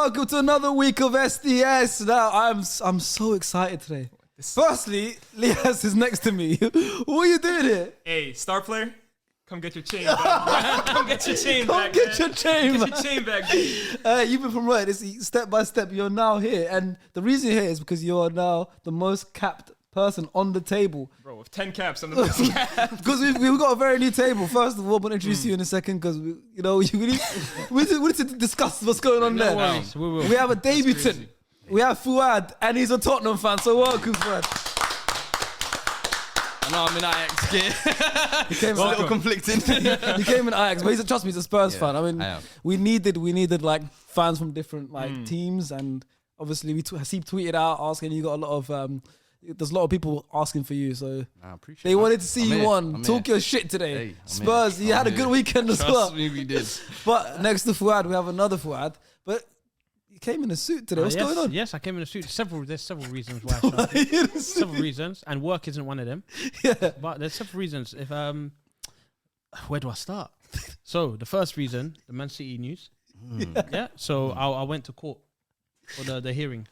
welcome to another week of SDS. Now, I'm so excited today. Firstly, Lias is next to me. What are you doing here? Hey, star player, come get your chain back. Come get your chain back. Get your chain back. Get your chain back. You've been promoted. It's step by step. You're now here. And the reason you're here is because you are now the most capped person on the table. Bro, with 10 caps, I'm the most capped. Because we've got a very new table. First of all, I'm going to introduce you in a second because, we need to discuss what's going on there. Worries. We have a debutant. We have Fuad, and he's a Tottenham fan, so welcome, Fuad. I know I'm in Ajax gear. He came a little conflicting. He came in Ajax, but trust me, he's a Spurs fan. I mean, I am. we needed like fans from different teams, and obviously Hasib tweeted out asking. You got a lot of there's a lot of people asking for you, so I appreciate they wanted to see you here. on. Talk your shit today. Hey, Spurs, you had a good weekend as well. Trust me, we did. But next to Fuad, we have another Fuad. But you came in a suit today. What's going on? Yes, I came in a suit. There's several reasons why. I started. Several reasons, and work isn't one of them. Yeah. But there's several reasons. If where do I start? So the first reason, the Man City news. Yeah. So I went to court for the hearing.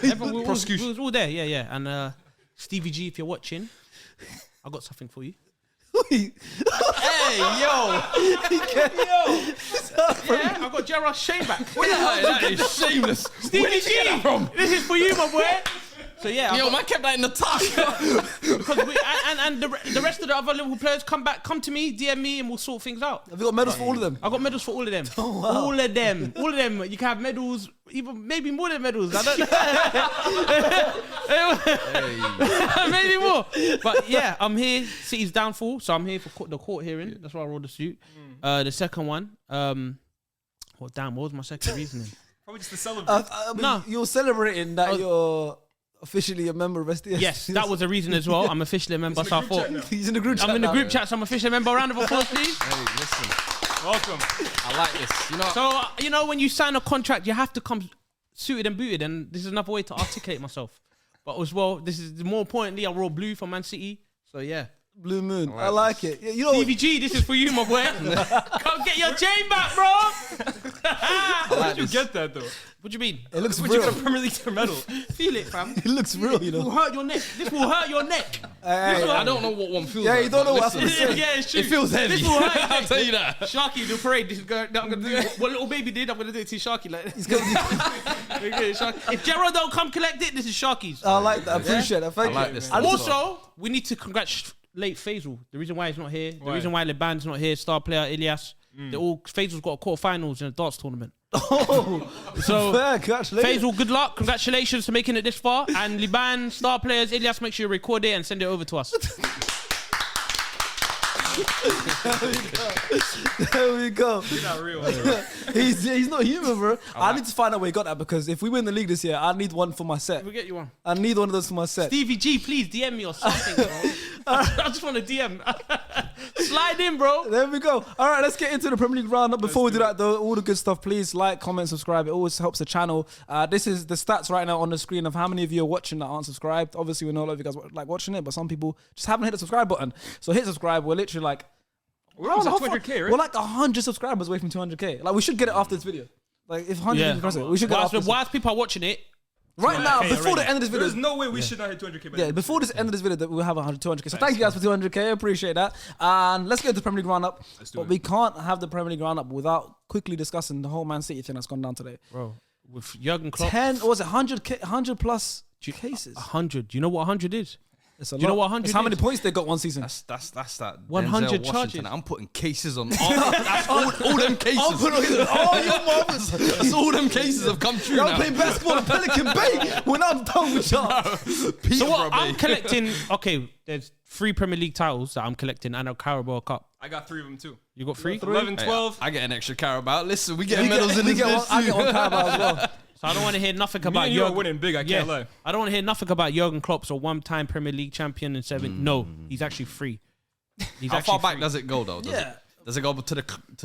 Everyone, we was all there. Yeah. And Stevie G, if you're watching, I got something for you. Hey, yo. Yeah, I got Gerard Shane back. That is shameless. Stevie Where did you get G, that from? This is for you, my boy. So yeah, Yo, man kept that in the tuck. because the rest of the other Liverpool players come to me, DM me, and we'll sort things out. Have you got medals for all of them? I got medals for all of them. Oh, wow. All of them. You can have medals, even maybe more than medals. I don't know. Maybe more. But yeah, I'm here. City's downfall, so I'm here for the court hearing. That's why I wore the suit. The second one, what was my second reasoning? Probably just to celebrate. No. You're celebrating that you're officially a member of SDS. Yes, that was a reason as well. I'm officially a member, so I thought He's in the group chat. I'm in the now. group chat, so I'm officially a member. Round of applause, please. Hey, listen. Welcome. I like this. You know, So, when you sign a contract, you have to come suited and booted, and this is another way to articulate myself. But as well, this is more importantly, I wore blue for Man City. So, yeah. Blue Moon. I like it. You know, DVG, this is for you, my boy. Come get your chain back, bro. How did you get that, though? What do you mean? it looks Would you real. get a Premier League medal? Feel it, fam. It looks real, you This will know. hurt your neck. This will hurt your neck. I don't know what one feels Yeah, like. you don't know but what listen, I'm saying. Yeah, it's true. It feels heavy. This will hurt your I'll neck. tell you that. Sharky, the parade. This is I'm gonna do what little baby did. I'm gonna do it to Sharky. Like, He's gonna Sharky. If Gerald don't come collect it, this is Sharky's. I like that. I appreciate that. Thank I like you. this. And Also, we need to congratulate Faisal. The reason why he's not here, the reason why Liban's not here, star player Ilyas. Faisal's got a quarterfinals in a darts tournament. So fair, congratulations. Faisal, good luck. Congratulations to making it this far. And Liban, star players, Ilyas, make sure you record it and send it over to us. There we go. You're not real. He's not human, bro. I need to find out where he got that because if we win the league this year, I need one for my set. We'll get you one. I need one of those for my set. Stevie G, please DM me or something, bro. I just want to DM. Slide in, bro. There we go. All right, let's get into the Premier League roundup. Before we do that, though, all the good stuff, please like, comment, subscribe. It always helps the channel. This is the stats right now on the screen of how many of you are watching that aren't subscribed. Obviously, we know a lot of you guys like watching it, but some people just haven't hit the subscribe button. So hit subscribe. We're literally like... We're almost at 200K, right? We're like 100 subscribers away from 200K. Like, we should get it after this video. Like, if 100 people press it, we should get it after this. Whilst people are watching it, Right now, before the end of this video. There's no way we should not hit 200K. Yeah, before this end of this video, that we'll have 200K. So thank you guys for 200K. I appreciate that. And let's get to the Premier League roundup. But we can't have the Premier League roundup without quickly discussing the whole Man City thing that's gone down today. bro, with Jurgen Klopp, 100 plus cases. 100. Do you know what 100 is? It's a Do you know lot. what 100 It's how many is? points they got one season. That's that. 100 Denzel charges. Washington. I'm putting cases on. That's all them cases. Oh, your mothers. That's all them cases have come true Y'all now. playing basketball in Pelican Bay when I'm done with y'all. So what? I'm collecting. Okay, there's 3 Premier League titles that I'm collecting and a Carabao Cup. I got 3 of them too. You got 3? 11, 12. I get an extra Carabao. Listen, we get medals in this. I get one Carabao as well. So I don't want to hear nothing Me about and you are Jurgen. winning big. I can't lie. I don't want to hear nothing about Jurgen Klopp's a one-time Premier League champion and 7. No, he's actually free. He's How actually far back free. does it go though? Does it go to the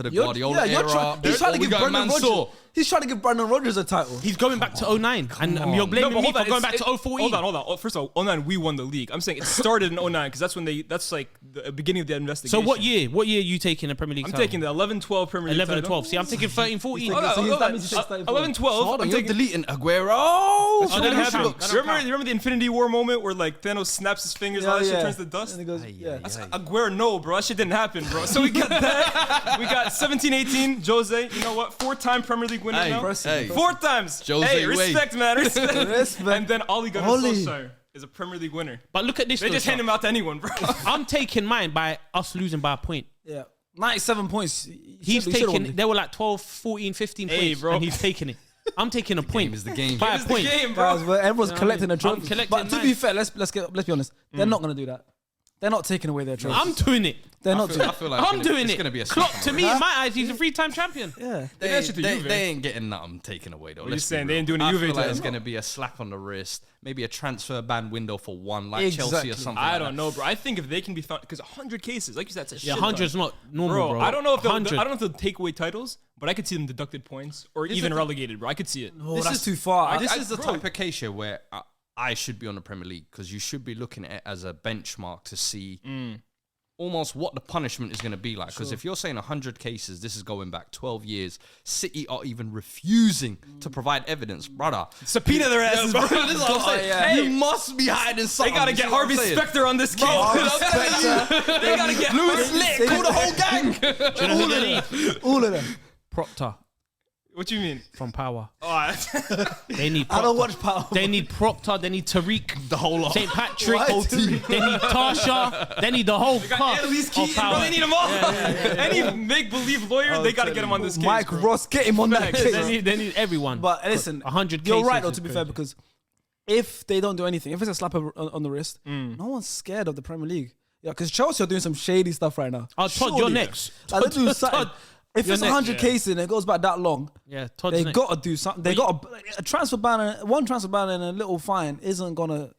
You're- Guardiola yeah, you're era? He's trying to We give got Brendan Mansour. Rodgers. He's trying to give Brandon Rodgers a title. He's going back to 09, and you're blaming me for going back to 014. Hold on. First of all, 09 we won the league. I'm saying it started in 09 because that's like the beginning of the investigation. So what year? What year are you taking the Premier League? I'm taking the 11-12 Premier League 11 and title. 12. See, I'm taking 13, 14. So that means he takes 13, 14. 11-12. Hold on, I'm you're taking. deleting Aguero. Oh, that that don't happened. count. That don't Remember the Infinity War moment where like Thanos snaps his fingers, all that shit turns to dust. And he goes, yeah. That's Aguero, no, bro. That shit didn't happen, bro. So we got that. We got 17-18. Jose, you know what? 4-time Premier League winner now. Hey. 4 times. Jose hey, way. respect, man. Respect. Respect. And then Ole Gunnar Ole. Solskjaer is a Premier League winner. But look at this. They just hand him out to anyone, bro. I'm taking mine by us losing by a point. Yeah. 97 points. He's taking, they were like 12, 14, 15 Hey, points, bro. and he's taking it. I'm taking a point. is the game. By a It's the point. game, bro. Guys, well, everyone's You know collecting what a I mean? trophy. I'm collecting But to mine. be fair, let's be honest. They're not going to do that. They're not taking away their trophy. I'm doing it. They're not doing I it. feel like I'm doing it's it. gonna be a Klopp, slap to on me, the in my eyes, he's a 3-time champion. Yeah. They, They actually they, Juve. they ain't getting nothing taken away though. you Let's saying? be They ain't real. doing a I Juve feel like title. it's gonna be a slap on the wrist, maybe a transfer ban window for one, like Chelsea Exactly. or something. I like don't that. know, bro. I think if they can be found, because 100 cases, like you said, that's a shit. Yeah, ton. 100's not normal, bro. I don't know if they'll, 100. I don't know if they'll take away titles, but I could see them deducted points or even relegated, bro. I could see it. Oh, This that's is- too far. This is the bro. type of case here where I should be on the Premier League because you should be looking at it as a benchmark to see almost what the punishment is going to be like. Because if you're saying 100 cases, this is going back 12 years, City are even refusing to provide evidence, brother. Subpoena their asses, bro. This is what I'm saying. yeah. You must be hiding They something. gotta You get see what I'm Harvey saying? Specter on this case. They gotta get Lewis Harvey- Lick, call the whole gang. All of them. Proctor What you mean? from Power. Oh, They need I don't Proctor. watch Power. They need Proctor. They need Tariq. The whole lot. St. Patrick. Why team? They need Tasha. They need the whole cast Annalise of Keaton, bro. Power. They need them all. Any make-believe lawyer, they gotta get him on this case, Mike bro. Ross, get him on that Facts. case. They need everyone. But listen, 100 you're cases right though, is to be crazy. fair, because if they don't do anything, if it's a slap on the wrist, no one's scared of the Premier League. Yeah, because Chelsea are doing some shady stuff right now. Oh, Todd, you're Surely. next. Like, they do Todd, something. Todd, If you're it's next. 100 cases and it goes back that long, Yeah, Todd's they next. got to do something. They got a transfer ban, one transfer ban and a little fine isn't gonna.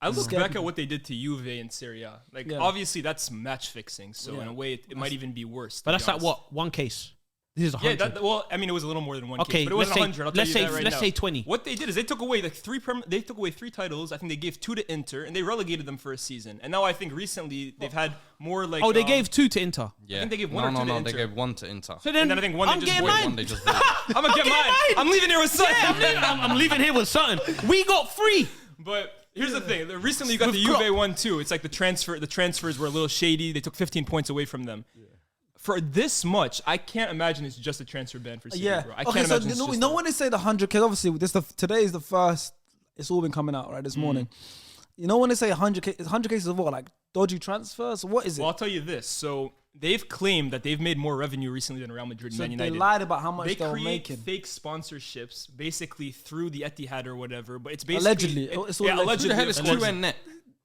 I look Scary. back at what they did to Juve and Serie A. Like, Yeah. obviously, that's match fixing. So, Yeah. in a way, it might even be worse. But to that's be like honest. what? One case. This is Yeah, 100. well, I mean, it was a little more than one Okay, case, but it let's wasn't say- 100. I'll tell let's you say- that right let's now. say 20. What they did is they took away like they took away 3 titles. I think they gave 2 to Inter, and they relegated them for a season. And now I think recently they've had more like. Oh, they gave 2 to Inter. Yeah. think they gave 1 or 2 to They Inter. gave 1 to Inter. So then, And then I think one they I'm just getting voided, mine. One they just voted. I'm gonna get getting mine. mine. I'm leaving here with something. I'm leaving here with something. We got 3. But here's the thing. Recently, you got the Juve one too. It's like the transfers were a little shady. They took 15 points away from them. For this much, I can't imagine it's just a transfer ban for City, Yeah. bro. I Okay, can't so imagine it's just that. when they say the 100 cases, obviously today is the first. It's all been coming out right this morning. You know when they say 100 cases of what, like dodgy transfers? What is it? Well, I'll tell you this. So they've claimed that they've made more revenue recently than Real Madrid and So Man they United. lied about how much They they were create making. fake sponsorships basically through the Etihad or whatever, but it's basically Allegedly. It's all allegedly. Who the hell is allegedly. QN Net?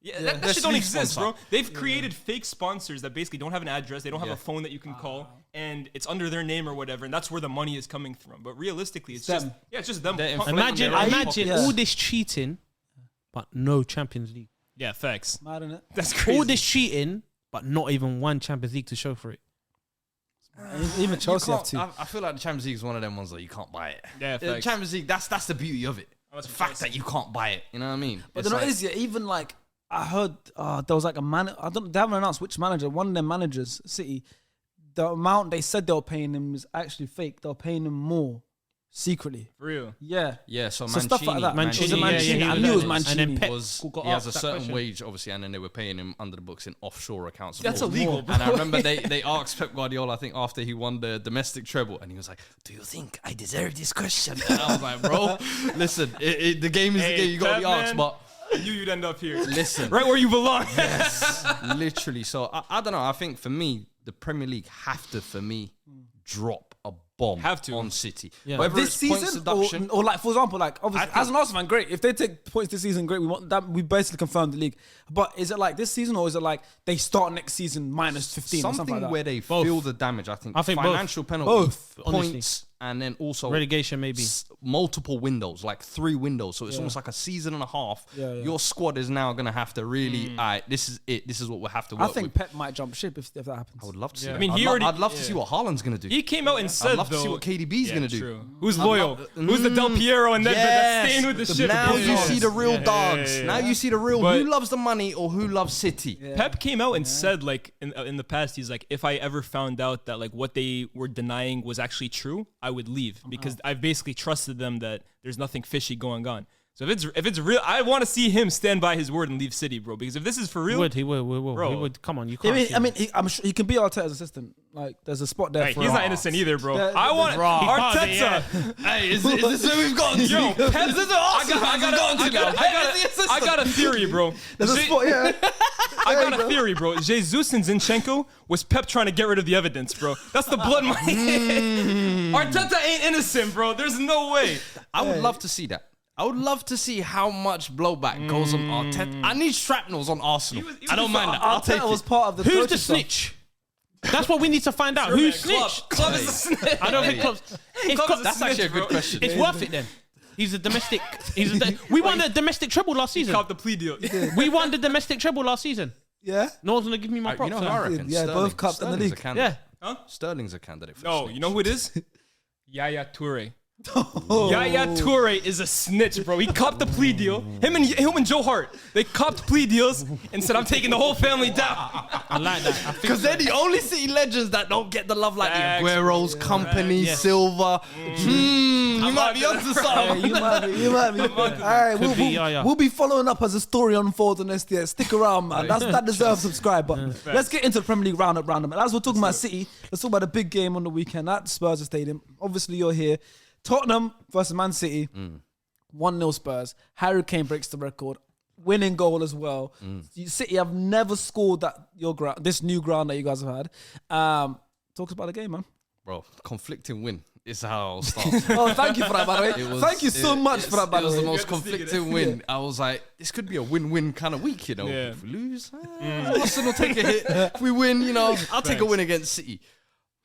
Yeah, that That's shit don't league exist, sponsor. bro. They've created fake sponsors that basically don't have an address, they don't have a phone that you can call, and it's under their name or whatever, and that's where the money is coming from. But realistically, it's just them. it's just them. They're pumping inflating their their own own Imagine Yeah. all this cheating, but no Champions League. Yeah, facts. Mad, innit? That's crazy. All this cheating, but not even one Champions League to show for it. Even Chelsea have You to. can't- I feel like the Champions League is one of them ones that you can't buy it. Yeah, The facts. Champions League, that's the beauty of it. that's The what fact Chelsea- that you can't buy it. You know what I mean? But It's then like- it is, yeah, even like I heard there was like a man. They haven't announced which manager. One of their managers, City, the amount they said they were paying him was actually fake. They were paying him more secretly. For real. Yeah. Yeah, so So stuff like that. Mancini, Was it Mancini? yeah, I he knew it was was- Mancini. and then Pep was got he has a asked that certain question. wage, obviously, and then they were paying him under the books in offshore accounts. of That's course. illegal, bro. And I remember they asked Pep Guardiola, I think, after he won the domestic treble, and he was like, "Do you think I deserve this question?" And I was like, "Bro, listen, the game is the Hey, game. You got to be Pep, asked." man. But I knew you'd end up here. listen, Right where you belong. literally. So I don't know. I think for me, the Premier League have to, for me, drop a bomb Have to. on City. Yeah. Whether This it's points season, deduction, or like for example, like obviously I think- as an Arsenal fan, great. If they take points this season, great. We want that. We basically confirmed the league. But is it like this season, or is it like they start next season minus 15 or something something like that? where they Both. feel the damage. I think I think both. financial penalties, Both, honestly. points, and then also relegation maybe. Multiple windows, like 3 windows. So it's almost like a season and a half. Your squad is now going to have to really, all right, this is it. This is what we have to work I think with. Pep might jump ship if that happens. I would love to see I that. mean, I'd love to see what Haaland's going to do. He came out and said, I'd love to see though- what KDB's going to do. True. Who's loyal? Who's the Del Piero and Nedved that's staying with the ship? Now Yeah. you see the real dogs. Now you see the real But- who loves the money or who loves City. Pep came out and said, like, in the past, he's like, if I ever found out that, like, what they were denying was actually true, I would leave because I've basically trusted them that there's nothing fishy going on. So if it's real, I want to see him stand by his word and leave City, bro. Because if this is for real, He will. Bro. He would. Come on, you can't. I mean, I'm sure he can be Arteta's assistant. Like, there's a spot there hey, for he's him. not innocent either, bro. The- I want Bro. Arteta. Hey, is this who we've gotten to? Yo, Pep, Is this I got a theory, bro. There's a spot, yeah. I got a theory, bro. Jesus and Zinchenko was Pep trying to get rid of the evidence, bro. That's the blood money. Arteta ain't innocent, bro. There's no way. I would love to see that. I would love to see how much blowback goes on Arteta. I need shrapnels on Arsenal. was I don't mind that. I'll take Arteta was it. part of the Who's coaching the staff. snitch? That's what we need to find out. Who snitched? Club is a snitch. I don't think Klopp's. If Klopp Klopp- is That's actually a good question. It's worth it then. He's a domestic. We won the domestic treble last season. Cop the plea deal. We won the domestic treble last season. Yeah? No one's gonna give me my You props. know who I huh? reckon? Yeah, both cups in the Sterling's league. a candidate. Yeah. Sterling's a candidate for No, snitch. you know who it is? Yaya Toure. Yaya Toure is a snitch, bro. He copped the plea deal. Him and Joe Hart, they copped plea deals and said, I'm taking the whole family down. I like that. I think Because they're the only City legends that don't get the love like Facts, the Agueros, Company, Yes. Silva. You might be onto Yeah, something. you might be. All right, Could be, yeah. we'll be following up as the story unfolds on SDS. Stick around, man. That deserves subscribe. But let's get into the Premier League roundup. And as we're talking about City, let's talk about the big game on the weekend at Spurs Stadium. Obviously, you're here. Tottenham versus Man City. 1-0 Spurs. Harry Kane breaks the record. Winning goal as well. City have never scored this new ground that you guys have had. Talk about the game, man. Bro, conflicting win is how I'll start. Oh, thank you for that, by the way. Thank you so much for that, by It the was way. the most You had to sneak it conflicting win. I was like, this could be a win-win kind of week, you know. Yeah. If we lose, Arsenal take a hit. If we win, you know, I'll take a win against City.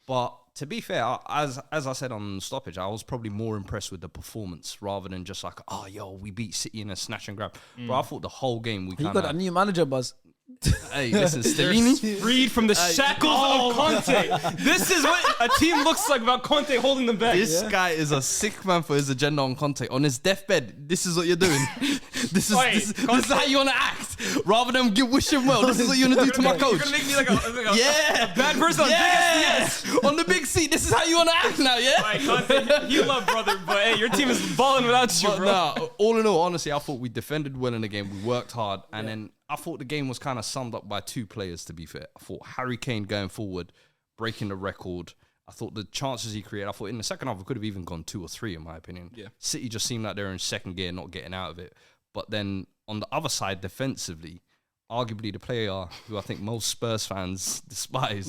But to be fair, as I said on stoppage, I was probably more impressed with the performance rather than just like, oh, yo, we beat City in a snatch and grab. Bro, I thought the whole game we You kind got that of... new manager, Buzz. Hey, listen, Stellini. Freed from the shackles of Conte. This is what a team looks like without Conte holding them back. This guy is a sick man for his agenda on Conte. On his deathbed, this is what you're doing. This is how you want to act. Rather than wish him well, this is what you're going to do to my You're coach. gonna make me like a Yeah. bad person on Yes. On the big seat, this is how you want to act now, yeah? Big S. Conte, you love brother, but hey, your team is balling without you, But bro. nah, all in all, honestly, I thought we defended well in the game. We worked hard. And then I thought the game was kind of summed up by 2 players, to be fair. I thought Harry Kane going forward, breaking the record. I thought the chances he created, I thought in the second half, we could have even gone 2 or 3, in my opinion. Yeah. City just seemed like they're in second gear, not getting out of it. But then on the other side, defensively, arguably the player who I think most Spurs fans despise.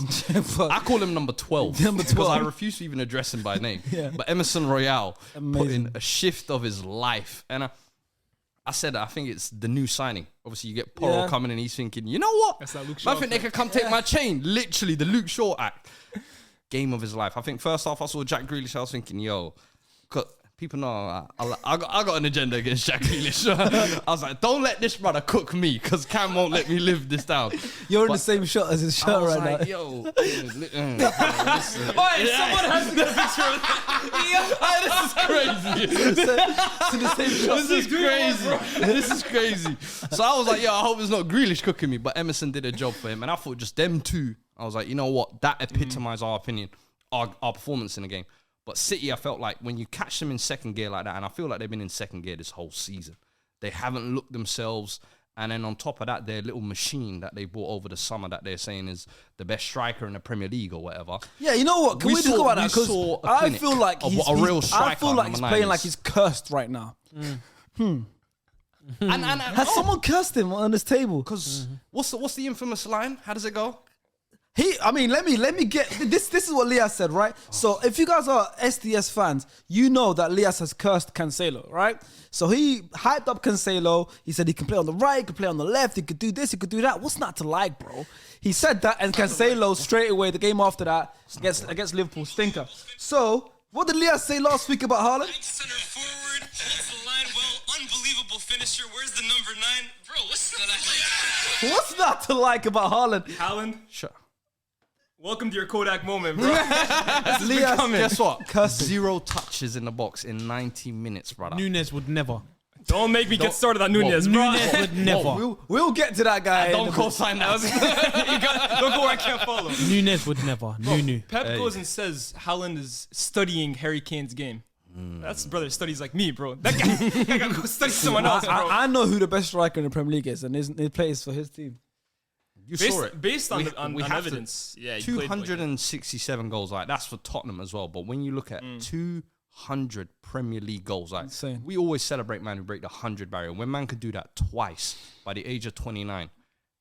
I call him number 12. Number Because 12. I refuse to even address him by name. Yeah. But Emerson Royale put Amazing. in a shift of his life. And I said that I think it's the new signing. Obviously, you get Porro Yeah. coming in, he's thinking, you know what? That's that Luke I Shaw think they could come take my chain. Literally, the Luke Shaw act. Game of his life. I think first half I saw Jack Grealish, I was thinking, yo, 'cause people know I got an agenda against Jack Grealish. I was like, don't let this brother cook me, because Cam won't let me live this down. You're in the same shot as his I shirt was right like, now. yo. Someone has to get a picture of This is crazy. To the same shot. This is crazy. This is crazy. So I was like, yo, I hope it's not Grealish cooking me. But Emerson did a job for him. And I thought just them 2, I was like, you know what? That epitomized our opinion, our performance in the game. But City, I felt like when you catch them in second gear like that, and I feel like they've been in second gear this whole season, they haven't looked themselves. And then on top of that, their little machine that they bought over the summer that they're saying is the best striker in the Premier League or whatever. Yeah, you know what? Can we, just go about that? Because saw a I clinic feel like of he's, what a real he's I feel striker like he's number 9 playing like is. he's cursed right now. And Has someone cursed him on this table? Because what's the infamous line? How does it go? I mean, let me get this. This is what Lias said, right? So if you guys are SDS fans, you know that Lias has cursed Cancelo, right? So he hyped up Cancelo. He said he can play on the right, he can play on the left, he could do this, he could do that. What's not to like, bro? He said that, and Cancelo straight away, the game after that, against Liverpool, stinker. So What did Leah say last week about Haaland? Center forward, holds the line well, unbelievable finisher. Where's the number 9? Bro, what's that? What's not to like about Haaland? Haaland, Sure. welcome to your Kodak moment, bro. Leah, Guess what? Cuss. 0 touches in the box in 90 minutes, brother. Nunes would never. Don't make me get started on Nunez, bro. Nunes would never. We'll get to that guy. Don't co-sign that. Don't go where I can't follow. Nunes would never. Nunu. Pep goes and says Haaland is studying Harry Kane's game. That's brother studies like me, bro. That guy gotta go study someone else, bro. I know who the best striker in the Premier League is, and he plays for his team. You saw it. Based on, We on have to- evidence. Yeah, he played like that. 267 goals, like that's for Tottenham as well. But when you look at 200 Premier League goals, like Insane. we always celebrate man who break the 100 barrier. When man could do that twice by the age of 29,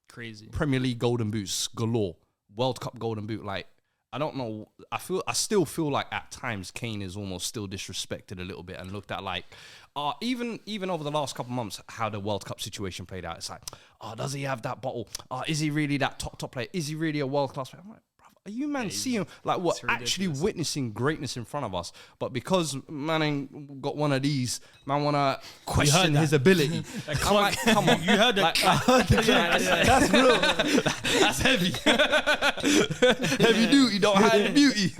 Crazy. Premier League golden boots galore, World Cup golden boot. Like I don't know. I still feel like at times Kane is almost still disrespected a little bit and looked at like, even over the last couple of months, how the World Cup situation played out. It's like, does he have that bottle? Is he really that top player? Is he really a world class player? I'm like, are you man seeing like what actually witnessing greatness in front of us? But because man ain't got one of these, man wanna question his ability. I'm like, come on, you heard that? That's real. That's heavy. Heavy duty, don't hide the beauty.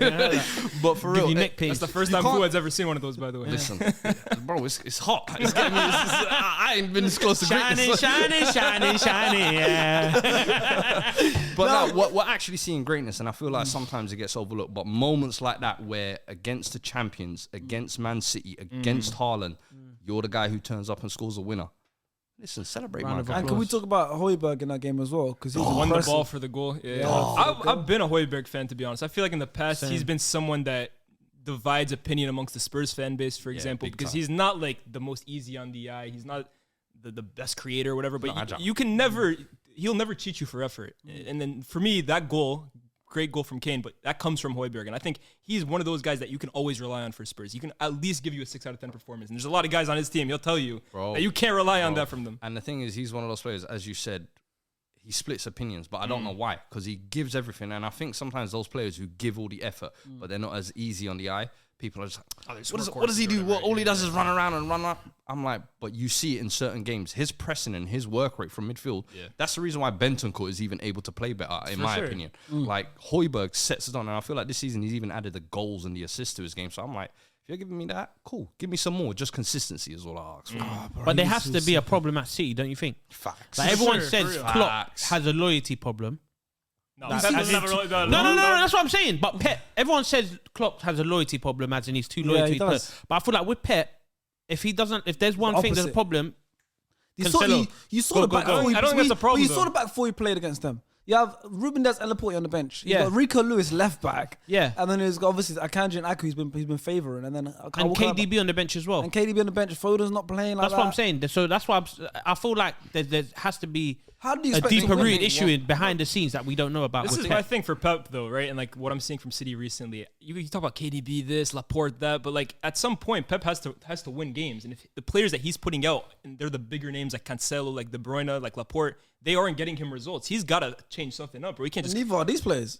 But for real, That's the first time Fuad's ever seen one of those, by the way. listen, bro, it's hot. It's getting me. I ain't been this close to greatness. Shiny, yeah. But no, we're actually seeing greatness, and I feel like sometimes it gets overlooked. But moments like that, where against the champions, against Man City, against Haaland, you're the guy who turns up and scores a winner. Listen, celebrate, man. And can we talk about Højbjerg in that game as well? Because he Won the ball for the goal. Yeah. I've been a Højbjerg fan, to be honest. I feel like in the past, he's been someone that divides opinion amongst the Spurs fan base, for example, because he's not like the most easy on the eye. He's not the best creator or whatever, but you can never, he'll never cheat you for effort. And then for me, that goal, great goal from Kane, but that comes from Højbjerg. And I think he's one of those guys that you can always rely on for Spurs. He can at least give you a 6 out of 10 performance. And there's a lot of guys on his team, he'll tell you that you can't rely on that from them. And the thing is, he's one of those players, as you said, he splits opinions, but I don't know why, because he gives everything. And I think sometimes those players who give all the effort, but they're not as easy on the eye, people are just like, what does he do? All he does is run around and run up. I'm like, but you see it in certain games. His pressing and his work rate from midfield, that's the reason why Bentancur is even able to play better, in my opinion. Like, Højbjerg sets it on, and I feel like this season he's even added the goals and the assists to his game. So I'm like, if you're giving me that, cool. Give me some more. Just consistency is all I ask for. But there has to be a problem at City, don't you think? Facts. Like everyone Sure, says for real. Klopp Facts. has a loyalty problem. No, Pep doesn't have a really No, that's what I'm saying. But Pep, everyone says Klopp has a loyalty problem, as in he's too loyal to his player. But I feel like with Pep, if there's one thing there's a problem, You saw the back four. I don't think that's a problem, You saw though. the back four he played against them. You have Ruben Dias and Laporte on the bench. You got Rico Lewis left back. Yeah. And then there's obviously Akanji and Aku he's been favouring. And then KDB on the bench as well. And KDB on the bench. Foden's not playing like That's that. what I'm saying. So that's why I feel like there has to be How do you a expect deeper to win? rooted issue behind the scenes that we don't know about. This with is Pep. my thing for Pep, though, right? And like what I'm seeing from City recently, you talk about KDB this, Laporte that, but like at some point, Pep has to win games, and if the players that he's putting out, and they're the bigger names like Cancelo, like De Bruyne, like Laporte, they aren't getting him results. He's got to change something up, or he can't just. Neither are these players.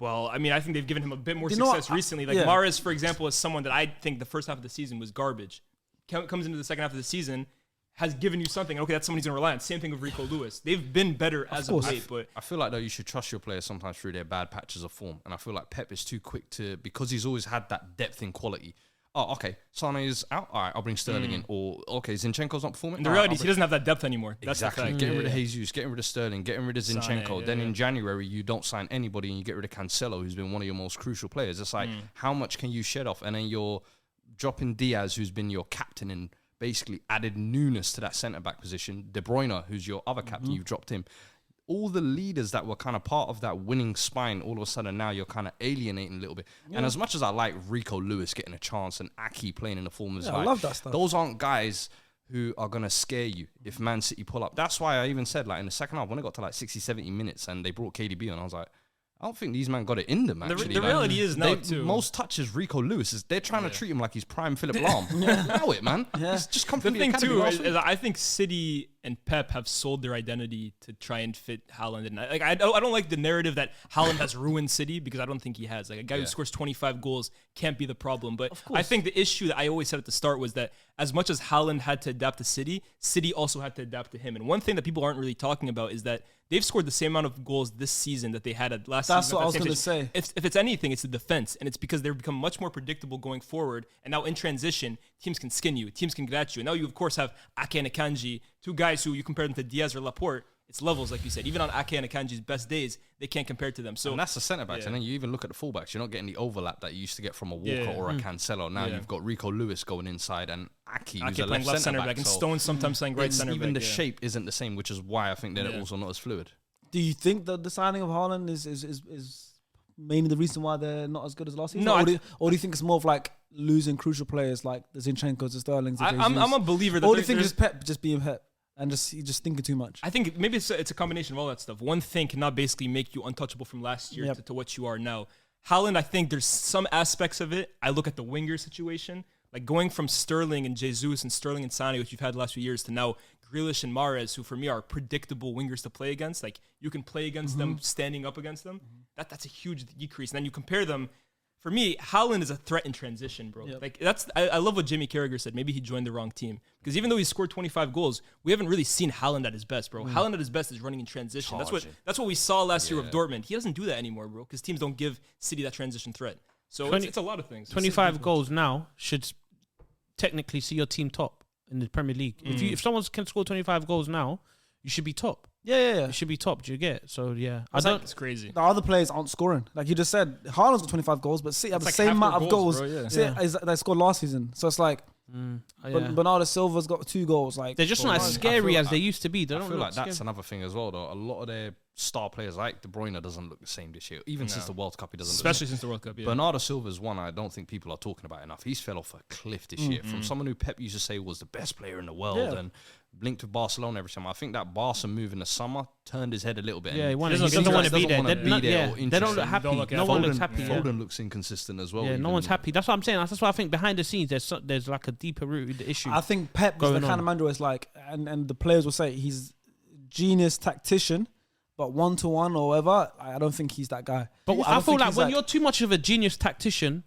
Well, I mean, I think they've given him a bit more You know success what? recently. Like Mahrez, for example, is someone that I think the first half of the season was garbage. Comes into the second half of the season, has given you something. Okay, that's someone he's going to rely on. Same thing with Rico Lewis. They've been better as of late, but I feel like though you should trust your players sometimes through their bad patches of form, and I feel like Pep is too quick to, because he's always had that depth in quality. Oh, okay, Sane is out. All right, I'll bring Sterling in. Or okay, Zinchenko's not performing. the reality is he doesn't have that depth anymore. That's Exactly. the fact. Getting rid of Jesus, getting rid of Sterling, getting rid of Zinchenko. Sane, then in January, you don't sign anybody and you get rid of Cancelo, who's been one of your most crucial players. It's like, how much can you shed off? And then you're dropping Diaz, who's been your captain, and basically added newness to that centre-back position. De Bruyne, who's your other captain, you've dropped him. All the leaders that were kind of part of that winning spine, all of a sudden now you're kind of alienating a little bit. Yeah. And as much as I like Rico Lewis getting a chance and Aki playing in the form of I love that stuff. Those aren't guys who are going to scare you if Man City pull up. That's why I even said, like, in the second half, when it got to like 60, 70 minutes and they brought KDB on, I was like, I don't think these men got it in them, actually. The reality is now, too. Most touches Rico Lewis, they're trying to treat him like he's prime Philip Lahm. Allow it, man. He's just come from The the thing, academy too, last week. is I think City and Pep have sold their identity to try and fit Haaland. And I don't like the narrative that Haaland has ruined City, because I don't think he has. Like, a guy who scores 25 goals can't be the problem. But I think the issue that I always said at the start was that as much as Haaland had to adapt to City, City also had to adapt to him. And one thing that people aren't really talking about is that they've scored the same amount of goals this season that they had at last season. That's what I was going to say. If it's anything, it's the defense. And it's because they've become much more predictable going forward. And now in transition, teams can skin you. Teams can get at you. And now you, of course, have Ake and Akanji, two guys who you compare them to Diaz or Laporte. It's levels, like you said. Even on Ake and Akanji's best days, they can't compare to them. So and that's the centre-backs. And then you even look at the full-backs. You're not getting the overlap that you used to get from a Walker or a Cancelo. Now you've got Rico Lewis going inside and Ake who's a playing left centre-back. And Stones sometimes playing right centre-back. Even the shape isn't the same, which is why I think they're also not as fluid. Do you think that the signing of Haaland is mainly the reason why they're not as good as last season? No, or do you think it's more of like losing crucial players like the Zinchenko's, the Sterlings, the I'm a believer that or do you think it's Pep just being Pep and just thinking too much? I think maybe it's a combination of all that stuff. One thing cannot basically make you untouchable from last year to what you are now. Haaland, I think there's some aspects of it. I look at the winger situation, like going from Sterling and Jesus and Sterling and Sané, which you've had the last few years, to now Grealish and Mahrez, who for me are predictable wingers to play against. Like, you can play against them, standing up against them. That's a huge decrease. And then you compare them. For me, Haaland is a threat in transition, bro. Like, I love what Jimmy Carragher said. Maybe he joined the wrong team, because even though he scored 25 goals, we haven't really seen Haaland at his best, bro. Haaland at his best is running in transition. That's what we saw last year with Dortmund. He doesn't do that anymore, bro, because teams don't give City that transition threat. So it's a lot of things. 25 goals now should technically see your team top in the Premier League. If someone can score 25 goals now, you should be top. Yeah. You should be top. Do you get? So yeah, It's crazy. The other players aren't scoring. Like you just said, Haaland's got 25 goals, but City have the same amount of goals they scored last season. So it's like Bernardo Silva's got 2 goals. Like, they're just not as scary as they used to be. They don't feel like scary. that's another thing as well, though. A lot of their star players, like De Bruyne, doesn't look the same this year. Even since the World Cup, he doesn't. Especially since the World Cup. Bernardo Silva's one I don't think people are talking about enough. He's fell off a cliff this year. From someone who Pep used to say was the best player in the world and linked with Barcelona every time. I think that Barca move in the summer turned his head a little bit. Yeah, he doesn't want to be there. They don't look happy. No one looks happy. Foden looks inconsistent as well. Yeah, no one's happy. That's what I'm saying. That's why I think behind the scenes there's like a deeper rooted issue. I think Pep is the kind of manager where it's like, and the players will say he's genius tactician, but 1-to-1 or whatever, I don't think he's that guy. But I feel like when you're too much of a genius tactician,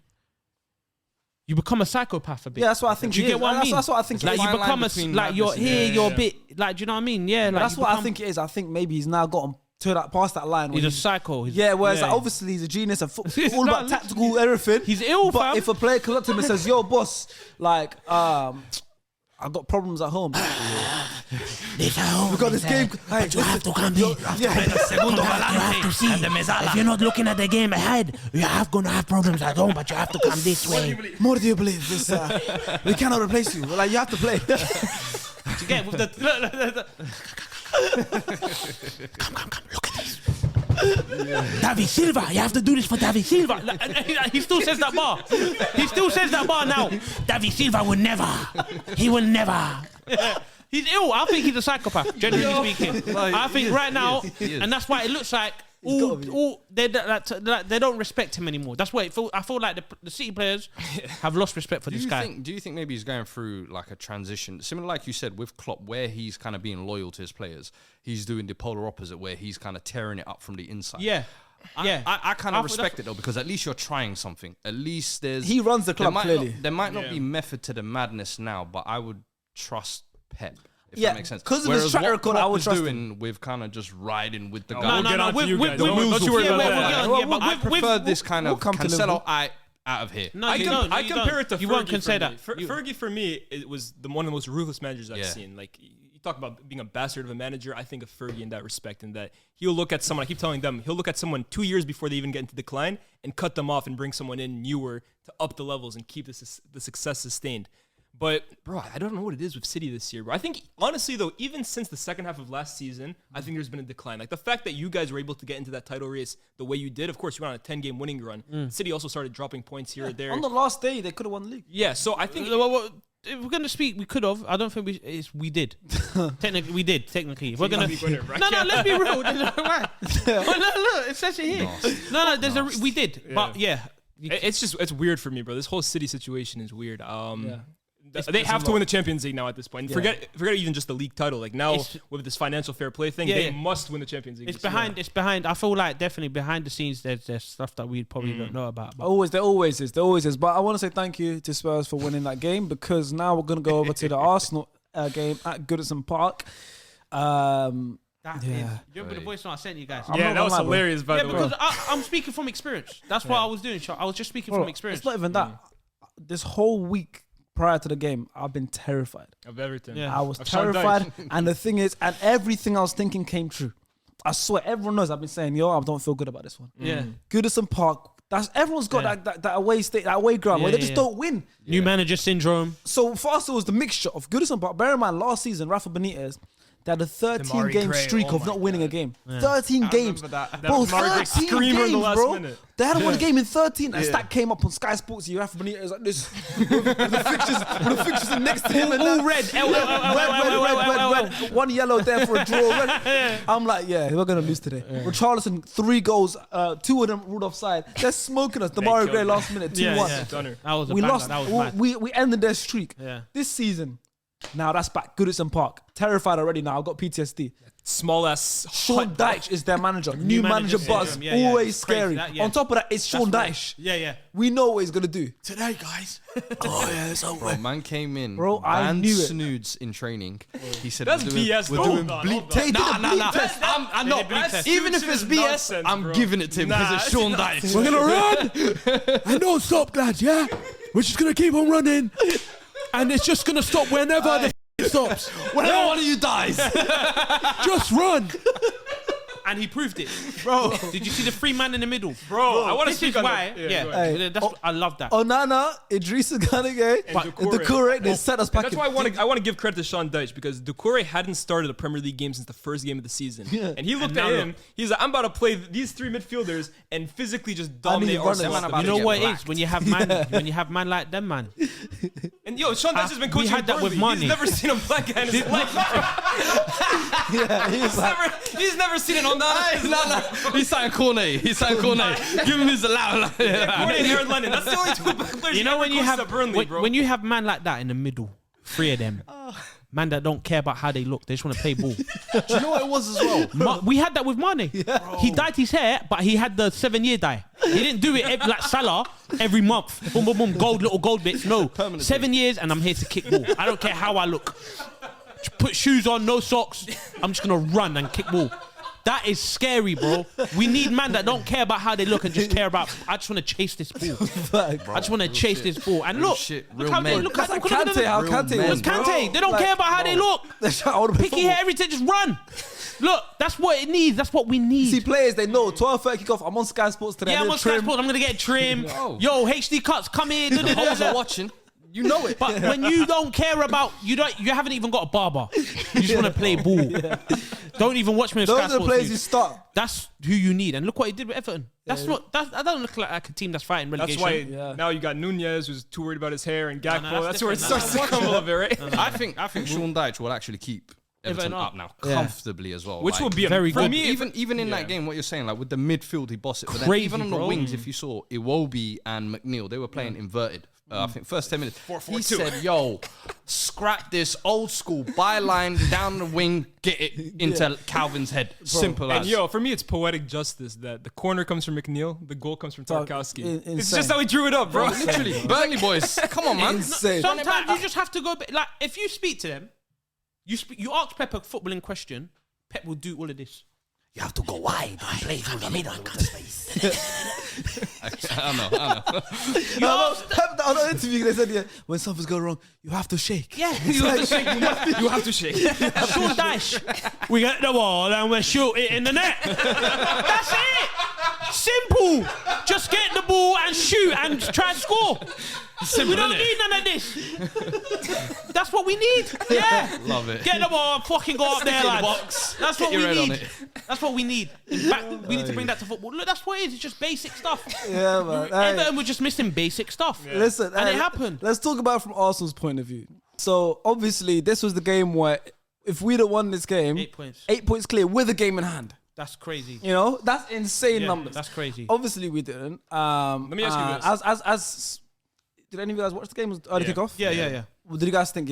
you become a psychopath a bit. Yeah, that's what I think. Do you get what I mean? That's what I think. Like you become you're here, you're a bit. Like, do you know what I mean? Yeah, like that's what I think it is. I think maybe he's now gotten to that past that line. He's a psycho. Whereas like, obviously he's a genius and all about tactical everything. He's ill, but fam. if a player comes up to him and says, "Yo, boss, like, I've got problems at home. We've got this game. But you have to come here. You have to see. If you're not looking at the game ahead, you're gonna have problems at home, but you have to come this way. More do you believe? This, we cannot replace you. Like, you have to play. Again, with the Come, look at this. David Silva, you have to do this for David Silva. He still says that bar. He still says that bar now. David Silva will never. He will never. He's ill. I think he's a psychopath, generally speaking. I think right now, and that's why it looks like they don't respect him anymore. That's why I feel like the City players have lost respect for this guy. Do you think maybe he's going through like a transition, similar like you said with Klopp, where he's kind of being loyal to his players? He's doing the polar opposite, where he's kind of tearing it up from the inside. Yeah. I kind of respect it though, because at least you're trying something. At least he runs the club clearly. There might not be method to the madness now, but I would trust Pep. If that makes sense. Because of his track record, I would trust him. With kind of just riding with the guy. No. I prefer this kind of Cancelo out of here. I compare it to Fergie. You won't say that. Fergie for me, it was one of the most ruthless managers I've seen. Like, you talk about being a bastard of a manager. I think of Fergie in that respect, in that he'll look at someone. I keep telling them, he'll look at someone 2 years before they even get into decline and cut them off and bring someone in newer to up the levels and keep the success sustained. But, bro, I don't know what it is with City this year, bro. I think, honestly, though, even since the second half of last season, I think there's been a decline. Like, the fact that you guys were able to get into that title race the way you did, of course, you went on a 10-game winning run. City also started dropping points here or there. On the last day, they could have won the league. Yeah, so I think... If we're gonna speak, we could have. I don't think we did. Technically, we did. Technically, if we're gonna. No, let's be real. Right. Look, it says it here. No, we did. But yeah, it's weird for me, bro. This whole City situation is weird. They have to win the Champions League now at this point. Yeah. Forget even just the league title. Like now with this financial fair play thing, they must win the Champions League. It's behind. I feel like definitely behind the scenes, there's stuff that we probably don't know about. But There always is. But I want to say thank you to Spurs for winning that game, because now we're going to go over to the Arsenal game at Goodison Park. do you remember the voice note I sent you guys? Yeah, that was hilarious, by the way. Because I'm speaking from experience. That's what I was doing. I was just speaking from experience. It's not even that. This whole week prior to the game, I've been terrified Of Everton. Yeah. I was terrified, and the thing is, and everything I was thinking came true. I swear, everyone knows I've been saying, I don't feel good about this one. Yeah. Goodison Park. Everyone's got that away state, that away ground where they just don't win. New manager syndrome. So for us, it was the mixture of Goodison Park. Bear in mind, last season, Rafa Benitez, they had a 13-game streak of not winning a game. 13 games. Bro, 13 games, bro. They hadn't won a game in 13. That stat came up on Sky Sports. Rafa Benitez like this. with the fixtures are next to him. And all red. Red. One yellow there for a draw. I'm like, we're going to lose today. Richarlison, 3 goals. 2 of them ruled offside. They're smoking us. Demarai Gray last minute, 2-1. We lost. We ended their streak. This season, now that's back. Goodison Park. Terrified already now. I've got PTSD. Small ass. Sean Dyche is their manager. New manager buzz. Always scary. On top of that, it's Sean Dyche. Yeah. We know what he's going to do. Today, guys. It's over. Bro, man came in. Bro, I banned knew it. snoods in training. He said, That's BS. We're doing bleep test. Nah. I'm not. Even if it's BS, I'm giving it to him because it's Sean Dyche. We're going to run. And don't stop, lads, yeah? We're just going to keep on running. And it's just going to stop whenever the it stops. Whenever one of you dies. Just run. And he proved it. Bro. Did you see the 3 man in the middle? Bro, I want to This speak is on why. I love that. Onana, Idrissa Gana And Doucouré, they set us back. That's why I want to give credit to Sean Dyche, because Doucouré hadn't started a Premier League game since the first game of the season. And he looked at him, he's like, I'm about to play these 3 midfilders and physically just dominate Arsenal. You know what it is? When you have man like them, man. And Sean Dyche has been coaching had that with Burnley. Mane. He's never seen a black guy in his life. He's never seen an Onana. He's saying Cornet. Give him his allow. Cornet and Aaron Lennon. That's the only 2 black players. You know when you have Burnley, bro. when you have man like that in the middle, 3 of them, man that don't care about how they look, they just want to play ball. Do you know what it was as well? We had that with Mane. He dyed his hair, but he had the 7-year dye. He didn't do it like Salah every month. Boom, boom, boom, little gold bits. No, 7 years and I'm here to kick ball. I don't care how I look. Put shoes on, no socks. I'm just gonna run and kick ball. That is scary, bro. We need man that don't care about how they look and just care about, I just want to chase this ball. I just want to chase this ball. And look how they look. That's like Kante. They don't care about how they look. Picky hair, everything, just run. Look, that's what it needs. That's what we need. See, players, they know 12:30 kickoff. I'm on Sky Sports today. Yeah, I'm on Sky Sports. I'm gonna get trim. Yo, HD cuts, come in. The hoes are watching. You know it. But when you don't care about, you haven't even got a barber. You just want to play ball. Don't even watch me on Sky Sports. Those are the players you start. That's who you need. And look what he did with Everton. That doesn't look like a team that's fighting relegation. That's why now you got Nunez, who's too worried about his hair, and Gakpo. That's where it starts to crumble a bit, right? I think Sean Dyche will actually keep Everton up now comfortably as well. Which will be very good. For me, even in that game, what you're saying, like with the midfield, he bossed it. But then even on the wings, if you saw Iwobi and McNeil, they were playing inverted. I think first 10 minutes. 4-4-2. He said, yo, scrap this old school byline down the wing, get it into Calvin's head. Simple as. And for me, it's poetic justice that the corner comes from McNeil, the goal comes from Tarkowski. Insane. It's just how he drew it up, bro. Literally. Burnley boys. Come on, man. Insane. Sometimes you just have to go, like, if you speak to them, you ask Pep a footballing question, Pep will do all of this. You have to go wide and play through the middle. I know. On the interview, they said, when something's going wrong, you have to shake. Yeah, You have to shake. Sean Dyche. We get the ball and we shoot it in the net. That's it. Simple. Just get the ball and shoot and try and score. Simple, we don't need none of this. That's what we need. Yeah. Love it. Get the ball, fucking go up there, lads. Box. That's Get what your we head on need. it. That's what we need. In fact, we need to bring that to football. Look, that's what it is. It's just basic stuff. Yeah, man. Everton were just missing basic stuff. Yeah. Listen, and it happened. Let's talk about it from Arsenal's point of view. So, obviously, this was the game where if we'd have won this game, 8 points. 8 points clear with a game in hand. That's crazy. You know, that's insane numbers. That's crazy. Obviously, we didn't. Let me ask you this. As Did any of you guys watch the game? Was early kickoff? Yeah. Well, did you guys think,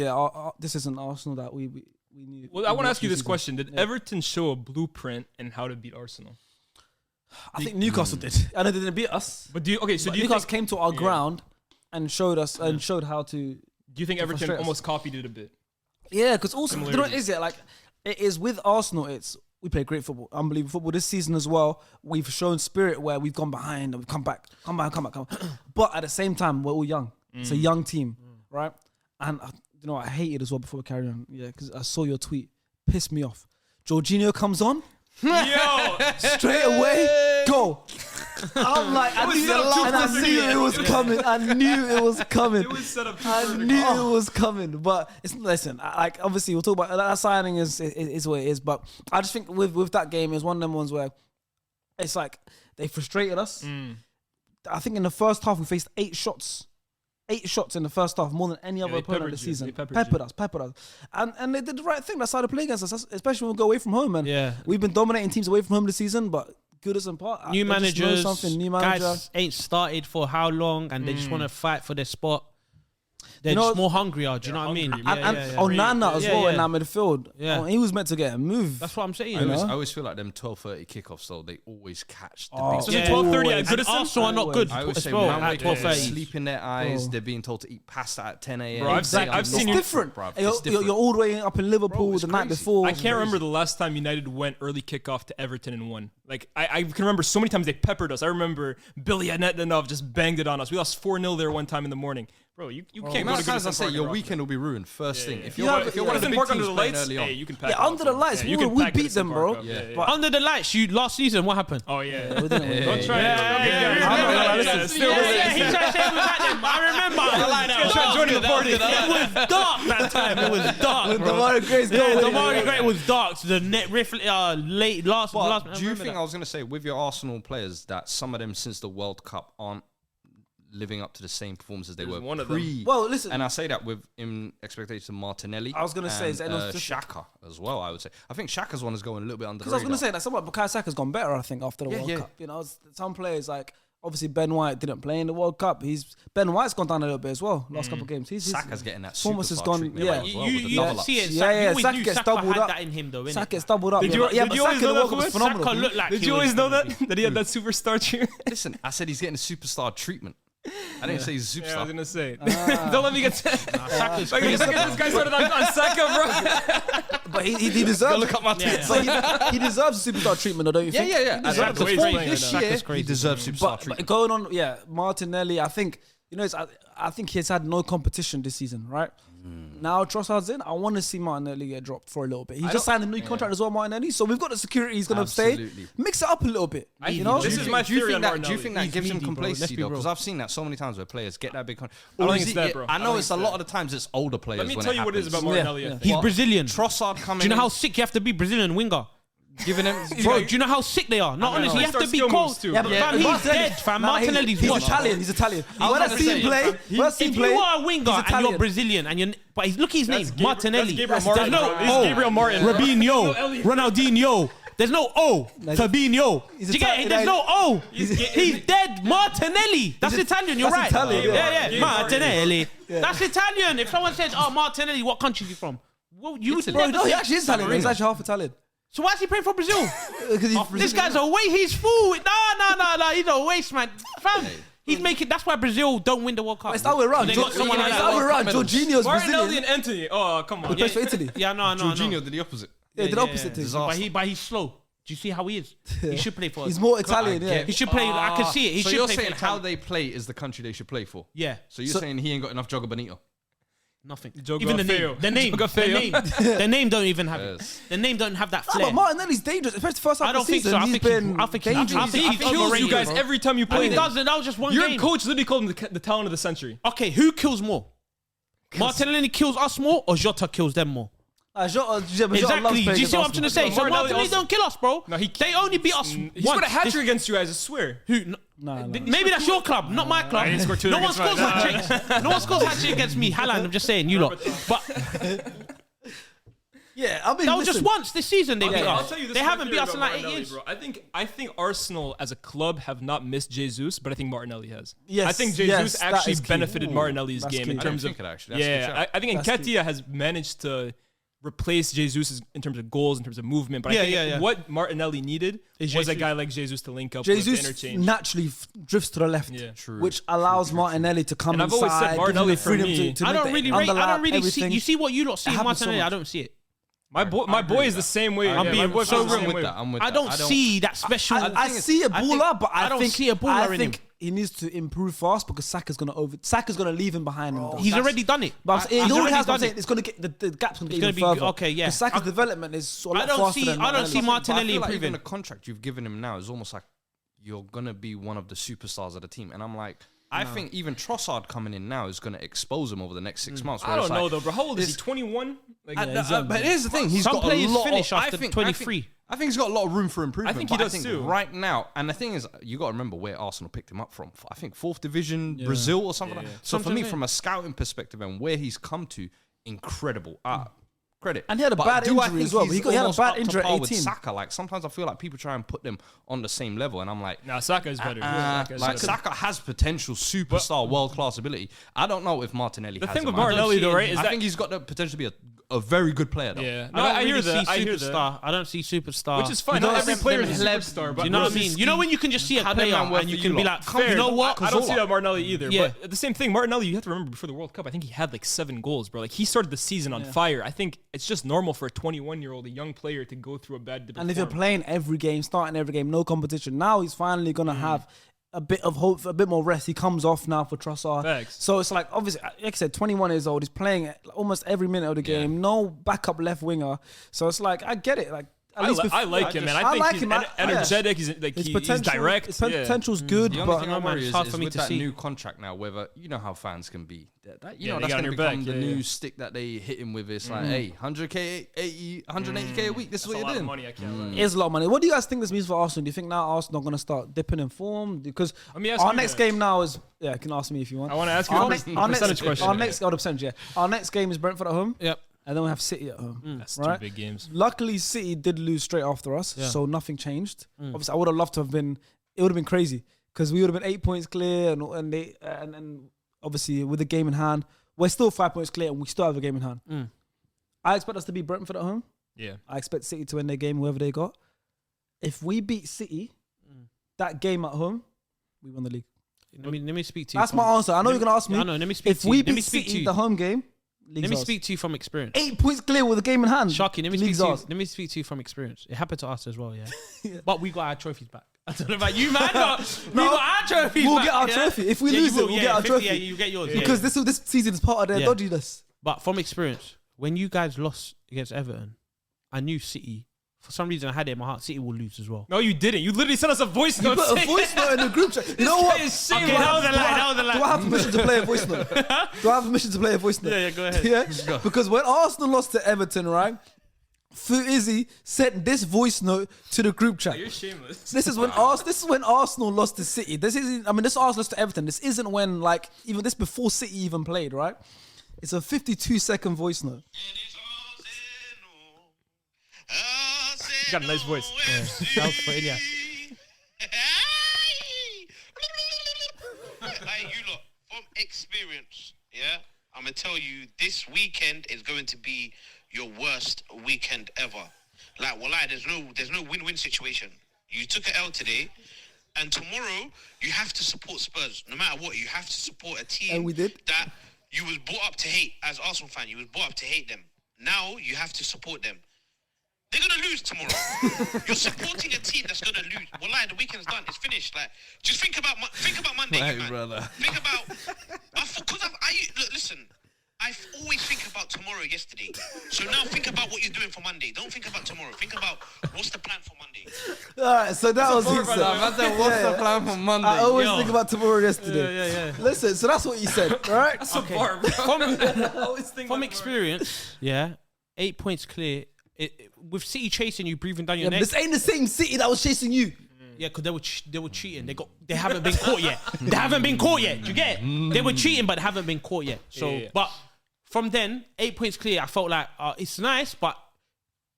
this isn't Arsenal that we knew? Well, I want to ask you this question: did Everton show a blueprint in how to beat Arsenal? I think Newcastle did. I know they didn't beat us. But do you Newcastle came to our ground and showed us and showed how to. Do you think Everton frustrate us. almost copied it a bit? Yeah, because also, you know what is it? Like, it is with Arsenal, we play great football, unbelievable football this season as well. We've shown spirit where we've gone behind and we've come back. But at the same time, we're all young. It's a young team, right? And you know, I hated as well before we carry on. Yeah, because I saw your tweet, pissed me off. Jorginho comes on, Yo, straight away, go. I'm like, I knew it was coming. I knew it was coming. it was set up. I knew it was coming, but listen. Like obviously, we'll talk about that signing is what it is. But I just think with that game, it was one of them ones where it's like they frustrated us. I think in the first half we faced 8 shots in the first half, more than any other opponent this season. Peppered us, and they did the right thing. That's how they play against us, especially when we go away from home. And we've been dominating teams away from home this season, but. Good as in part. New managers, new manager. guys ain't started for how long, and they just want to fight for their spot. They're just more hungrier. Do you know what I mean? And Nana as well in that midfield. Yeah, he was meant to get a move. That's what I'm saying. I always feel like them 12:30 kickoffs though. They always catch the big. So 12:30 at Goodison. Arsenal are not good. I always say well man at 12:30. sleep in their eyes. They're being told to eat pasta at 10 a.m. Bro, I've seen It's different. You're all the way up in Liverpool the night before. I can't remember the last time United went early kickoff to Everton and won. Like I can remember so many times they peppered us. I remember Billy Adnetnov just banged it on us. We lost 4-0 there one time in the morning. Bro, you can't go to Goodison. I say your weekend will be ruined first thing. If you're one of the big teams playing early on, you can pack. Yeah, under the lights, we beat them, bro. But under the lights, last season, what happened? Oh yeah. Don't try He tried to say it was at them. I remember. Joining the party. It was dark that time. It was dark, bro. Demarai Gray's goal. Demarai Gray was dark. The net late last. Do you think I was going to say with your Arsenal players that some of them since the World Cup aren't living up to the same performances they were one of pre? Well, listen, and I say that with in expectation of Martinelli. I was going to say Xhaka as well. I would say I think Xhaka's one is going a little bit under. Because I was going to say that somewhat Bukayo Saka's gone better. I think after the World Cup, you know, some players like. Obviously, Ben White didn't play in the World Cup. Ben White's gone down a little bit as well. Last couple of games, Saka's getting that performance has superstar gone. treatment Yeah, as well, with the you double see ups. it. Saka gets doubled up. That in him though. Saka gets doubled up. Did you always know that was phenomenal. Saka looked like. Did you always know that he had that superstar treatment? Listen, I said he's getting a superstar treatment. I didn't say he's a superstar. Yeah, I was gonna say. Don't let me get. Saka's Like, crazy. this guy started on Saka, bro. But he deserves. Look at my tweets. But he deserves superstar treatment, though, don't you think? Yeah. deserves it. Before He's playing this right now. year, he deserves superstar But treatment. going on, Martinelli. I think I think he's had no competition this season, right? Now Trossard's in. I want to see Martinelli get dropped for a little bit. He just signed a new contract as well, Martinelli. So we've got the security. He's gonna stay. Mix it up a little bit. You know. This is my theory on Martinelli. Do you think that gives him meaty, bro. complacency Let's be though? real. Because I've seen that so many times where players get that big contract. I don't think it's that, bro. I know it's a lot of the times it's older players. Let me when tell you what it is about Martinelli. Yeah. He's Brazilian. Trossard coming. Do you know in, how sick you have to be, Brazilian winger? giving him? Bro, do you know how sick they are? Not honestly, you have to be cold. Yeah, but Fam, he's dead, fam. Martinelli's He's what? Italian. He's Italian. When I see him play, If you are a winger and you're Brazilian and but look at his name, Martinelli. That's There's Gabriel no Martin, bro. He's Gabriel Martin. Robinho, Ronaldinho. There's no O. Fabinho. Do you get it? There's no O. He's dead. Martinelli. That's Italian. You're right. Italian, Yeah. Martinelli. That's Italian. If someone says, "Oh, Martinelli, what country is he from?" Well, you would Bro, no, he actually is Italian. He's actually half Italian. So why is he playing for Brazil? Because This guy's a waste. He's full. No. He's a waste, man. Fam, he's making. That's why Brazil don't win the World Cup. It's the other way around. They got someone like that. Jorginho's Martinelli Brazilian. and Anthony. Oh, come on. He plays for Italy. Yeah, no. Jorginho did the opposite. Yeah, the opposite thing. But he's slow. Do you see how he is? He should play for us. He's more Italian, yeah. He should play. I can see it. He So should you're play saying for how Italy. they play is the country they should play for? Yeah. So you're saying he ain't got enough Joga Bonito? Nothing. Jogo Even the Feo. name. The name don't even have it. Yes. The name don't have that Nah, flair. but Martinelli's dangerous, especially the first half I of the don't think season. so. I He's think been I think dangerous. he He kills you overrated, guys bro. every time you play. He doesn't. That was just one Your game. coach literally called him the talent of the century. Okay, who kills more? Martinelli kills us more, or Jota kills them more? Exactly. Do you see what I'm trying to say? So Martinelli Martinelli also- don't kill us, bro. No, They only beat us He's once. got a hat trick against you guys, I swear. Who? Maybe that's your club, not my club. he didn't score two No one against scores mine. hat tricks. No one scores hat trick against me. Haaland, I'm just saying, you lot. But Yeah, I mean, That was just once this season they beat I'll us. tell you this They one haven't theory beat us about in like 8 Martinelli, years. bro. I think Arsenal as a club have not missed Jesus, but I think Martinelli has. Yes, I think yes, Jesus that actually is key. benefited Ooh, Martinelli's that's game key. in I terms didn't of. think it actually. That's a good shout. I think That's key. Nketiah has managed to replace Jesus in terms of goals, in terms of movement. But I think what Martinelli needed was a guy like Jesus to link up with, to Jesus interchange. naturally drifts to the left, Yeah. which allows Martinelli to come And I've inside. always said gives Martinelli him the for freedom me- to I make don't the really rate. I underlap, don't really see. everything. You see what you lot see in happens so Martinelli? I much. don't see it. My boy is the same way. I'm being my boy so feels the real same with way. that. I'm with I that. don't see that special. I see a baller, but I don't think see a baller in him. he needs to improve fast because Saka's gonna leave him behind him. though. He's already done it. But He's he already already has. But I'm done saying it. it's gonna get the gap's gonna get gonna even be- further. okay, yeah. 'Cause Saka's development is so a lot I don't faster see- than I don't see Martinelli's. Martinelli But I feel like improving. even the contract you've given him now is almost like you're gonna be one of the superstars of the team, and I'm like, I think even Trossard coming in now is gonna expose him over the next 6 months. I where don't it's know like- though, bro. How old is he? 21? Like, but here's the thing: he's Some got players a lot finish of, after 23. I think he's got a lot of room for improvement. I think he but does too. Right now, and the thing is, you got to remember where Arsenal picked him up from. I think 4th division, Brazil or something like that. So for me, from a scouting perspective and where he's come to, incredible. Credit. And he had a But bad do I injury think as well. he's He had a almost bad up to injury at par with 18. Saka. Like sometimes I feel like people try and put them on the same level, and I'm like, Nah, Saka is better. Saka is like better. Saka has potential superstar, world class ability. I don't know if Martinelli. The has thing him. with I don't Martinelli see though, him. right, is I that think he's got the potential to be a very good player. Though. yeah. No, I don't I hear really that. see I hear that. superstar. I don't see superstar. Which is fine. You Not know, every them- player them is a pleb- superstar. But Do you know what I mean? You know when you can just see a How them player man work and you for can you be lot? like, Fair. you know what? I don't see that Martinelli either. Yeah. But the same thing, Martinelli, you have to remember before the World Cup, I think he had like 7 goals, bro. Like he started the season on fire. I think it's just normal for a 21-year-old, a young player, to go through a bad dip of And if you're form. playing every game, starting every game, no competition, now he's finally gonna have a bit of hope, a bit more rest. He comes off now for Trossard. Facts. So it's like, obviously, like I said, 21 years old. He's playing almost every minute of the game. No backup left winger. So it's like, I get it. Like, at least I like him, man. I think like he's him. energetic. He's like His he's potential, direct. His Yeah. potential's good, The only but thing no, I man, worry it's is, hard for me with to that see. new contract now, whether you know how fans can be. That, Yeah, they that's got going on to your become back, the yeah, new yeah. stick that they hit him with. It's like, hey, 180k a week. This is what That's a you're lot of doing. money. I can't lie. it is a lot of money. What do you guys think this means for Arsenal? Do you think now Arsenal are going to start dipping in form? Because Let me ask our you next that. game now is, yeah, you can ask me if you want. I want to ask you Our a next, percentage question. Our next, Our next game is Brentford at home. Yep. And then we have City at home. That's right? 2 big games. Luckily, City did lose straight after us, Yeah. so nothing changed. Obviously, I would have loved to have been. It would have been crazy because we would have been 8 points clear, and obviously with the game in hand, we're still 5 points clear, and we still have a game in hand. I expect us to beat Brentford at home. Yeah. I expect City to win their game, whoever they got. If we beat City, that game at home, we won the league. Let me speak to you. That's from- my answer. I know you're gonna ask me. I know. Let me speak If to we you. Let me beat speak to City you. the home game, Let league's me ours. speak to you from experience. 8 points clear with a game in hand. Sharky, let me League's speak to you. ours. Let me speak to you from experience. It happened to us as well, yeah. But we got our trophies back. I don't know about you, man, but we got our trophies We'll back. get our yeah? trophy. If we Yeah, lose you it, will, we'll yeah, get our 50, trophy. Yeah, you get yours. Because this season is part of their Yeah. dodginess. But from experience, when you guys lost against Everton, I knew City. For some reason, I had it in my heart. City will lose as well. No, you didn't. You literally sent us a voice note. Put a saying voice that. note in the group chat. You know what? guy is shameless. Do I Okay, have- that was a do I lie, have- that was a lie. Do I have permission to play a voice note? Do I have permission to play a voice note? Yeah, go ahead. Yeah? Because when Arsenal lost to Everton, right? Fu Izzy sent this voice note to the group chat. You're shameless. This is when Arsenal lost to City. This Arsenal lost to Everton. This isn't when, like, even this before City even played, right? It's a 52-second voice note. He's got a nice voice. That was for Ilya. Hey, you lot, from experience, yeah, I'm gonna tell you, this weekend is going to be your worst weekend ever. Like, wallah, there's no win-win situation. You took an L today, and tomorrow you have to support Spurs. No matter what, you have to support a team And we did. that you was brought up to hate. As Arsenal fan, you was brought up to hate them. Now you have to support them. They're gonna lose tomorrow. You're supporting a team that's gonna lose. Wallah, the weekend's done. It's finished. Like, just think about Monday, Hey, man. brother. Think about. Look, listen. I always think about tomorrow, yesterday. So now think about what you're doing for Monday. Don't think about tomorrow. Think about what's the plan for Monday. All right, so that was his. I said, what's the plan for Monday? I always Yo. think about tomorrow yesterday. Yeah. Listen, so that's what you said, all right? That's a bar, bro. From experience, yeah, 8 points clear. With City chasing you, breathing down your Yeah, neck. this ain't the same City that was chasing you. Yeah, because they were cheating. They haven't been caught yet. They haven't been caught yet. Do you get it? They were cheating, but haven't been caught yet. So, Yeah. but from then, 8 points clear. I felt like it's nice, but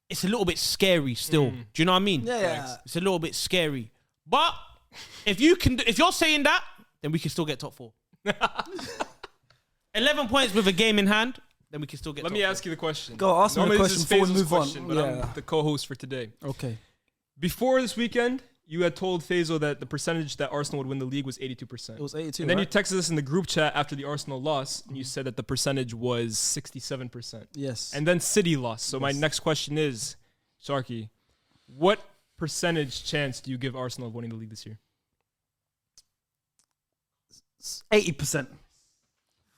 it's a little bit scary still. Do you know what I mean? Yeah. It's a little bit scary. But if you're saying that, then we can still get top 4. 11 points with a game in hand, then we can still get top 4. Let me ask you the question. Go, ask me the Normally question this is before we Faisal's move on. question, but I'm the co-host for today. Okay. Before this weekend, you had told Faisal that the percentage that Arsenal would win the league was 82%. It was 82, And then right? you texted us in the group chat after the Arsenal loss, and you said that the percentage was 67%. Yes. And then City lost. So my next question is, Sharky, what percentage chance do you give Arsenal of winning the league this year? 80%.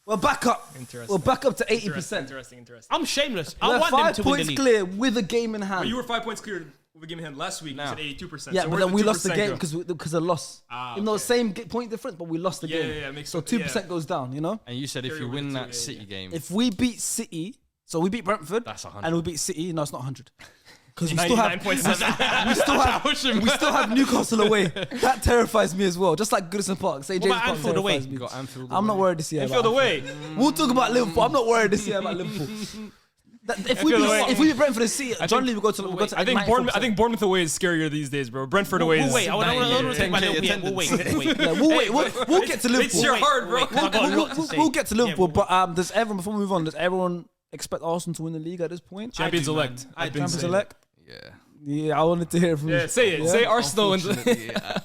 Well, back up. Interesting. Well, back up to 80%. Interesting. I'm shameless. I We're want them 5 to win the points league. clear with a game in hand. Well, you were 5 points clear with a game in hand last week. Now. You said 82%. Yeah, so but where'd then we lost the 2% game go? because of loss. Even though okay. same point difference, but we lost the game. Yeah, makes so sense. 2% Yeah. goes down, you know? And you said if Carry you over win to that two, City game, If we beat City, so we beat Brentford, That's 100. and we beat City, no, it's not 100. Because we still have 99.7. we still have Newcastle away. That terrifies me as well. Just like Goodison Park. Say What James about Park Anfield away? terrifies me. you got Anfield. I'm not away. worried this year. Anfield about away. We'll talk about Liverpool. I'm not worried this year about Liverpool. If we beat Brentford and City, generally we go to I think 94%. Bournemouth away is scarier these days, bro. Brentford away is. We'll wait. I want to talk about 10K Liverpool. We'll wait. Yeah, we'll get to Liverpool. It's your heart, bro. I got a lot to say. We'll get to Liverpool, Yeah, but does everyone, before we move on, does everyone expect Arsenal to win the league at this point? Champions I do, man. elect. I I've been Champions saying elect? Yeah. Yeah, I wanted to hear it from you. Yeah, say it. Yeah? Say Arsenal. Unfortunately, yeah.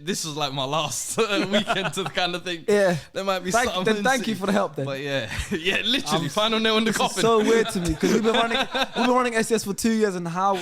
This was like my last weekend to kind of thing. Yeah. There might be Thank something. you for the help then. But yeah, literally, final nail in the It's coffin. so weird to me because we've been running SDS for 2 years and how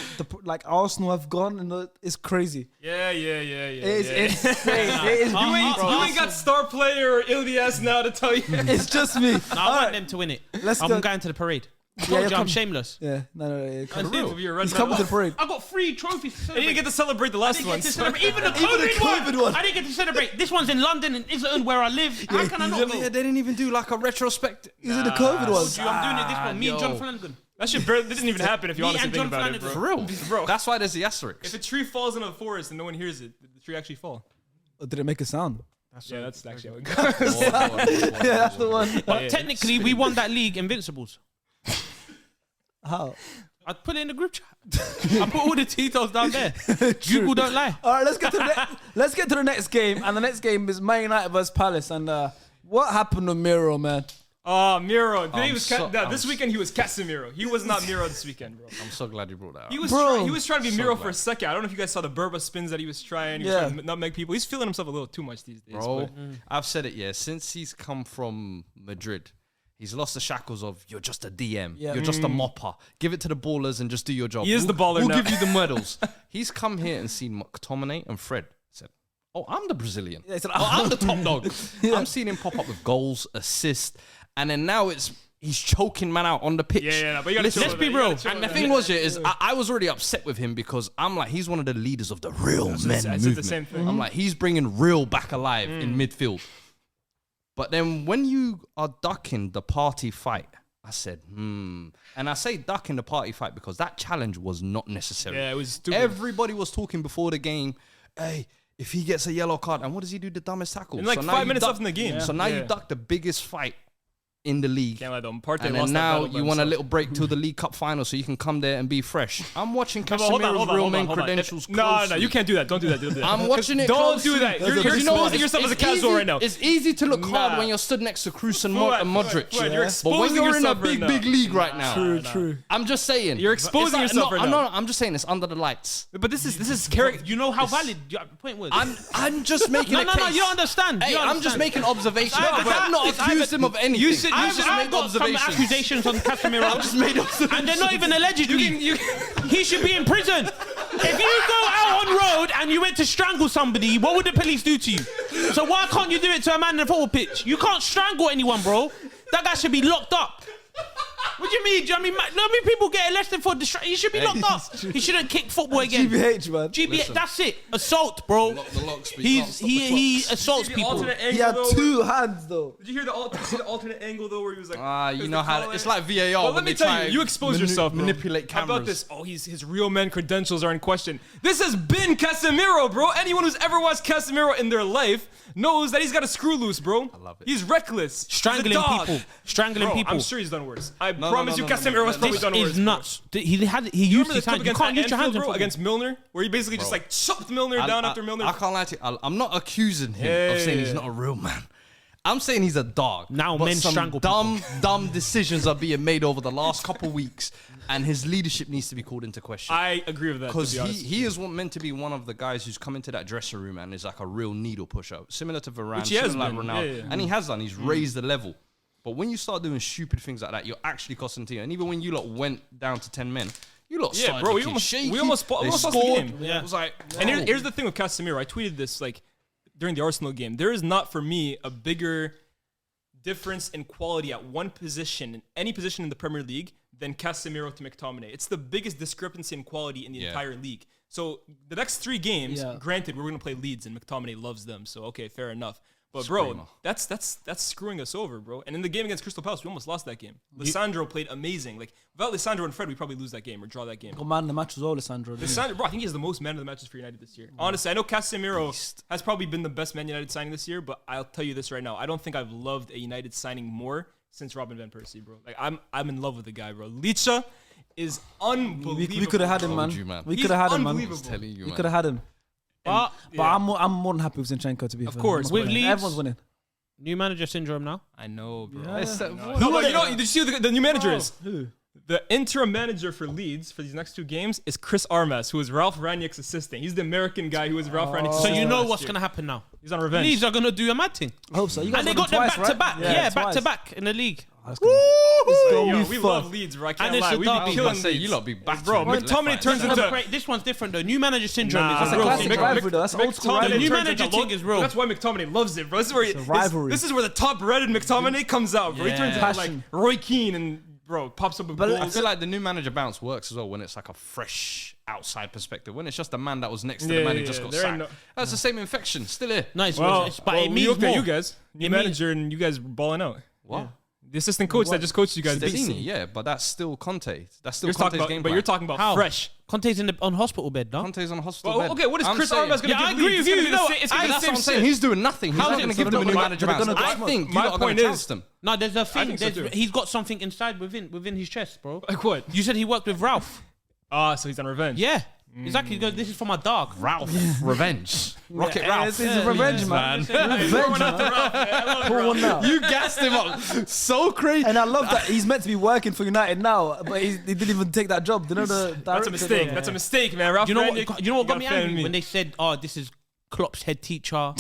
Arsenal have gone and it's crazy. Yeah. It is insane. It is You ain't got star player or Ilias now to tell you. It's just me. I want them to win it. Let's I'm go. going to the parade. Yeah, I'm shameless. Yeah, no. For real. You're He's coming to the parade. I got 3 trophies. And you didn't get to celebrate the last one. Even the Even the COVID one. I didn't get to celebrate. This one's in London and Islington where I live. How can I not go? Yeah, they didn't even do like a retrospect. Is it the COVID ones? I'm doing it this one. Me and John yo. Flanagan. That shit barely didn't even happen if you Me honestly and think John about it, Flanagan. bro. For real, Bro. That's why there's the asterisk. If a tree falls into the forest and no one hears it, did the tree actually fall? Or did it make a sound? Yeah, that's actually how it goes. Yeah, that's the one. But technically, we won that league Invincibles. How? I put it in the group chat. I put all the details down there. Google don't lie. All right, let's get to the next game, and the next game is Man United versus Palace. And what happened to Miro, man? Oh, Miro. I'm This weekend he was Casemiro. He was not Miro this weekend, bro. I'm so glad you brought that up. He was Bro. trying to be So Miro glad. for a second. I don't know if you guys saw the Burba spins that he was trying. He was trying to nutmeg people. He's feeling himself a little too much these days. Bro, but- I've said it, yeah. Since he's come from Madrid, he's lost the shackles of you're just a DM, Yeah. you're just a mopper. Give it to the ballers and just do your job. He is the baller We'll now. give you the medals. He's come here and seen McTominay and Fred. Said, "Oh, I'm the Brazilian. Yeah, he said, oh, I'm the top dog." I'm seeing him pop up with goals, assists, and then now he's choking man out on the pitch. Yeah, but you gotta Listen, chill let's with be that. You real. gotta chill and with the that. thing was, I was already upset with him because I'm like, he's one of the leaders of the real men I said movement. the same thing. I'm like, he's bringing real back alive in midfield. But then when you are ducking the party fight, I said, And I say ducking the party fight because that challenge was not necessary. Yeah, it was stupid. Everybody was talking before the game, hey, if he gets a yellow card, and what does he do? The dumbest tackle. In like now 5 you minutes duck- left in the game. So now Yeah. you duck the biggest fight in the league. Can't lie though. Partey And lost then that now battle by you want a himself. little break till the League Cup final so you can come there and be fresh. I'm watching But hold on, Casemiro's real men credentials No, closely. you can't do that. Don't do that. Don't do that. I'm watching it Don't closely. do that. You're Because you know what? exposing yourself as a casual easy- right now. It's easy to look hard Nah. when you're stood next to Kroos and Fuad, Modric. Fuad, you're But when exposing you're in a yourself right big, now. big league right now, True. I'm just saying. You're exposing It's yourself right now. No, I'm just saying it's under the lights. But this is character. You know how valid your point was. I'm just making a no, case. you don't understand. Hey, You don't I'm just understand. making observations. It's either I'm not that- it's accused either- him of anything. You said- I just I've made got some observations. accusations on Casemiro. I've just made observations. And they're not even allegedly. You He should be in prison. If you go out on road and you went to strangle somebody, what would the police do to you? So why can't you do it to a man in a football pitch? You can't strangle anyone, bro. That guy should be locked up. What do you mean? Do you know what I mean, people get arrested for he should be locked up. He shouldn't kick football again. GBH, man. GBH, that's it. Assault, bro. The locks, but you can't stop the He clocks. assaults the people. alternate He angle had though, 2 hands, though. Did you hear the alternate angle though, where he was like, You know how it's like VAR. Well, when let me they tell try you, you expose yourself, bro. manipulate How cameras. about this? Oh, his real men credentials are in question. This has been Casemiro, bro. Anyone who's ever watched Casemiro in their life knows that he's got a screw loose, bro. I love it. He's reckless. He's a Strangling dog. people. Strangling Bro, people. I'm sure he's done worse. I'm promise you, Casemiro was probably This done worse. is nuts. He used Remember his the clip hand. You against can't use your hands Anfield, in bro, football. against Milner, where he basically just like chopped Milner down after Milner. I can't lie to you. I'm not accusing him of saying he's not a real man. I'm saying he's a dog. Now but men some strangle dumb decisions are being made over the last couple weeks, and his leadership needs to be called into question. I agree with that, Because to be honest. he is meant to be one of the guys who's come into that dressing room and is like a real needle pusher, similar to Varane, Which he has similar like been. Ronaldo, Yeah. and he has done. He's raised the level. But when you start doing stupid things like that, you're actually costing the team. And even when you lot went down to 10 men, you lot Yeah, started bro, looking shaky. we almost They lost the scored. game. Yeah. It was like, And bro. here's the thing with Casemiro. I tweeted this like during the Arsenal game. There is not for me a bigger difference in quality at one position, in any position in the Premier League, than Casemiro to McTominay. It's the biggest discrepancy in quality in the entire league. So the next 3 games, granted, we're going to play Leeds and McTominay loves them. So, okay, fair enough. But, bro, that's screwing us over, bro. And in the game against Crystal Palace, we almost lost that game. Lissandro played amazing. Like, without Lissandro and Fred, we probably lose that game or draw that game. Got man of the match as well, Lissandro. Lissandro, bro, I think he has the most man of the matches for United this year. Honestly, I know Casemiro has probably been the best Man United signing this year, but I'll tell you this right now. I don't think I've loved a United signing more since Robin Van Persie, bro. Like, I'm in love with the guy, bro. Licha is unbelievable. We could have had him, Told man. you, man. We He's could have had him, man. unbelievable. telling you, We man. could have had him. But I'm more than happy with Zinchenko, to be fair. course, I'm with not Leeds- winning. Everyone's winning. New manager syndrome now. I know, bro. No, No, but did you see who the new manager is? Who? The interim manager for Leeds for these next 2 games is Chris Armas, who is Ralph Rangnick's assistant. He's the American guy who was Ralph Rangnick's So assistant. you know last what's year. going to happen now. He's on revenge. Leeds are going to do a mad thing. I hope so. You guys And they got got them twice, back to back. right? Yeah, back to twice. back in the league. Let's go. Yo, We we fuck. love Leeds, bro. I can't And it's lie. a We derby. be killing say, Leeds. you lot be battling. Bro, left, McTominay right. turns into... This one's different though. New manager syndrome Nah, is a it's a real classic thing. rivalry, though. That's old school McTominay rivalry. The new turns manager into thing is real. That's why McTominay loves it, bro. This is where a rivalry. This is where the top red in McTominay comes out, bro. He turns into like Passion. Roy Keane and bro pops up with But I goals. feel like the new manager bounce works as well when it's like a fresh outside perspective. When it's just a man that was next to the Yeah, man who yeah, just yeah. got There ain't sacked. no- That's the same infection. Still here. Nice, Well, but it we means look at more. you guys, new It means- manager, and you guys balling out. What? The assistant coach that just coached you guys. Stezzini, yeah, but that's still Conte. That's still You're talking Conte's about, game but plan. you're talking about How? fresh. Conte's on hospital bed, no? Conte's on a hospital Well, bed. okay, what is I'm Chris saying- Armas going to Yeah, I give agree Leeds? with you. It's gonna be No, the same- it's gonna be the That's what same I'm saying. shit. He's doing nothing. He's How not is going it? to give So them a they're new not- manager they're bounce. gonna- I think you my lot are going point to is- chance them. No, there's a thing. think so too. He's got something inside within his chest, bro. Like what? You said he worked with Ralph. So he's on revenge. Yeah, exactly. He goes, this is for my dog. Ralph, revenge. Rocket Yeah, Ralph. It's a revenge, man. Revenge, man. Pull one out. You gassed him up so crazy. And I love that he's meant to be working for United now, but he didn't even take that job. You know the That's a mistake. That's a mistake, man. Ralph You know Rangnick, what? You know what got me gotta angry fan when they said, "Oh, this is Klopp's head teacher.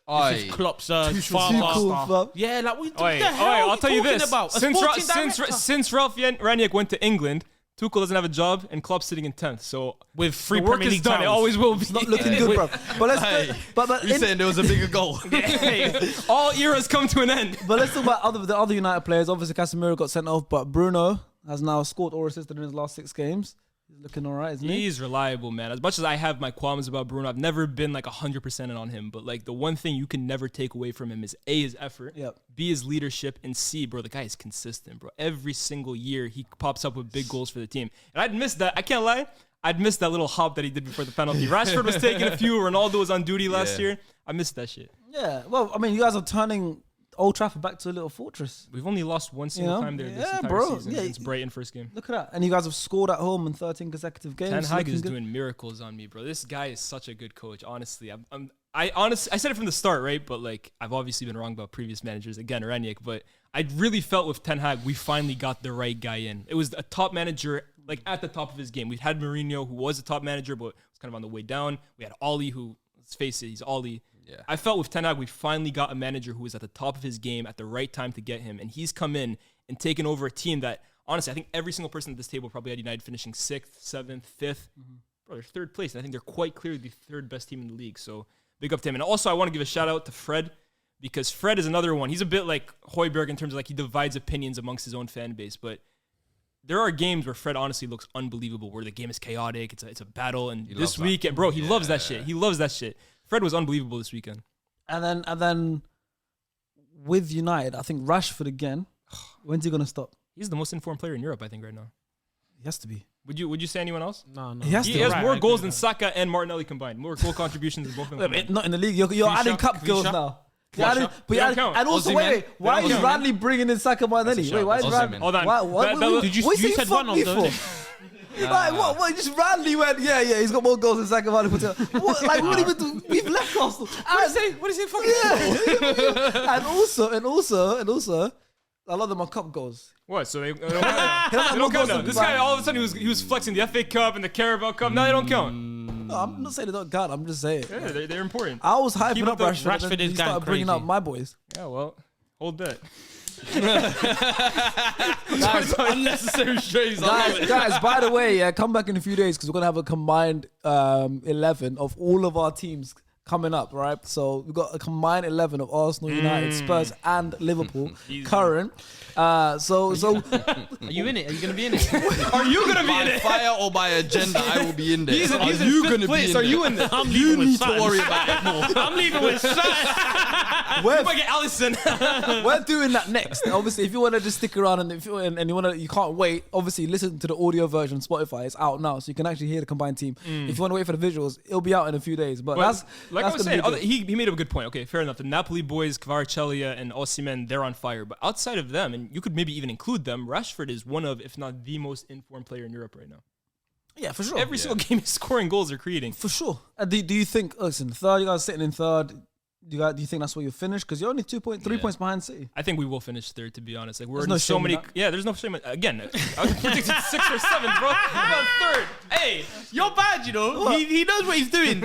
Aye. This is Klopp's too father." cool, fam. Yeah, like what Oi, the hell are I'll you tell you talking this. about? A Since sporting director. since Ralph Rangnick went to England, Tuchel doesn't have a job, and Klopp's sitting in 10th. So with free the work Premier is League done. It titles. always will be. Not looking good, bro. But let's Hey, but You saying there was a bigger goal? Hey, all eras come to an end. But let's talk about the other United players. Obviously, Casemiro got sent off, but Bruno has now scored or assisted in his last 6 games. He's looking all right, isn't he? He's reliable, man. As much as I have my qualms about Bruno, I've never been like 100% in on him. But like the one thing you can never take away from him is A, his effort, Yep. B, his leadership, and C, bro, the guy is consistent, bro. Every single year he pops up with big goals for the team. And I'd miss that. I can't lie. I'd miss that little hop that he did before the penalty. Rashford was taking a few. Ronaldo was on duty last year. I missed that shit. Yeah. Well, I mean, you guys are turning Old Trafford back to a little fortress. We've only lost one single You know? time there this Yeah, entire bro. season Yeah, since Brighton first game. Look at that. And you guys have scored at home in 13 consecutive games. Ten Hag Looking is good. doing miracles on me, bro. This guy is such a good coach. Honestly, I said it from the start, right? But like, I've obviously been wrong about previous managers, again, Rangnick. But I really felt with Ten Hag, we finally got the right guy in. It was a top manager, like at the top of his game. We'd had Mourinho, who was a top manager, but was kind of on the way down. We had Oli, who, let's face it, he's Oli. Yeah. I felt with Ten Hag, we finally got a manager who was at the top of his game at the right time to get him. And he's come in and taken over a team that, honestly, I think every single person at this table probably had United finishing 6th, 7th, 5th. Bro, they're 3rd place. And I think they're quite clearly the 3rd best team in the league. So big up to him. And also, I want to give a shout out to Fred, because Fred is another one. He's a bit like Højbjerg in terms of like he divides opinions amongst his own fan base. But there are games where Fred honestly looks unbelievable, where the game is chaotic. It's a battle. And He this loves that. weekend, bro, he loves that shit. He loves that shit. Fred was unbelievable this weekend. And then with United, I think Rashford again. When's he gonna stop? He's the most informed player in Europe, I think, right now. He has to be. Would you say anyone else? No. He has He to. has Right, more I goals agree than Saka and Martinelli combined. More goal contributions than both of them. Not in the league. You're adding cup Kvisha? goals now. count. And also, Ozzy, wait, man. why They is don't count, Radley bringing in Saka Martinelli? Wait, why is Ozzy, Radley? man. Hold on. What Did you said fuck one of me them, for? Like, what? Just Radley went, yeah, he's got more goals than Saka Martinelli. What? Like, what even do? We've left Arsenal. What do you say? Fucking Yeah. And also, a lot of them are cup goals. What? So they He don't more count goals now. than This Brighton. guy all of a sudden he was flexing the FA Cup and the Carabao Cup. Now they don't count. No, I'm not saying they don't count. I'm just saying. Yeah, they're important. I was hyping Keep up up the- Rashford. Rashford and then is he going started bringing crazy. up my boys. Yeah, well, hold that. Unnecessary strays. Guys, by the way, come back in a few days because we're gonna have a combined 11 of all of our teams coming up, right? So we've got a combined 11 of Arsenal, United, Spurs, and Liverpool current. So Are you in it? Are you gonna be in it? Are you gonna be in By it? fire or by agenda, I will be in there. He's Are in you fifth gonna place. be in Are there? you in there? I'm You leaving with need to something. worry about it more. I'm leaving with something. You might get Allison. we're doing that next. Obviously, if you want to just stick around and if you and you want to, you can't wait. Obviously, listen to the audio version. Spotify is out now, so you can actually hear the combined team. If you want to wait for the visuals, it'll be out in a few days. But that's like that's I was gonna saying, be good. he made up a good point. Okay, fair enough. The Napoli boys, Kvaratskhelia and Osimhen, they're on fire. But outside of them, and you could maybe even include them, Rashford is one of, if not the most informed player in Europe right now. Yeah, for sure. Every single game he's scoring goals or creating. For sure. Do you think? Listen, third. You guys sitting in third. Do you think that's where you'll finish? Because you're only 3 points behind City. I think we will finish third, to be honest. Like we're There's in no so shame in many. that. Yeah, there's no shame. Again, I was predicting 6th or 7th, bro. I'm on third. Hey, you're bad, you know. He knows what he's doing.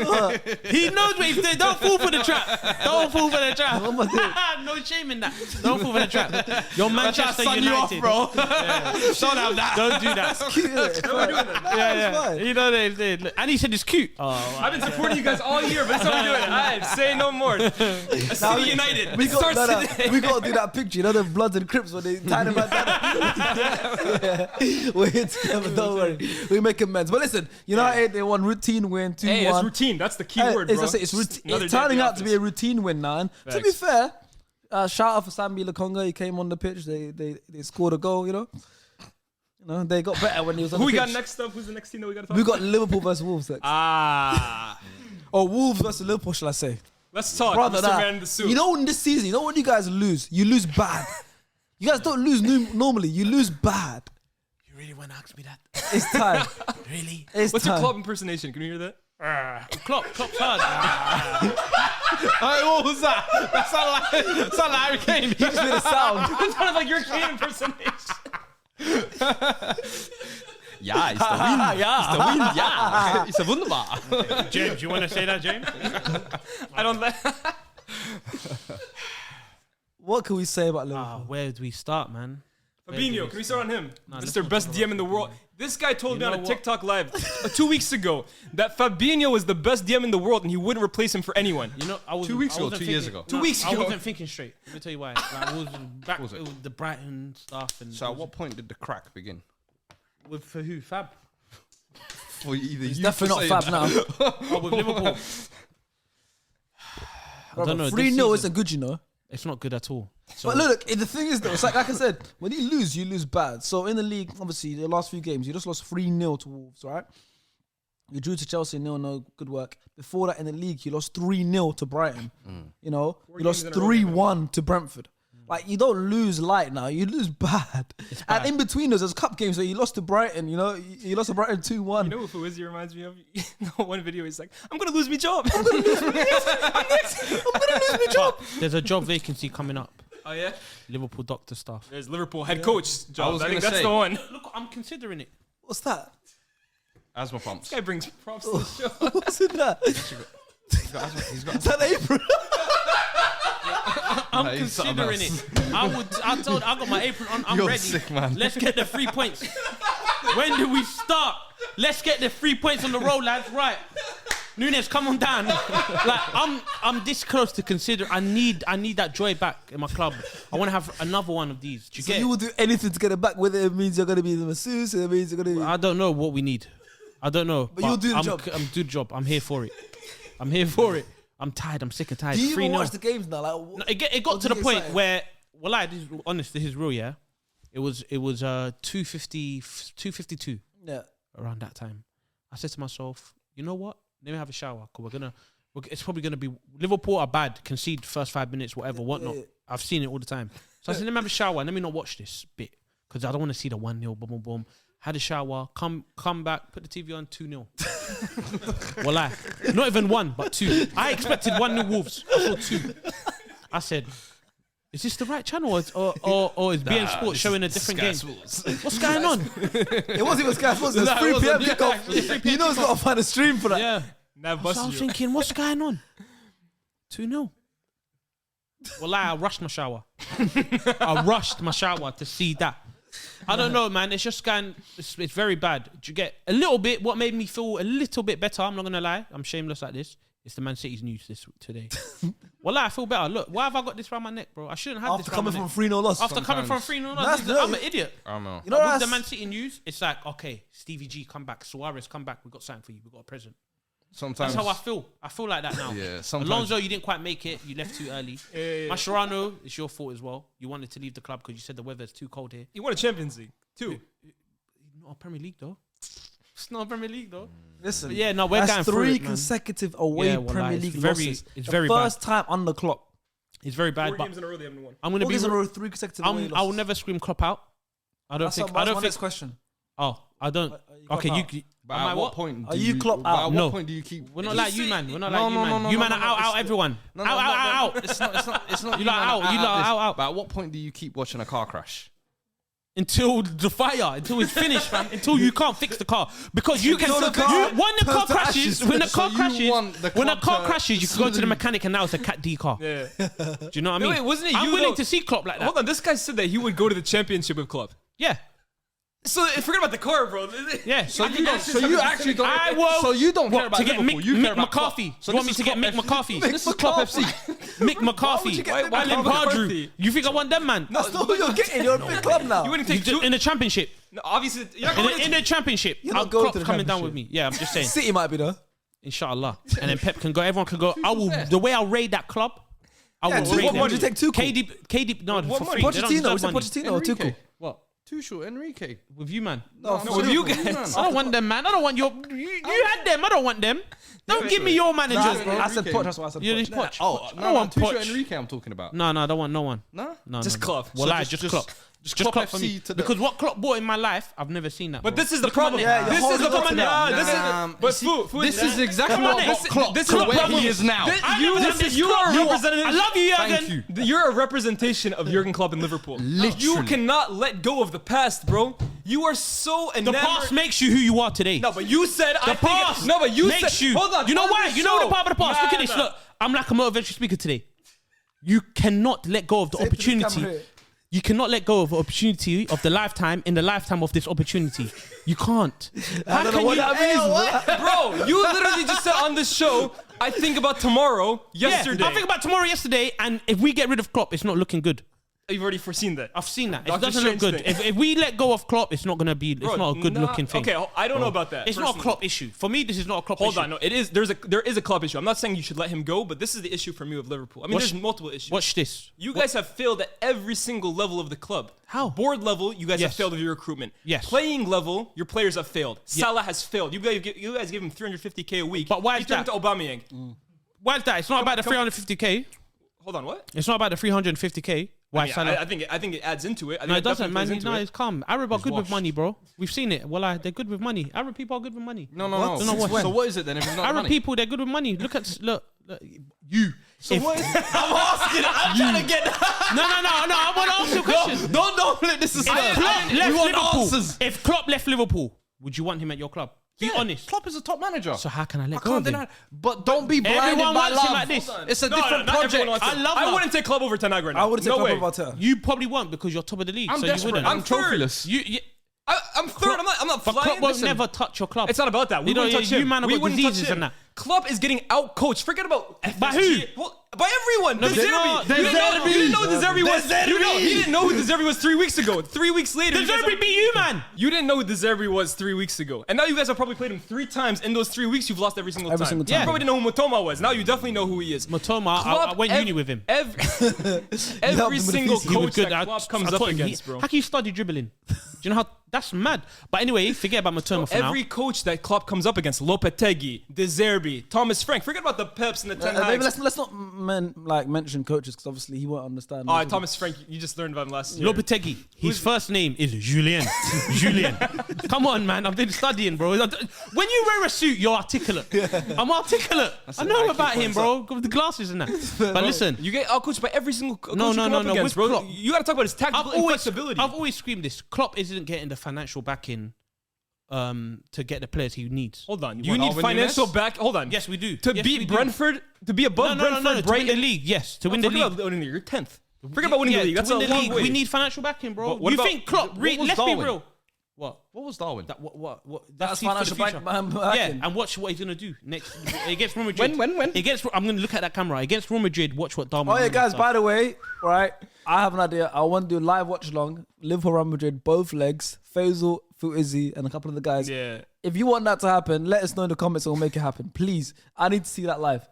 He knows what he's doing. Don't fall for the trap. Don't fall for the trap. What am I doing? No shame in that. Don't fall for the trap. You're Manchester Sun United. you off, bro. Don't have that. Don't do that. Cute, isn't it? Yeah. fine. You know they and he said it's cute. Oh, I've been supporting you guys all year, but that's how we do it. Alright, say no more. City United. We It starts got today. we got to do that picture. You know the Bloods and Crips when they tie them back down. Yeah. We're here together. Don't worry. We make amends. But listen, United they won routine win 2-1. Hey, it's routine. That's the key word, bro. It's Another it's day at turning the out to be a routine win now. And to be Facts. fair, shout out for Sambi Lakonga. He came on the pitch. They scored a goal. You know, they got better when he was on Who the we pitch. got next up? Who's the next team that we got to talk We about? got Liverpool versus Wolves next. Or Wolves versus Liverpool, shall I say? Let's talk. Brother, Mr. that. Man in the suit. You know, in this season, you know when you guys lose, you lose bad. You guys don't lose normally. You lose bad. You really want to ask me that? It's time. Really? It's What's time. your club impersonation? Can you hear that? Klopp's hard. What was that? That sounded like Harry Kane. He just made a sound. It sounded like your Kane impersonation. Ja, ist der Wind. Ja. Ist der Wind, ja. Ist der wunderbar. James, you want to say that, James? I don't like. What can we say about Liverpool? Where do we start, man? Fabinho, can we start on him? let's Mr. not Best talk DM in the world. This guy told me on know a what? TikTok live 2 weeks ago that Fabinho was the best DM in the world and he wouldn't replace him for anyone. You know, I was 2 weeks ago, 2 years ago. 2 weeks I ago. wasn't thinking straight. Let me tell you why. Like, I was back Was it? with the Brighton stuff and So at what point did the crack begin? for who? Fab. For either It's definitely not Fab now. Oh, with Liverpool. I don't know. 3-0 isn't good, you know. It's not good at all. So But look, the thing is though, it's like I said, when you lose bad. So in the league, obviously, the last few games, you just lost 3-0 to Wolves, right? You drew to Chelsea, 0-0, good work. Before that, in the league, you lost 3-0 to Brighton. You know, you lost games in a row, 3-1 to Brentford. Like, you don't lose light now, you lose bad. And in between those, there's cup games where you lost to Brighton, you know, you lost to Brighton 2-1. You know what Fawizzy reminds me of? One video, he's like, I'm going to lose my job. there's a job vacancy coming up. Oh, yeah? Liverpool doctor stuff. There's Liverpool head coach job. was I think gonna that's say. the one. Look, I'm considering it. What's that? Asthma pumps. This guy brings props to the show. What's in that? He's got Is that an apron? I'm he's something considering it. I got my apron on. I'm You're ready. sick, man. Let's get the 3 points. When do we start? Let's get the 3 points on the roll, lads. Right. Nunes, come on down. Like I'm this close to consider. I need that joy back in my club. I want to have another one of these. Do you So get? you will do anything to get it back, whether it means you're going to be the masseuse, it means you're going to be... I don't know what we need. I don't know. But you'll do the I'm, job. I'm do the job. I'm here for it. I'm here for it. I'm tired. I'm sick and tired. Do you even 3-0. watch the games now? Like, No, it got what to do the you point excited? where, well, this is honest, this is real, yeah. It was 252 Yeah. around that time. I said to myself, you know what? Let me have a shower because it's probably going to be Liverpool are bad, concede first 5 minutes, whatever, whatnot. I've seen it all the time. So I said, let me have a shower. Let me not watch this bit because I don't want to see the 1-0, boom, boom, boom. Had a shower, come back, put the TV on, 2-0. Wallah, not even 1, but 2. I expected 1-0 Wolves. I saw 2. I said, is this the right channel or is BN Sports showing a different game? What's going on? It wasn't even Sky Sports. It was 3 p.m. kickoff. You know it's got to find a stream for that. Yeah. So I was thinking, what's going on? 2-0. Wallah, I rushed my shower. I rushed my shower to see that. I don't know, man. It's just it's very bad. Do you get a little bit? What made me feel a little bit better? I'm not gonna lie. I'm shameless like this. It's the Man City's news today. Well, I feel better. Look, why have I got this around my neck, bro? I shouldn't have this. After coming from 3-0 loss. After coming from 3-0 loss, I'm an idiot. I don't know. You know with the Man City news, it's like, okay, Stevie G, come back. Suarez, come back. We got something for you. We got a present. Sometimes that's how I feel. I feel like that now. Yeah. Sometimes Alonso, you didn't quite make it. You left too early. Mascherano, it's your fault as well. You wanted to leave the club because you said the weather's too cold here. You won a Champions League too. Not a Premier League though. It's not a Premier League though. Listen, but yeah, no, we're going through 3 it, man. consecutive away Premier League losses. It's very first time on the clock. It's very bad. 4 games in a row they haven't won. I'm gonna be 3 consecutive away losses. I will never scream Klopp out. I don't think. Next question. Oh, I don't. Okay, you. But at what point are you Klopp out? At what point do you keep? We're not like you, man. We're not like you, man. You man are out everyone. Out. It's not. You lot out. But at what point do you keep watching a car crash? Until the fire, until it's finished, fam. Until you can't fix the car because you can. When the car crashes, when the car crashes, you can go to the mechanic and now it's a Cat D car. Yeah. Do you know what I mean? Wait, wasn't it I'm you? willing to see Klopp like that. Hold on, this guy said that he would go to the championship with Klopp. Yeah. So forget about the car, bro. Yeah. So you actually don't. So you don't care about to get Liverpool. Mick McCarthy. So you want me to get Mick McCarthy? This is Klopp FC. Mick McCarthy. Alan Pardrew. You think I want them, man? That's not who you're getting. You're a big club now. You wouldn't take two in the championship. No, obviously, you're not going in the championship. You're not going to the coming down championship. with me. Yeah, I'm just saying. City might be though. Inshallah. And then Pep can go. Everyone can go. I will. The way I'll raid that club. I will raid them. Would you take Tuchel? KD. No, for free. Pochettino. Is it Pochettino or Tuchel? What? Tuchel, Enrique. With you, man. No, with you guys. I don't want them, man. I don't want your. You had them. I don't want them. Don't give me your managers, bro. I said Poch. That's what I said. You're just Poch. Oh, I don't want Tuchel Poch. Enrique I'm talking about. No, I don't want no one. No? No. Just Klopp. Well, So just Klopp. Just Klopp Klopp for me. FC to the- Because what Klopp bought in my life, I've never seen that. But bro. this is the problem. Yeah, This is the problem. This is exactly Come on, what Klopp this to is the where problem. he is now. You are a representative. I love you, Thank Jurgen. you. You're a representation of Jurgen Klopp in Liverpool. You Literally. cannot let go of the past, bro. You are so The enamored. past makes you who you are today. No, but you said The I think past no, but you makes said you. hold on. You know on why? the You know show. the part of the past. Look at this. Nah. Look, I'm like a motivational speaker today. You cannot let go of the opportunity. You cannot let go of an opportunity of the lifetime in the lifetime of this opportunity. You can't. I don't know what that means. Bro, you literally just said on this show, I think about tomorrow, yesterday. Yeah, I think about tomorrow, yesterday, and if we get rid of Klopp, it's not looking good. You've already foreseen that. I've seen that. It Doctor doesn't look Strange good. thing. If we let go of Klopp, it's not gonna be. It's Bro, not a good looking thing. Okay, I don't know about that. It's not a personally. Klopp issue. For me, this is not a Klopp Hold issue. on, no, it is. There is a club issue. I'm not saying you should let him go, but this is the issue for me with Liverpool. I mean, there's multiple issues. Watch this. You guys have failed at every single level of the club. How? Board level, you guys Yes. have failed with your recruitment. Yes. Playing level, your players have failed. Salah has failed. You guys give him 350K a week. But why He is turned that? to Aubameyang. Why is that? It's not about the 350k. Hold on, what? It's not about the 350k. Why Salah? I think it adds into it. I think No, it doesn't, definitely man. plays into No, it. it's calm. Arab are good with washed. money, bro. We've seen it. Well, they're good with money. Arab people are good with money. No. Don't know what. So what is it then if it's not Arab money? people, they're good with money. Look you. So what is it? I'm asking. I'm trying to get. No. I want to ask you a question. Don't. This is If Klopp left You want Liverpool, answers. if Klopp left Liverpool, would you want him at your club? Be honest. Klopp is a top manager. So how can I let I go can't of him? deny. But don't be blinded Everyone by wants him love. like this. It's a No, different not everyone project. wants I him. love I love. wouldn't take Club over Ten Hag right now. I would have no taken way. Klopp over Arteta. You probably won't because you're top of the league. I'm so desperate. You wouldn't. I'm third. trophyless. I'm third. I'm not But flying. Klopp won't Listen, never touch your club. It's not about that. We You know, wouldn't touch you him. man have We got wouldn't touch diseases him. and that. Klopp is getting out coached. Forget about By FSG. who? Well, by everyone. No, De they're Zerbi. not. You didn't know De Zerbi was. De Zerbi. You didn't know who De Zerbi was 3 weeks ago. 3 weeks later, De Zerbi beat you, man. You didn't know who De Zerbi was 3 weeks ago, and now you guys have probably played him 3 times. In those 3 weeks, you've lost every single time. single You time. probably didn't know who Matoma was. Now you definitely know who he is. Matoma, I went uni with him. Every with single the He was coach good. that Klopp comes I up taught him. against, bro. How can you study dribbling? Do you know how? That's mad. But anyway, forget about Matoma for now. Every coach that Klopp comes up against, Lopetegui, De Zerbi, Thomas Frank. Forget about the Peps and the Ten Maybe Hags. let's not mention coaches because obviously he won't understand. Oh, Thomas Frank, you just learned about him last year. Lopetegui. His first name is Julien. Julien. Come on, man. I've been studying, bro. When you wear a suit, you're articulate. I'm articulate. I know about him, bro. With the glasses and that. But listen. You get outcoached by every single coach No, you no, come no, up no. against, With bro. Klopp. You got to talk about his tactical inflexibility. I've always screamed this. Klopp isn't getting the financial backing to get the players he needs. Hold on. You You want need Darwin financial Nunes? back. Hold on. Yes, we do. To Yes, beat we do. Brentford, to be above Brentford, To win Brighton. the league, yes. To win the Forget league. about winning the league. You're 10th. Forget about winning the league. That's to a win the long league, way. we need financial backing, bro. But what You about- think Klopp? what was Let's Darwin? be real. What? What was Darwin? What? That's for the financial future. backing. Yeah, and watch what he's gonna do next against Real Madrid. When? I'm gonna look at that camera against Real Madrid. Watch what Darwin. Oh yeah, guys. By the way, right, I have an idea. I want to do a live watch along. Liverpool, Real Madrid, both legs. Faisal, Fuizzi, and a couple of the guys. Yeah. If you want that to happen, let us know in the comments and we'll make it happen. Please, I need to see that live.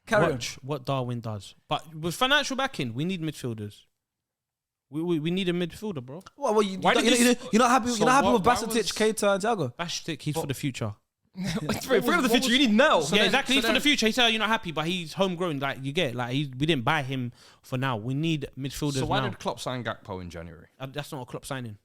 Carry watch what Darwin does. But with financial backing, we need midfielders. We need a midfielder, bro. on. Well, you're not happy. So you're not happy why- with why Bacetic, was- Keita, and Thiago. Bashtik, he's for the future. Forget about the future. You need now. Yeah, exactly. He's for the future. He said you're not happy, but he's homegrown. Like you get, like we didn't buy him for now. We need midfielders So why now. did Klopp sign Gakpo in January? That's not a Klopp signing.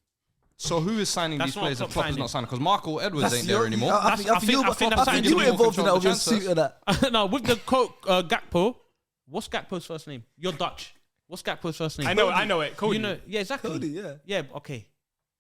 So who is signing That's these not players Klopp if Klopp is signing. not signing? Because Marco Edwards ain't there anymore. I think you were signing involved in that with your transfers. suit and that. No, with the Gakpo. What's Gakpo's first name? You're Dutch. What's Gakpo's first name? I know it. Cody. You know, yeah, exactly. Cody, yeah. Yeah, okay.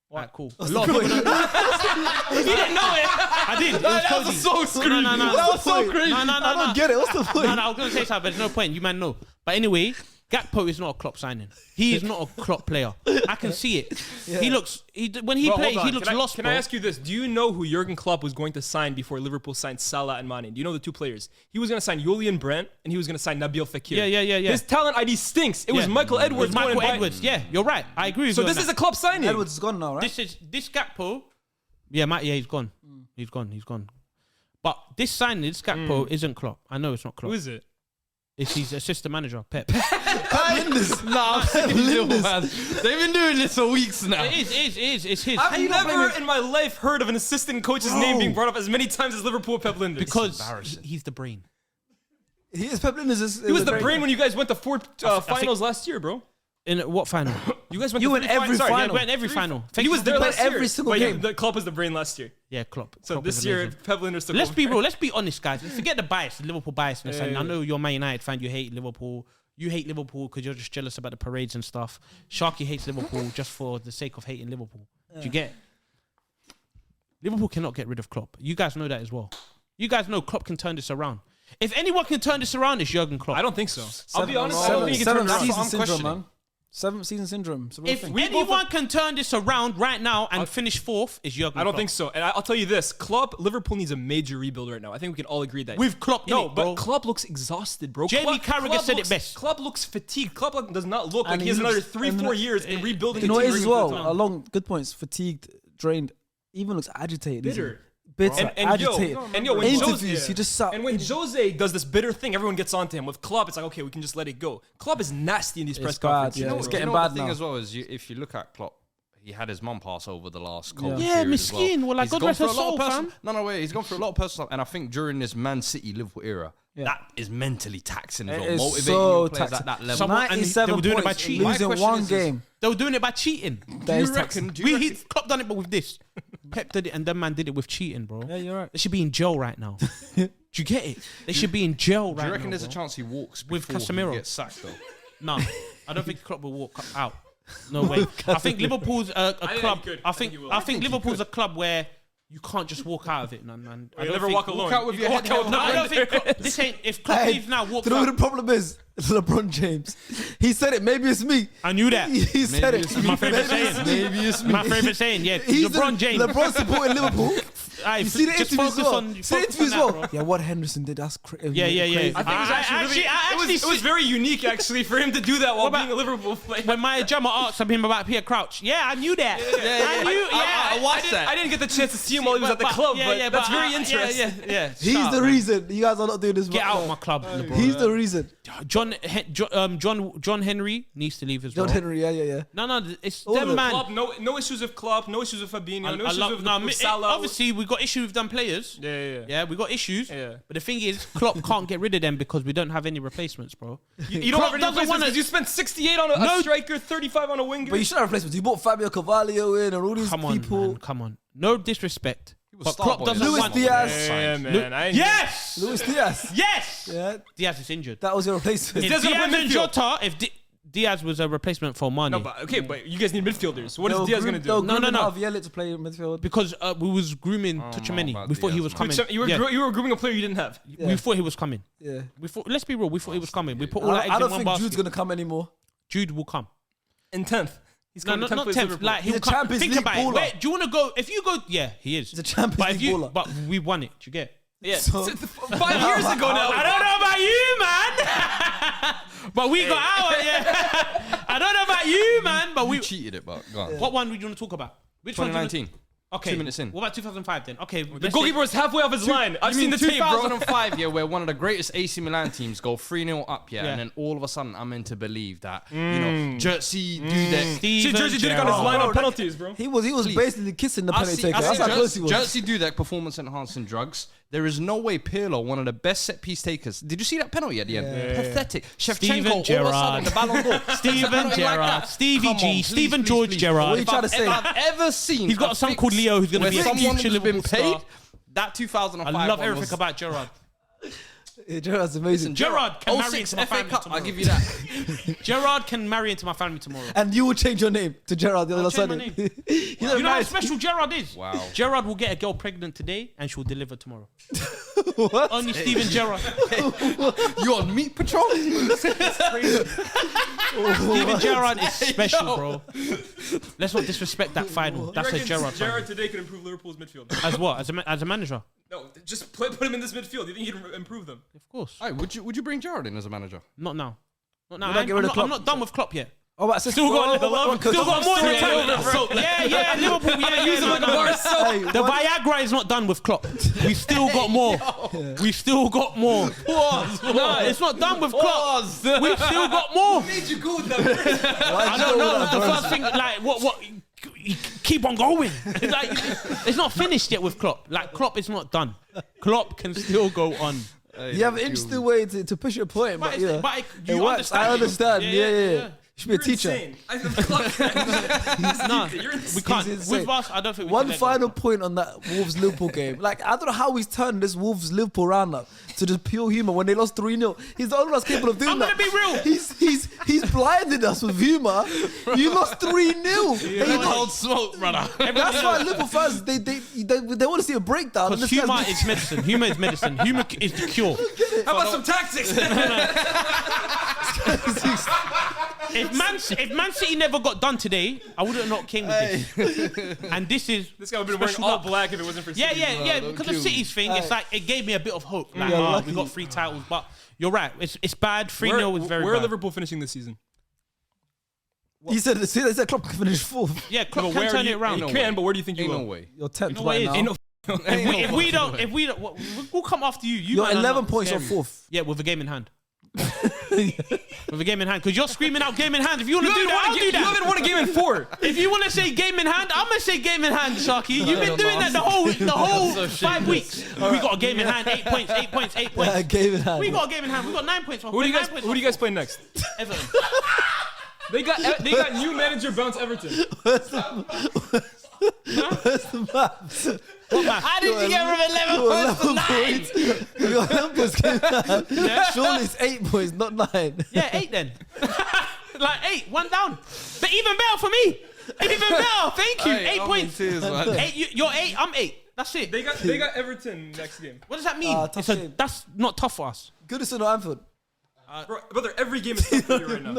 Alright, cool. A What's lot the of people point? don't. You didn't know it. I did. It was Cody. so screwed. No. That was so crazy. No. I don't get it. What's the point? No, I was going to say something, but there's no point. You man know. But anyway, Gakpo is not a Klopp signing. He is not a Klopp player. I can see it. He looks. When he Bro, plays, hold on. he looks Can I- lost. Can bro. I ask you this? Do you know who Jurgen Klopp was going to sign before Liverpool signed Salah and Mane? Do you know the 2 players? He was going to sign Julian Brandt and he was going to sign Nabil Fekir. Yeah. His talent ID stinks. It was Yeah. Michael It was Edwards. Michael going by- Edwards. Yeah, you're right. I agree with So you. this on is that. a Klopp signing. Edwards is gone now, right? This Gakpo. Yeah, he's gone. He's gone. But this signing, this Gakpo isn't Klopp. I know it's not Klopp. Who is it? It's his assistant manager, Pep. Nah, they've been doing this for weeks now. It is. It's his. I've never in my life heard of an assistant coach's name being brought up as many times as Liverpool Pep Linders. Because he's the brain. He is Pep Linders. he was the brain when you guys went to 4 finals last year, bro. In what final? You guys went You to went 3 every Sorry, final. Yeah, went every final. He was there played last year. every single But game. The Klopp was the brain last year. Yeah, Klopp. So Klopp this is year, amazing. Pep Linders took Let's over. be real. Let's be honest, guys. Forget the bias, the Liverpool biasness. And Yeah. I know you're a Man United fan. You hate Liverpool. You hate Liverpool because you're just jealous about the parades and stuff. Sharky hates Liverpool just for the sake of hating Liverpool. Do you get? Liverpool cannot get rid of Klopp. You guys know that as well. You guys know Klopp can turn this around. If anyone can turn this around, it's Jurgen Klopp. I don't think so. I'll be honest. I don't think he can turn Seventh it around. season I'm syndrome, questioning. man. 7th season syndrome. It's a real If thing. anyone can turn this around right now and finish 4th, it's Jurgen I don't Klopp. think so. And I'll tell you this: Liverpool needs a major rebuild right now. I think we can all agree that. With Klopp in no, it, but bro. Klopp looks exhausted, bro. Jamie Klopp Carragher said it looks- best. Klopp looks fatigued. Klopp does not look like And he has he another looks- 3-4 years in rebuilding. You know a what team it is as ready for well? the time. Along good points, fatigued, drained, even looks agitated. Bitter. Bitter, And agitated. when Interviews, Jose, he just sat. and when Jose does this bitter thing, everyone gets onto him. With Klopp, it's like, okay, we can just let it go. Klopp is nasty in these press bad, conferences. yeah. It's Do you getting know what bad the thing now. as well is if you look at Klopp, he had his mum pass over the last COVID Yeah, period as well. miskin. Well, like, He's God gone rest through her a lot of soul, personal- fam. No, wait. He's gone through a lot of personal stuff, and I think during this Man City Liverpool era, Yeah. that is mentally taxing as It well. is Motivating so your players taxing. at that level. Someone- and they 97 were doing it by points, cheating. losing My question one is- game. They were doing it by cheating. That is taxing. Klopp done it, but with this. Pep did it, and that man did it with cheating, bro. Yeah, you're right. They should be in jail right now. Do you get it? They should be in jail right now. Do you reckon there's a bro. chance he walks With before Casemiro? he gets sacked though? No, I don't think Klopp will walk out. No way. I think Liverpool's a think club. he could. I I think think he will. I think Liverpool's a club where you can't just walk out of it, man. I You'll don't never think- walk alone. out with You your walk head held out No, I don't with- think Klopp, this ain't. If Klopp Hey, leaves now, walks you know who the out. problem is? LeBron James. He said it. Maybe it's me. I knew that. He said it. My favorite saying. Maybe it's me. My favorite saying. Yeah, He's LeBron James. LeBron supporting Liverpool. You see the just interview as focus well. on. See the Focus interview on as well. that, bro. Yeah, what Henderson did, that's crazy. Yeah. I think it was actually it was very unique actually for him to do that while What about- being a Liverpool player. When Maya Jama asked him about Pierre Crouch, I knew that. I watched that. I didn't get the chance to see him while he was at the club, but that's very interesting. Yeah. He's the reason you guys are not doing this. Get out of my club, LeBron. He's the reason. John Henry needs to leave as well. John Henry, yeah. No, it's All of them them. man. Klopp, no issues with Klopp, no issues with Fabinho, no issues with Salah. Obviously, we got issues with them players. Yeah. We got issues. Yeah. But the thing is, Klopp can't get rid of them because we don't have any replacements, bro. You don't Klopp have any doesn't replacements wanna- because you spent 68 on a striker, 35 on a winger. But you should have replacements. You bought Fabio Carvalho in and all these Come on, people. man, come on. No disrespect. But Starboy. Klopp doesn't Luis want. Diaz. Yeah, man. I ain't- Yes. Luis Diaz. Yes. Yeah, Diaz is injured. that was your replacement. If Diaz gonna Diaz play and midfield. Jota, if Diaz was a replacement for Mane, No, but you guys need midfielders. So what is Diaz gonna do? No. Javier to play in midfield. because we was grooming Tuchemeni. about We thought he Diaz, was man. coming. You were grooming a player you didn't have. We thought he was coming. Yeah. Let's be real. We thought he was coming. We put all our I eggs in don't one think basket. Jude's gonna come anymore. Jude will come. In 10th. He's No, coming not place 10th. Liverpool. Like He's he'll a come. Champions Think League about baller. it. Wait, do you want to go? If you go, yeah, he is. He's a Champions But if League you, baller. but we won it. Do you get? Yeah. So- 5 years ago now. I don't know about you, man. But we got out. Yeah. I don't know about you, man. But We we. cheated it, but go on. What one would you want to talk about? Which one? 2019. Okay. 2 minutes in. What about 2005 then? Okay. The goalkeeper was halfway off his line. I've seen the tape, bro. 2005, where one of the greatest AC Milan teams go 3-0 up, Yeah. and then all of a sudden I'm meant to believe that, Jersey do that. See, Jersey did it on his line on penalties, bro. He was basically kissing the penalty taker. I That's see how close he was. Jersey do that performance enhancing drugs. There is no way Pirlo, one of the best set piece takers. Did you see that penalty at the end? Pathetic. Steven Shevchenko, all of a Gerrard. sudden, the Ballon d'Or. Steven Gerrard, Stevie Come G, on, please, Steven please, George please. Gerrard. What are you trying to say? If I've ever seen He's got a son called Leo who's going to where be a someone future who's been Liverpool paid, star. that 2005 I love one everything was- about Gerrard. Yeah, Gerrard's amazing. Gerrard can marry 06 into my FA family Cup, tomorrow. I'll give you that. Gerard can marry into my family tomorrow. And you will change your name to Gerard the I'll other change my side. name. You know, You know how nice. special Gerard is? Wow. Gerard will get a girl pregnant today and she'll deliver tomorrow. What? Only Steven Gerrard. You on Meat Patrol? Steven Gerrard is special, bro. Let's not disrespect that final. That's a Gerrard final. Gerrard today could improve Liverpool's midfield. As what? As a manager? No, just put him in this midfield. You think he'd improve them? Of course. Hey, would you bring Gerrard in as a manager? Not now. Not now. Would I get rid of I'm Klopp? not done with Klopp yet. Oh, but Still got more in the tank. Yeah, Liverpool. Yeah, use him like a bar. Hey, The Viagra is not done with Klopp. We still got more. We still got more. No, it's not done with Klopp. We still got more. I don't know. The first thing, like, what? Keep on going. Like, it's not finished yet with Klopp. Like, Klopp is not done. Klopp can still go on. You have an interesting way to push your point, but it's- yeah, but it you works. understand I it. understand. Yeah, Yeah. yeah. You should be a teacher. No, You're insane. we can't. He's insane. With us, I don't think we One can let go. final point on that Wolves Liverpool game. Like, I don't know how he's turned this Wolves Liverpool roundup to just pure humour when they lost 3-0. He's the only one that's capable of doing I'm that. gonna be real. He's blinded us with humour. You lost 3-0. Hold smoke, brother. That's why Liverpool fans they want to see a breakdown. And Because this humour guy's- is medicine. Humour is medicine. Humour is the cure. How about some tactics? If Man City never got done today, I would have not came with this. And this is This guy would have been wearing special all luck. black if it wasn't for Yeah, City. yeah. Because of City's thing, it's like it gave me a bit of hope. Like, lucky. we got 3 titles, but you're right. It's bad. 3-0 is very Where are bad. Liverpool finishing this season? He said Klopp can finish fourth. Yeah, Klopp But can where turn you, it around. You can, but where do you think you Ain't no will? way. You're 10th know what right it now. is? Ain't no If we don't, we'll come after you. You're man are 11 not points off scary. fourth. Yeah, with a game in hand. With a game in hand, because you're screaming out game in hand. If you want to do that, I'll do You that. haven't won a game in 4. If you want to say game in hand, I'm gonna say game in hand, Sharky. You've been doing that the whole 5 weeks. We got a game in hand, 8 points, 8 points, 8 points. Yeah, game in hand. We got a game in hand. We got 9 points. Who do you guys play next? Everton. They got new manager bounce Everton. How did you get from 11 points to 9? You got 11 points. Game in hand. Surely it's 8 points, not 9. Yeah, 8 then. Like 8, 1 down. But even better for me. Even better. Thank you. 8 points. 8, you're 8. I'm 8. That's it. They got Everton next game. What does that mean? Tough game. That's not tough for us. Goodison or Anfield? Brother, every game is tough for you right now.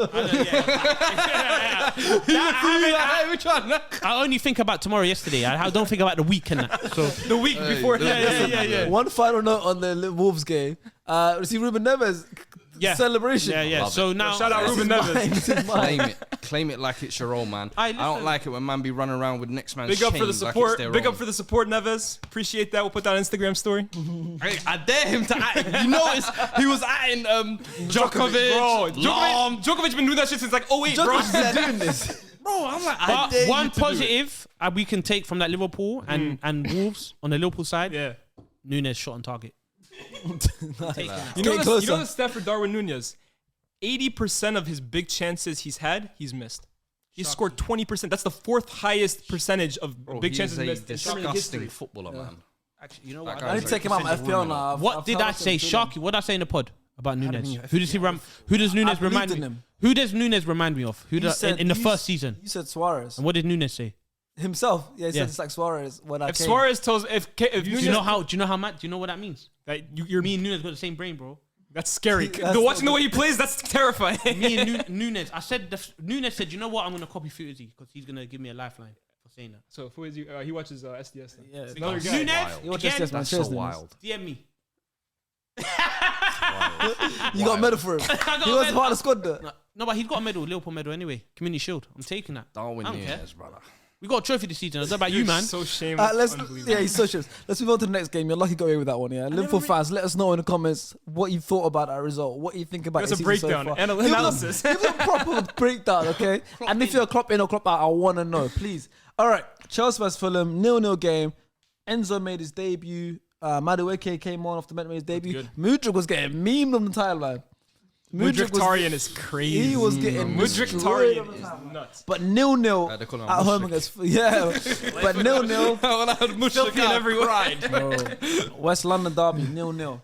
Which one? I only think about tomorrow, yesterday. I don't think about the weekend. So The week before. Yeah. One final note on the Wolves game. See Ruben Neves celebration. Yeah. So now, Shout out Ruben Neves. Claim it like it's your old man. I don't like it when man be running around with next man's Big up for the chains support. like it's Big their up for the support, Neves. Appreciate that. We'll put that on Instagram story. I dare him to act. You notice he was acting Djokovic. Bro, Djokovic been doing that shit since like 08, bro. Djokovic been doing this. Bro, I'm like, but one positive we can take from that Liverpool and Wolves on the Liverpool side. Yeah. Nunes shot on target. You know the stat for Darwin Nunez? 80% of his big chances he's had, he's missed. He's scored 20%. That's the fourth highest percentage of big chances missed. Disgusting footballer, man. Actually, you know what? I need to take him out my FPL now. What did I say, Sharky? What did I say in the pod about Nunes? Who does Nunes remind me? Who does Nunes remind me of? In the first season? You said Suarez. And what did Nunes say? Himself. Yeah, he said it's like Suarez when I If came. Suarez tells if Nunes, Do you know how Matt? Do you know what that means? that Me and Nunes got the same brain, bro. that's scary. That's Watching the way he plays, that's terrifying. Me and Nunes. I said Nunes said, you know what? I'm gonna copy Fuzi because he's gonna give me a lifeline for saying that. So who is he watches SDS. Then. Yeah, Another guy. Nunes, You watch again, SDS, man. That's Cheers, so Nunes. wild. DM me. You got a medal for him. He was part of the squad there. No, but he's got a medal, Liverpool medal anyway. Community Shield. I'm taking that. Darwin I don't care. Nunes, brother. We got a trophy this season. Is that about you, man? So shameless. He's so shameless. Let's move on to the next game. You're lucky you got away with that one, yeah. Liverpool fans, let us know in the comments what you thought about that result. What you think about Give us the a season breakdown, so far. analysis. Give us a proper breakdown, okay? And if you're a Klopp in or Klopp out, I want to know, please. All right, Chelsea vs Fulham, 0-0 game. Enzo made his debut. Madueke came on after made his debut. Good. Mudryk was getting memed on the timeline. Mudryktarian is crazy. He was getting Mudryktarian is nuts. But 0-0 they call him at home Mushrik. against but 0-0 West London derby 0-0.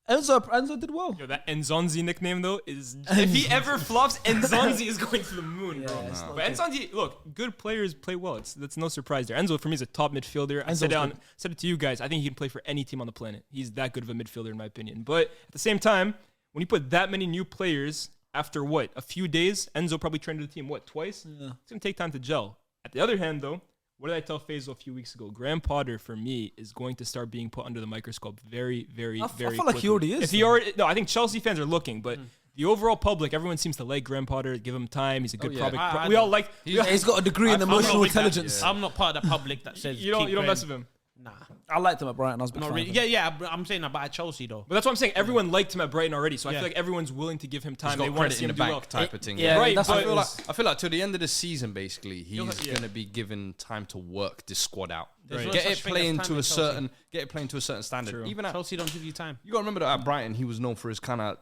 Enzo did well. Yo, that Enzonzi nickname though is if he ever flops, Enzonzi is going to the moon, bro. it's not But Enzonzi, look, good players play well. That's no surprise there. Enzo for me is a top midfielder. I said it to you guys. I think he can play for any team on the planet. He's that good of a midfielder in my opinion. But at the same time, when you put that many new players after a few days, Enzo probably trained the team twice. Yeah. It's gonna take time to gel. At the other hand, though, what did I tell Faisal a few weeks ago? Graham Potter, for me, is going to start being put under the microscope very, very, I very feel like he already is, If he already, no, I think Chelsea fans are looking, but the overall public, everyone seems to like Graham Potter. Give him time. He's a good product. We all like. He's got a degree in emotional intelligence. I'm not part of the public that says You don't mess with him. Nah, I liked him at Brighton. I was a big not fan really. of him. Yeah. I'm saying about Chelsea though. But that's what I'm saying. Everyone liked him at Brighton already, so I Yeah. feel like everyone's willing to give him time. He's They got want to credit see in him the do bank well. type of thing. Yeah, Right, that's but- what I feel like till the end of the season, basically, he's Yeah. going to be given time to work this squad out. There's no Get such it thing playing as time to in a Chelsea. certain standard. True. Even at Chelsea don't give you time. you got to remember that at Brighton, he was known for his kind of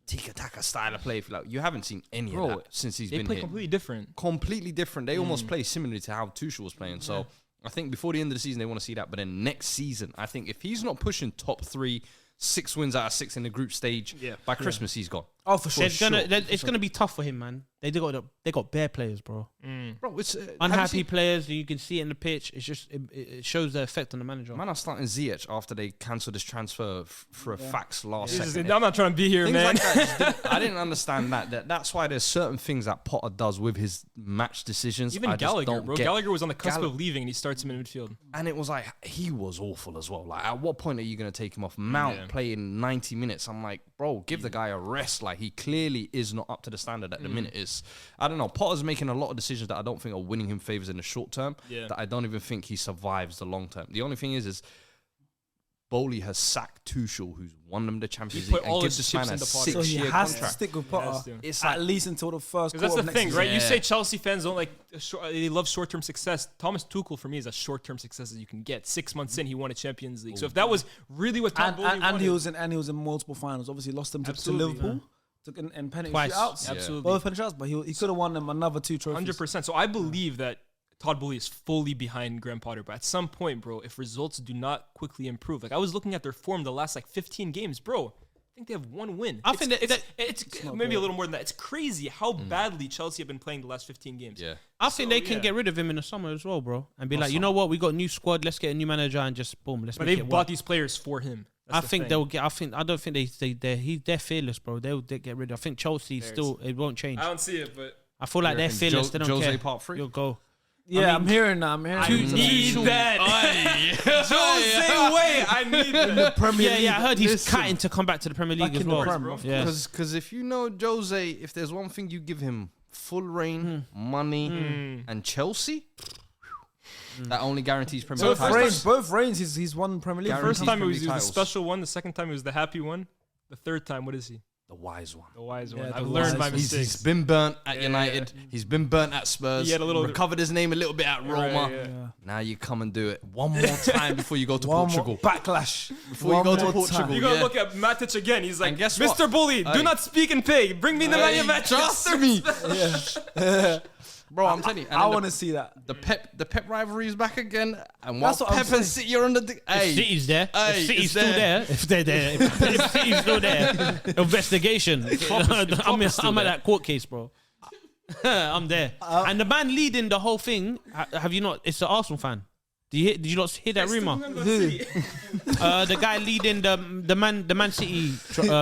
tiki-taka style of play. If you like, you haven't seen any of that since he's They been play here. completely different. Completely different. They almost play similarly to how Tuchel was playing. So I think before the end of the season, they want to see that. But then next season, I think if he's not pushing top 3, 6 wins out of 6 in the group stage, by Christmas he's gone. Oh, for sure. It's gonna be tough for him, man. They got bare players, bro. Bro, it's Unhappy players. You can see it in the pitch. It's just it shows the effect on the manager. Man, I'm starting Ziyech after they cancelled his transfer for a fax last I'm second. not trying to be here, Things man. like that just I didn't understand that. That's why there's certain things that Potter does with his match decisions. Even I just Gallagher, don't bro. get. Gallagher was on the cusp of leaving, and he starts him in midfield. And it was like, he was awful as well. Like, at what point are you going to take him off? Mount playing 90 minutes. I'm like, bro, give the guy a rest. Like, he clearly is not up to the standard at the minute. I don't know. Potter's making a lot of decisions that I don't think are winning him favors in the short term. Yeah. That I don't even think he survives the long term. The only thing is Bowley has sacked Tuchel, who's won them the Champions He League, put and all gives his this man chips a into Potter. So he 6-year has to contract. stick with He has Potter. to. It's At like, least until the first Because quarter that's of the next thing, right? season. You say Chelsea fans don't like, they love short-term success. Thomas Tuchel, for me, is as short-term success as you can get. 6 months in, he won a Champions League. So if that was really what Tom Bowley And he wanted, was in multiple finals. Obviously, lost them to Absolutely, Liverpool. Took in penalty Twice. shootouts. Yeah. Absolutely. Both penalty shootouts, but he could have won them another 2 trophies. 100%. So I believe that Todd Bowley is fully behind Graham Potter. But at some point, bro, if results do not quickly improve, like I was looking at their form the last 15 games, bro. I think they have 1 win. I think it's maybe a little more than that. It's crazy how badly Chelsea have been playing the last 15 games. yeah. I think they can get rid of him in the summer as well, bro, and be like, you know what, we got a new squad. Let's get a new manager and just boom. Let's. But make they've it bought work. these players for him. I think they'll get. I don't think they're fearless, bro. They'll get rid of. I think Chelsea still. It won't change. I don't see it, but I feel like they're fearless. They don't Jose care. part 3? You'll go. Yeah, I'm hearing that. I need that. Jose, wait, I need that. Premier League. Yeah, I heard he's Listen. cutting to come back to the Premier League Back as in the well. Prem, Yeah. Because if you know Jose, if there's one thing you give him, full reign, money, and Chelsea, that only guarantees Premier League titles. Both reigns, he's won Premier League. Guaranteed. First time it was Premier the League special one. The second time it was the happy one. The third time, what is he? The wise one. The wise one. Yeah, I've the learned my wise one. mistakes. He's been burnt at United. He's been burnt at Spurs. He had a little recovered his name a little bit at Roma. yeah. Now you come and do it one more time before you go to One Portugal. more backlash. Before you go to Portugal. You gotta yeah. look at Matic again. He's like, And guess Mr. what? Bully, do Hey. not speak and pay. Bring me the man of matches. Trust me. Bro, I'm telling you. And I then want to see that. the Pep rivalry is back again. And That's while what I'm Pep and saying. City are on the... If City's there. Hey, If City's it's still there. If they're there. If City's still there. Investigation. I'm at that court case, bro. I'm there. And the man leading the whole thing, have you not? It's an Arsenal fan. Did you not hear that rumor? The guy leading the Man City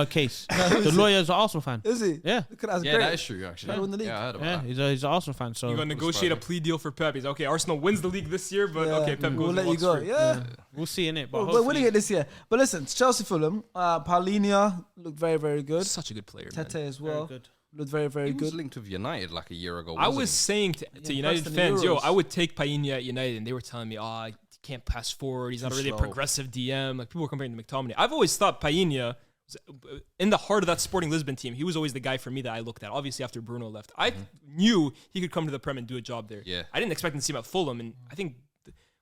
case. The lawyer's an Arsenal fan. Is he? Yeah. Look at that. Yeah, that is true, actually. Won the league. Yeah, I heard about Yeah, that. he's an Arsenal fan. So You're gonna negotiate a plea deal for Pep. He's okay. Arsenal wins the league this year, but okay, Pep goes. We'll and let you walks go. free. Yeah. we'll see in it. But We're winning it this year. But listen, Chelsea Fulham, Paulinho looked very, very good. Such a good player. Man. Tete as very well. good. Looked very, very He was good. linked with United like a year ago. I wasn't was he? saying to United in the fans, yo, Euros. I would take Painha at United, and they were telling me, he can't pass forward. He's not really slow. a progressive DM. Like people were comparing to McTominay. I've always thought Painha, in the heart of that Sporting Lisbon team, he was always the guy for me that I looked at. Obviously, after Bruno left, I knew he could come to the Prem and do a job there. Yeah. I didn't expect him to see him at Fulham, and I think.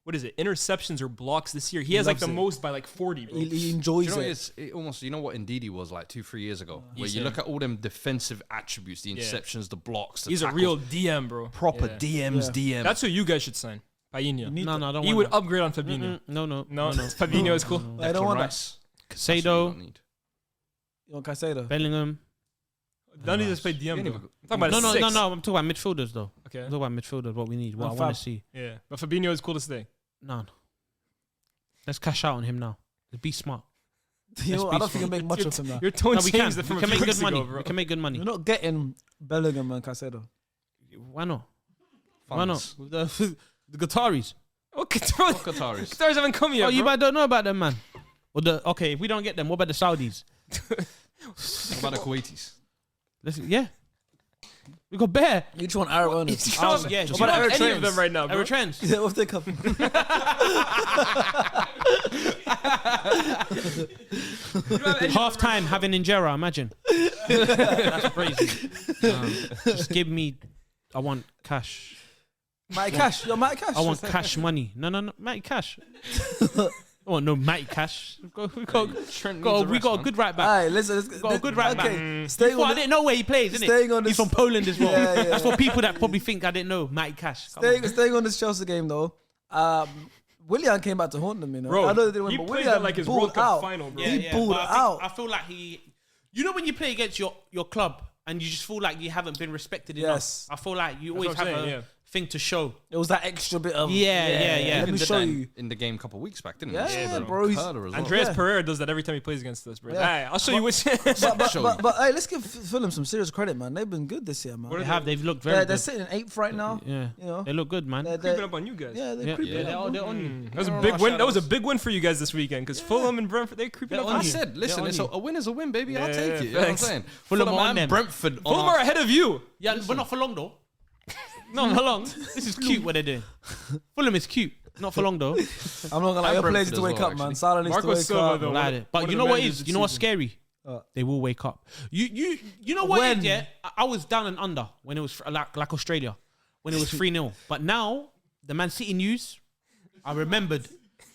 What is it? Interceptions or blocks this year? He has like the loves it. most by like 40. Bro. He Do enjoys you know, it. it almost, you know what Ndidi was like 2-3 years ago? Where you Insane. look at all them defensive attributes, the interceptions, the blocks, the He's a tackles, real DM, bro. proper Yeah. DM. That's who you guys should sign. Painha. No, I don't He want would that. upgrade on Fabinho. No. No, Fabinho is cool. I don't want that. Rice. That's what you Caicedo, don't need. You want Caicedo? Bellingham. None of these play DM. You Though. ain't I'm talking about No, a six. I'm talking about midfielders though. Okay. I'm talking about midfielders. What we need. What I And want Fab. to see. Yeah, but Fabinho is cool to stay. No. Let's cash out on him now. Let's be smart. You know, I don't think you make much of him now. Your tone No, we can. changed We from a can few make good weeks money. ago, bro. We can make good money. You're not getting Bellingham and Caicedo. Why not? Why Funds. not? With the Qataris. Okay, bro. Qataris. Stars haven't come yet. Oh, you bro. might don't know about them, man. Okay, if we don't get them, what about the Saudis? What about the Kuwaitis? Yeah. We got Bear. You just want Arab owners. You don't have- yeah, you just don't about have any Eritreans? of them right now, bro. Eritreans. Yeah, what if they come? Half time having injera, imagine. That's crazy. Just give me. I want cash. Matty Cash. Yo, Matty Cash. I want cash money. No, Matty Cash. I want no Matty Cash. We got a good right back. Alright, listen. Got a good right back. Staying Well, I on, didn't know where he plays, isn't staying it? on He's this- from Poland as well. Yeah, yeah, That's for people that probably think I didn't know Matty Cash. Come on. staying on this Chelsea game though. Willian came back to haunt them. You know, Bro, I know they didn't he win, but played Willian that like his balled World Cup out. final, bro. He balled but out. I feel like he. You know when you play against your club and you just feel like you haven't been respected Yes. enough. I feel like you always what have I'm a saying, yeah. thing to show. It was that extra bit of Yeah. Let me Did show that you. in the game a couple of weeks back, didn't Yeah, he? yeah, bro. He's, Curler as well. Andreas Yeah. Pereira does that every time he plays against us, bro. Yeah. Hey, I'll show you which. but hey, let's give Fulham some serious credit, man. They've been good this year, man. They've looked very They're good. sitting in 8th right now. Yeah. You know, They look good, man. they're, Creeping up on you guys. yeah, they're Yeah, creeping they're up. on you. That was a No, big no, win. That was a shout-outs. big win for you guys this weekend because Fulham and Brentford, they're creeping They're up on on I you. said, listen, on it's you. a win is a win, baby. I'll Yeah, take yeah, it. You know what I'm thanks. saying? Fulham on and them. Brentford. Fulham are ahead of you. Yeah, but not for long though. Not for long. This is cute what they're doing. Fulham is cute. Not for long though. I'm not gonna lie, your Brentford players need to as wake well, up, man. actually. Salah needs to Marco wake Silva, up. though. Like it. one But of you the know what managers is? this You know what's season. scary? They will wake up. You know what? When? Yeah, I was down and under when it was like Australia, when it was 3-0. But now the Man City news, I remembered.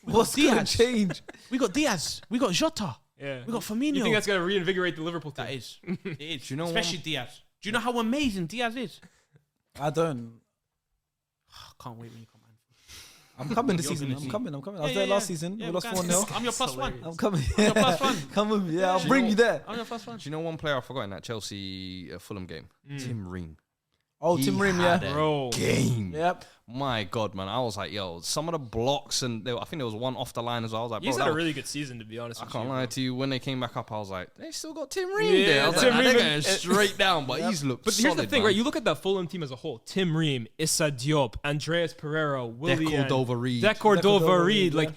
What's gonna Diaz. change? We got Diaz. We got Jota. Yeah. We got Firmino. You think that's gonna reinvigorate the Liverpool team? That is. It is. you know Especially Diaz. Do you know how amazing Diaz is? I don't. I can't wait when you come on. I'm coming this You're season. gonna I'm see. coming. I was there last season. We lost 4-0. I'm your plus one. I'm coming. Your plus one. Come with me. Yeah, I'll you bring know- you there. I'm your plus one. Do you know one player I forgot in that Chelsea Fulham game? Tim Ream. Oh, Tim Ream, yeah. Bro. Game. Yep. My God, man. I was like, yo, some of the blocks, and I think there was one off the line as well. I was like, bro, He's had a really good season, to be honest I with can't you. lie to you. When they came back up, I was like, they still got Tim Ream Yeah, there. I was Tim like, nah, Ream they're going and- straight down, but he's looked But solid, here's the thing, man. right? You look at that Fulham team as a whole. Tim Ream, Issa Diop, Andreas Pereira, Willian, Cordova-Reid. Dec Cordova-Reid, yeah. like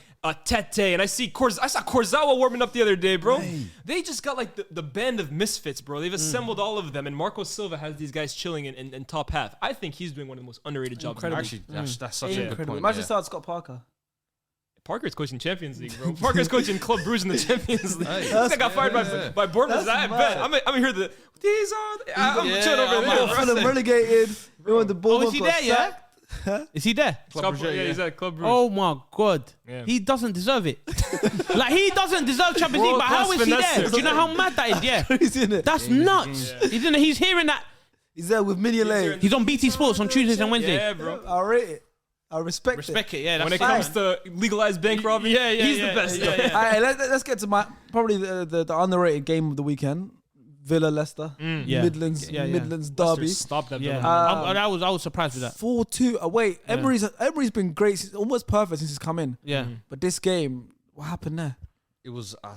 Tete, and I saw Kurzawa warming up the other day, bro. They just got like the band of misfits, bro. They've assembled all of them, and Marco Silva has these guys chilling in top half. I think he's doing one of the most underrated jobs. In the league. Actually, that's such a good point. Imagine yeah. start Scott Parker. Parker's coaching Champions League, bro. Parker's coaching Club Brugge in the Champions League. This guy got fired by Bournemouth. That's I mad. bet. I'm hear the these are. I'm Yeah, chilling over I'm there. out. bro. Fulham relegated. We went to Oh, Bournemouth. is he got there? Yeah. sacked. Is he there? Yeah, he's at Club Brugge. Oh my God, Yeah. he doesn't deserve it. Like he doesn't deserve Champions League, but how is he World-class there? finesser. Do you know how mad that is? Yeah, He's in it. that's nuts. He's hearing that. He's there with Minion Lane. He's on BT Sports on Tuesdays and Wednesdays. Yeah, bro. I rate it. I respect it. Respect it, yeah. When it That's comes to legalized bank robbing, he's the best. Yeah, yeah. All right, let's get to probably the underrated game of the weekend. Villa Leicester. Yeah. Midlands Yeah, yeah. Midlands derby. Stop that. Yeah, villain. I was surprised with that. 4-2 away. Emery's been great. He's almost perfect since he's come in. Yeah, But this game, what happened there? It was, I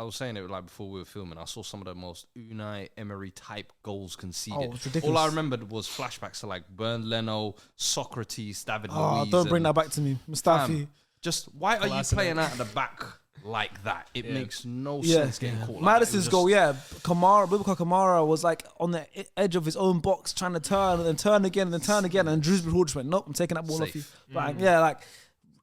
was saying it like before we were filming. I saw some of the most Unai Emery type goals conceded. Oh, it's ridiculous. All I remembered was flashbacks to like Bernd Leno, Socrates, David Oh, Luiz. don't bring and that back to me. Mustafi. Just why are you Classic. playing out of the back like that? It makes no Yeah. sense getting caught. Like Madison's that. goal, yeah. Boubacar Kamara was like on the edge of his own box trying to turn and then turn again and then turn again. And Drewsbury Hall just went, nope, I'm taking that ball off you. Safe. But yeah, like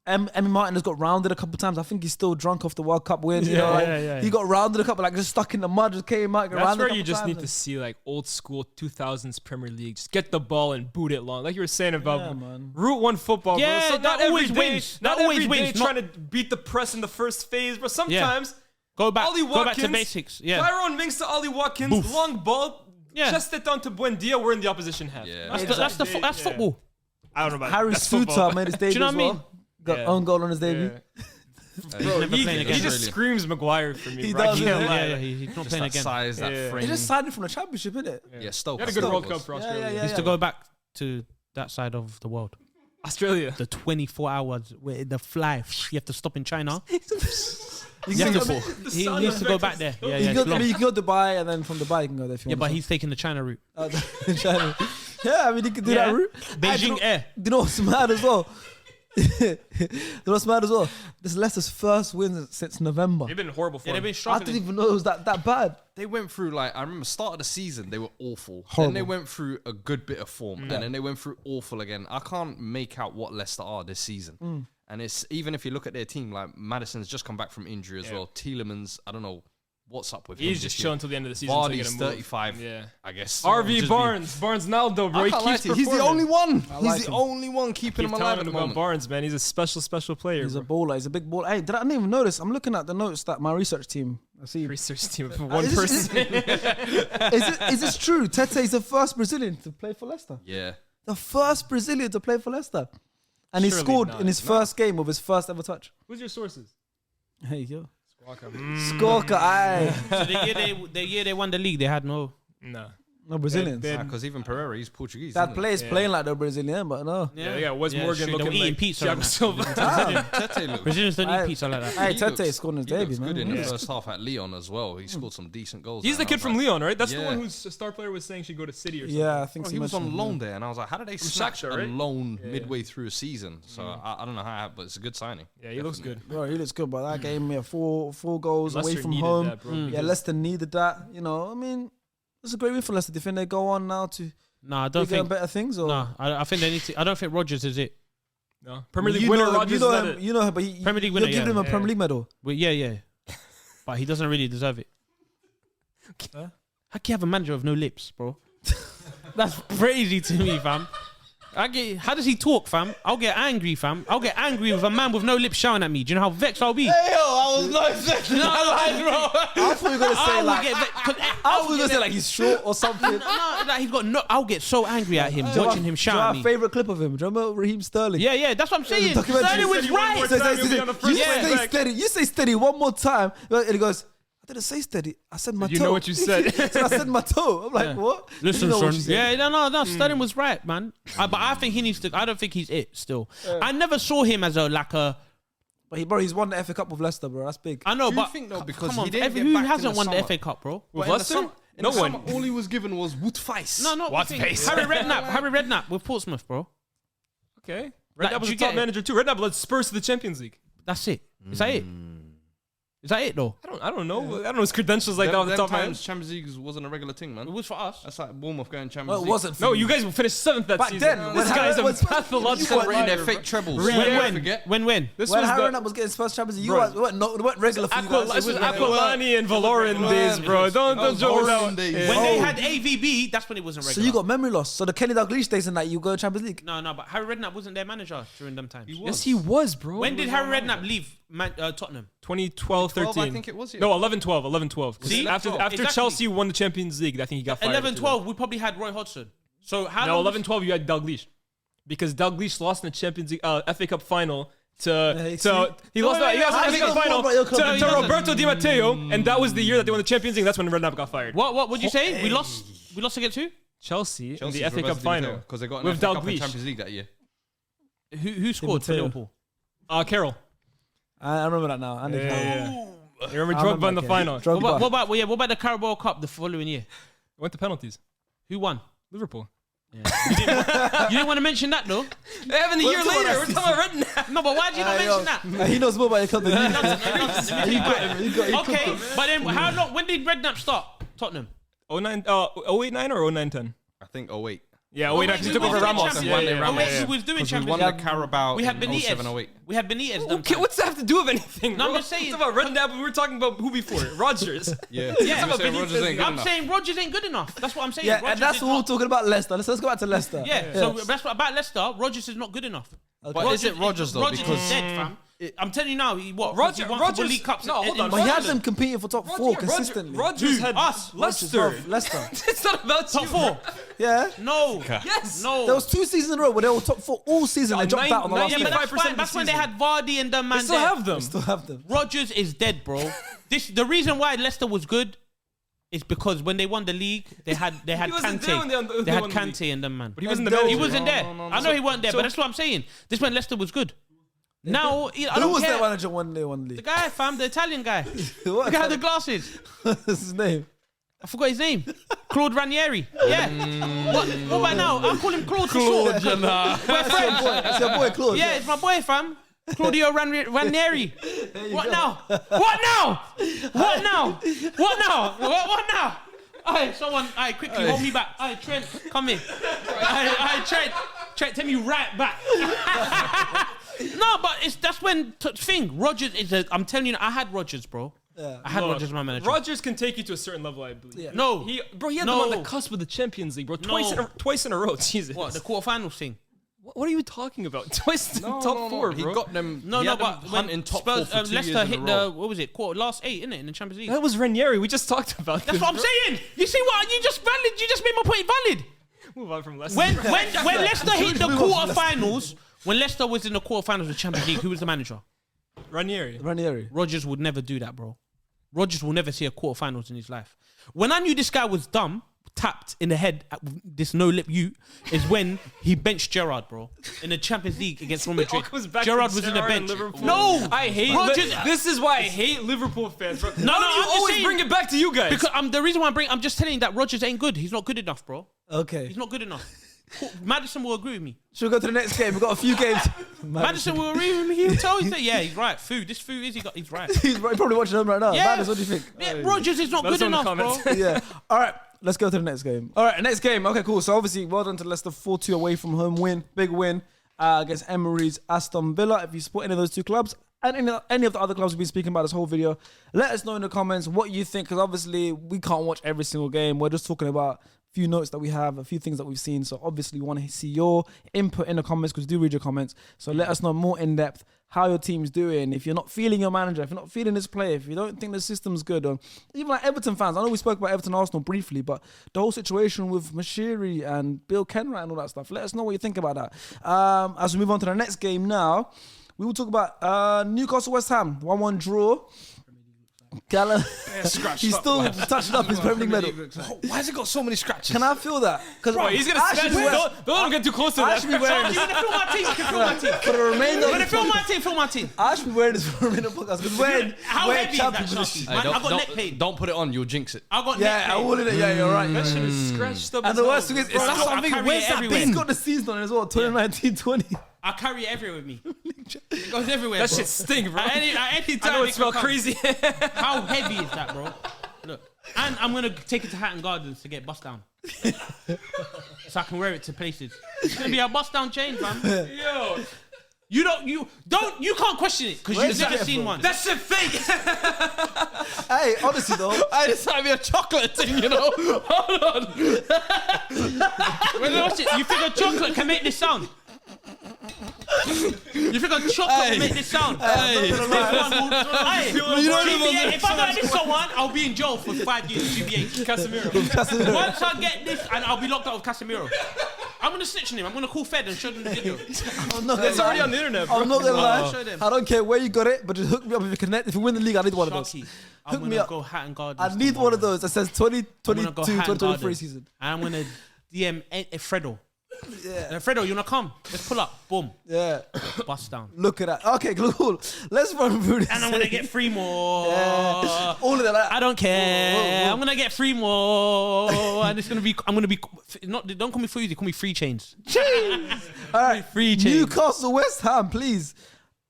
Emmy Martin has got rounded a couple of times. I think he's still drunk off the World Cup win. You know, like, he got rounded a couple, like just stuck in the mud, just came out. Got That's rounded a where you couple just need times. to see like old school 2000s Premier League. Just get the ball and boot it long, like you were saying about Yeah, man. Route 1 football. Yeah, bro. So that always wins. Not That always every day wins. trying to beat the press in the first phase, but sometimes go back Ollie to Watkins, basics. Yeah, Tyrone Mings to Ollie Watkins, long ball, chest it down to Buendia. We're in the opposition half. Yeah. that's football. I don't know about Harry that's football. Suter made his debut you know as what I well. mean? Got Yeah. own goal on his debut. Bro, never he playing again. just Australian. screams Maguire for me. He bro. I does, can't yeah. lie. Yeah, he's not Just playing that again. size, that Yeah. frame. He just signed it from the championship, innit? Yeah, Stoke. He had a good Stoke World was- Cup for Yeah, Australia. yeah, He needs to go back to that side of the world. Australia. The 24 hours where the fly, you have to stop in China. You You can have go- to, he needs to go back there. Yeah, you yeah, can it's go, long. you can go to Dubai and then from Dubai you can go there if you Yeah, want. but he's taking the China route. China. Yeah, I mean, you can do Yeah. that route. Beijing Air. Do you know what's mad as well? Do you know what's mad as well? This is Leicester's first win since November. They've been horrible for Yeah, they've him. been I struggling. didn't even know it was that bad. They went through like I remember start of the season they were awful. Horrible. Then they went through a good bit of form, and then they went through awful again. I can't make out what Leicester are this season. And it's even if you look at their team, like Madison's just come back from injury as well. Tielemans, I don't know what's up with him. He's this just year. chilling until the end of the season. until they Vardy's get a move. 35. Yeah. I guess. RV Just Barnes, Barnes-Naldo, bro. I He can't lie keeps to you. He's the performing. only one. like He's the him. only one keeping Keep him alive telling at him the about moment. Barnes, man. He's a special player. He's a bro. baller. He's a big baller. Hey, I didn't even notice. I'm looking at the notes that my research team. I see. Research team of one Is this- person. Is this true? Tete is the first Brazilian to play for Leicester. Yeah. The first Brazilian to play for Leicester. And he Surely scored not. in his first game with his first ever touch. Who's your sources? Hey, yo. Mm. Scorker, aye. So the year they won the league, they had no. No. No Brazilians. They- Because even Pereira, he's Portuguese. That isn't he? player's Yeah. playing like they're Brazilian, but no. Yeah, yeah. Wes Yeah, Morgan straight. They were looking eating like pizza Thiago and that. Silva. Tete looks Brazilians don't Aye. eat pizza like that. Hey, He Tete looks- scored in his He looks debut, good in man. the first half at Leon as well. He scored some decent goals. He's there, the kid and I from was Leon, right? That's the Yeah. one whose star player was saying she'd go to City or something. Yeah, I think Bro, so. he was on loan there, and I was like, how did they snatch Shakhtar, a right? loan Yeah. midway through a season? So I don't know how, but it's a good signing. Yeah, he looks good. Bro, he looks good, but that game, yeah, four goals away Leicester from needed home. that, bro, Yeah, because- Leicester needed that. You know, I mean, it's a great win for Leicester. Do you think they go on now to No, I don't bigger and think. better things? Or No, I think they need to. I don't think Rodgers is it. No. Premier League you winner know, Rodgers you know is him, that it. you know him, but he, Premier League you're winner, giving yeah. him a Yeah. Premier League medal. Well, yeah. But he doesn't really deserve it. Huh? How can you have a manager with no lips, bro? That's crazy to me, fam. How does he talk, fam? I'll get angry, fam. I'll get angry with a man with no lips shouting at me. Do you know how vexed I'll be? Hey, yo, I was not expecting No, that, bro. I thought you were gonna I say will like, get vexed. I thought you were gonna say like he's short or something. No, like he's got no. I'll get so angry at him watching him shout at me. Favorite clip of him. Do you remember Raheem Sterling? Yeah, that's what I'm saying. documentary. Sterling was Said he one more right. time, he'll be on the You first say leg back. steady. You say steady one more time, and he goes, I didn't say steady. I said my toe. You know what you said. So I said my toe. I'm like, what? Listen, You know what son. she said. Yeah, no. Sterling was right, man. But I think he needs to. I don't think he's it still. I never saw him as a. But he's won the FA Cup with Leicester, bro. That's big. I know, Do you but think though, because come on, he didn't get who back in hasn't the won the summer? FA Cup, bro? With In the Leicester? summer- in No the one. summer, all he was given was wood face. No, What we think- face? Harry Redknapp with Portsmouth, bro. Okay. Like, Redknapp was do a you top get it? manager too. Redknapp led Spurs to the Champions League. That's it. Is that it? Is that it though? I don't know. I don't know his credentials like that off the top of my head. Champions League wasn't a regular thing, man. It was for us. That's like Bournemouth going Champions Well, League. it wasn't. For No, me. you guys finished 7th that Back season. then, This when guy's a Harry- pathological Celebrating their liar, fake bro. trebles. When? Forget. When? This When was Harry the Redknapp was getting his first Champions League, Bro. we weren't regular for you guys. This was Aquilani and Valoran days, bro. Don't joke with that one. days. When Oh. they had AVB, that's when it wasn't So regular. you got memory loss. So the Kenny Dalglish days and that you go Champions League. No, but Harry Redknapp wasn't their manager during them times. Yes, he was, bro. When did Harry Redknapp leave Tottenham? 2012, 13. I think it was, yeah. No, 11, 12. 11, 12. See? After Exactly. Chelsea won the Champions League, I think he got fired. 11, 12, we probably had Roy Hodgson. So how No, long 11, 12, you had Dalglish. Because Dalglish lost in the Champions League, FA Cup final he to he lost wait, the how FA does he Cup get final more about your club? to Roberto Di Matteo, and that was the year that they won the Champions League. That's when Redknapp got fired. What would you say? We lost against who? Chelsea in Chelsea's the FA Cup final because they got an with FA Cup and Dalglish. Champions League that year. Who scored for Matteo. Liverpool? Carroll. I remember that now. You remember I Drogba in the that game. final? Drogba. What about the Carabao Cup the following year? Went to penalties. Who won? Liverpool. You didn't want to mention that though. They have a year later. We're talking about Redknapp. No, but why did you not mention that? He knows more about your club than you. He got Okay, but then how long? When did Redknapp start Tottenham? 08-9 or 09-10? I think 08. Yeah, 08 actually took over Ramos. Champions League. Who was doing We Champions won League? the Carabao We had in Benitez. 07-08. We had Benitez. Okay, what's that have to do with anything? No, I'm bro? just saying- We're talking about Redknapp. We were talking about who before? Rodgers. Yeah. Yeah, You say Rodgers ain't good I'm enough. saying Rodgers ain't good enough. That's what I'm saying. Yeah, Rodgers and that's is what we're not- talking about Leicester. Let's go back to Leicester. Yeah, so that's what about Leicester. Rodgers is not good enough. But is it Rodgers though? Rodgers Because is dead, fam. I'm telling you now, he won a couple Rodgers- League Cups. no, hold on. But he has Rodgers- them competing for top four consistently. Rodgers Who? had Us. Leicester. Leicester. It's not about Top you, four. bro. Yeah. No. Yes. No. There was 2 seasons in a row where they were top 4 all season. They dropped out on the last Yeah, game. but that's 95% fine. of That's the when they season. had Vardy and them man They still there. have them. Still have them. Rodgers is dead, bro. The reason why Leicester was good is because when they won the league, they had He wasn't there when Kante. they They had won the Kante and them man. But he wasn't the No, manager. He wasn't there. no, I know he wasn't there, so- but that's what I'm saying. This when Leicester was good. Now I Who don't was care. their manager one day, one The league? guy, fam, the Italian guy. What? The guy with the glasses. What's his name? I forgot his name. Claude Ranieri. Yeah. What about now? I'll call him Claude. Claude, we're friends. It's your boy Claude. Yeah, it's my boy, fam. Claudio Ranieri. What now? What now? What now? What now? What now? Alright, someone, quickly hold me back. Alright, Trent, come here. Alright, Trent, take me right back. No, but that's when thing. Rodgers is. I'm telling you, I had Rodgers, bro. Yeah. I had Look, Rodgers, my manager. Rodgers can take you to a certain level, I believe. Yeah. No, He had No. them on the cusp of the Champions League, bro. No. Twice in a row. Jesus. what the quarterfinals thing? What are you talking about? Twice in top four, He bro. got them. No, he no, had them but hunting when top Spurs, 4 for 2 Leicester years in hit a the row. what was it? Last 8, innit, in the Champions League. That was Ranieri. We just talked about That's this. what I'm saying. You see what? You just made my point valid. Move on from Leicester. When Leicester hit the quarterfinals, when Leicester was in the quarterfinals of the Champions League, who was the manager? Ranieri. Ranieri. Rodgers would never do that, bro. Rodgers will never see a quarterfinals in his life. When I knew this guy was dumb, tapped in the head, at this no-lip you, is when he benched Gerrard, bro, in the Champions League against Real Madrid. Goes back Gerrard to was in the Gerrard bench. and Liverpool. No, I hate Rodgers. This is why I hate Liverpool fans, bro. No, Why do I'm you just always saying- bring it back to you guys? Because the reason why I'm just telling you that Rodgers ain't good. He's not good enough, bro. Okay. He's not good enough. Madison will agree with me. Should we go to the next game? We've got a few games. Madison will agree with me. He'll tell you that, yeah, he's right. He's right. He's probably watching home right now. Yeah. Madness, what do you think? Yeah, Rodgers is not Let us good know in the enough, bro. comments. Yeah. All right. Let's go to the next game. All right, next game. Okay, cool. So obviously, well done to Leicester. 4-2 away from home win. Big win against Emery's Aston Villa. If you support any of those two clubs and any of the other clubs we've been speaking about this whole video, let us know in the comments what you think. Because obviously, we can't watch every single game. We're just talking about a few notes that we have, a few things that we've seen. So obviously, we want to see your input in the comments because we do read your comments. So let us know more in depth how your team's doing. If you're not feeling your manager, if you're not feeling this player, if you don't think the system's good, or even like Everton fans. I know we spoke about Everton Arsenal briefly, but the whole situation with Mashiri and Bill Kenwright and all that stuff. Let us know what you think about that. As we move on to the next game now, we will talk about Newcastle West Ham 1-1 draw. Callum, he's still touching up his Premier League medal. Why has it got so many scratches? Can I feel that? Because Bro, he's gonna scratch. Don't let him get too close to that. actually wearing You this wanna film my team? You can film my team. for the remainder. You wanna film my team? Film my team. I should be wearing this for the remainder of the podcast because How we're heavy is that champions. Sharky? Hey, Man, I got neck pain. don't put it on. You'll jinx it. I got neck Yeah, I pain. will in it. Yeah, you're right. That shit is scratched up. And the worst thing is, it's Bro, that's I what I'm thinking. carry Where's it that everywhere. bit? It's got the season on it as well. 2019-20. I carry it everywhere with me. It goes everywhere. That bro. shit stink, bro. At any I time know it it smells can come. crazy. How heavy is that, bro? Look, and I'm gonna take it to Hatton Gardens to get bust down, so I can wear it to places. It's gonna be a bust down chain, fam. Yo, You can't question it because Where's you've never that seen from? one. that shit fake. Hey, honestly though, I decided to be a chocolate thing, you know. Hold on. Wait, watch it. You think a chocolate can make this sound? You think a chocolate will make this sound? Hey. This one will- Hey, GBH, if I got this someone, I'll be in jail for 5 years. GBH. Casemiro. Once I get this, and I'll be locked out with Casemiro. I'm gonna snitch on him. I'm gonna call Fed and show them the video. I'm not gonna It's already lie. on the internet, bro. I'm not gonna lie. Show them. I don't care where you got it, but just hook me up if you connect. If you win the league, I need one of those. Sharky, Hook I'm me gonna up. go Hatton Gardens. I need one of tomorrow. those that says I'm 2022, gonna go Hatton 2023 Garden. season. And I'm gonna DM Fredo. Yeah. Fredo, you wanna come? Let's pull up. Boom. Yeah. Bust down. Look at that. Okay, cool. Let's run through this. And I'm gonna get 3 more. Yeah. All of that. I don't care. Whoa. I'm gonna get 3 more, and it's gonna be. I'm gonna be. Not. Don't call me Fuzi. Call me Free Chains. All right. Free chains. Newcastle, West Ham, please.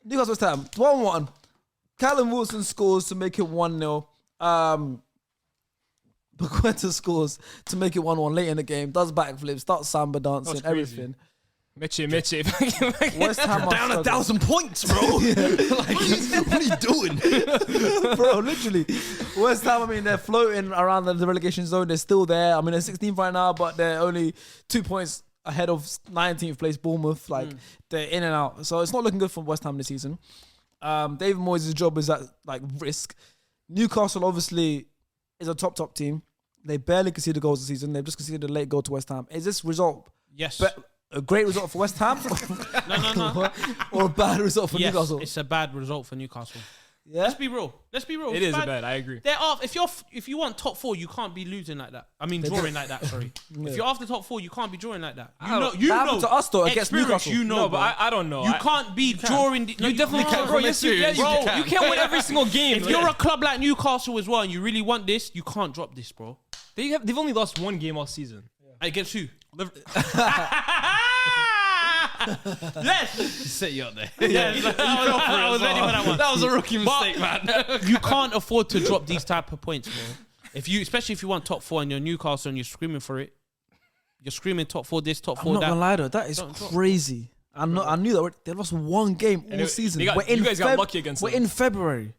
Newcastle, West Ham. 1-1. Callum Wilson scores to make it 1-0. Paqueta scores to make it 1-1 late in the game. Does backflips, starts samba dancing, That's crazy. everything. Meche. West Ham are Down struggling. 1,000 points, bro. Like, what are you doing? Bro, literally. West Ham, I mean, they're floating around the relegation zone. They're still there. I mean, they're 16th right now, but they're only 2 points ahead of 19th place Bournemouth. Like, they're in and out. So it's not looking good for West Ham this season. David Moyes' job is at, like, risk. Newcastle, obviously, is a top team. They barely conceded goals this season. They've just conceded a late goal to West Ham. Is this result Yes. a great result for West Ham? No. Or a bad result for Yes, Newcastle? it's a bad result for Newcastle. Yeah? Let's be real. Let's be real. It It's is a bad. I agree. They're off. If you want top 4, you can't be losing like that. I mean, drawing like that. Sorry. If you're after top 4, you can't be drawing like that. You That happened to us, though, against experience, Newcastle. You know, No, but bro. I don't know. You can't be drawing. You definitely can, bro. Yes, you can. Bro, You can't win every single game. If you're a club like Newcastle as well, and you really want this, you can't drop this, bro. They've only lost 1 game all season. Against who? Yes. Set you up there. Yeah, I was ready for that one. That was a rookie mistake, man. You can't afford to drop these type of points, bro. Especially if you want top 4 and you're Newcastle and you're screaming for it, you're screaming top 4 this, top 4 I'm not that. gonna lie though, that is Don't drop. crazy. I knew that they lost 1 game all And season. you guys got lucky against We're them. in February.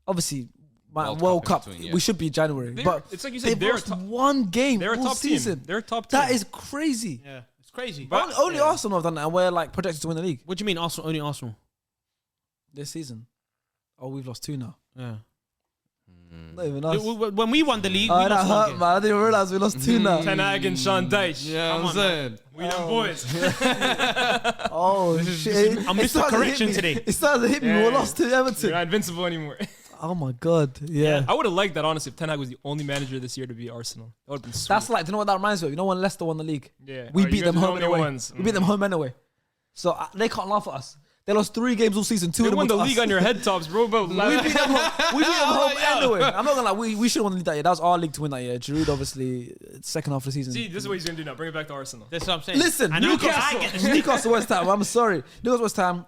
Obviously, World World Cup Cup. in between, yeah. We should be January, but It's like you said, they've they're a lost top- 1 game They're a all top season. team. They're a top team. That is crazy. Yeah, it's crazy. But- Only Arsenal have done that, and we're like projected to win the league What do you mean Arsenal? Only Arsenal? this season. Oh, we've lost 2 now. Yeah. Not even us. When we won the league, we Oh, that lost 1 hurt, game. man. I didn't realize we lost 2 now. Ten Hag and Sean Dyche. Yeah, Come I'm on, saying. We them boys. Oh shit! I'm It Mr. started to Correction hit me. today. It started to hit me. Yeah. We lost to You're Everton. not invincible anymore. Oh my god! Yeah. I would have liked that honestly if Ten Hag was the only manager this year to be Arsenal. That would have been sweet. That's like, do you know what that reminds me of? You know when Leicester won the league? Yeah. We Oh, you beat guys them are the home only anyway. ones. We beat them home anyway. So they can't laugh at us. They lost 3 games all season. 2 They of them won were the to league us. on your head tops, bro. But We beat them home anyway. I'm not gonna lie. We should have won the league that year. That was our league to win that year. Giroud, obviously, second half of the season. See, this is what he's gonna do now. Bring it back to Arsenal. That's what I'm saying. Listen, And I get this. Newcastle West Ham. I'm sorry. Newcastle West Ham.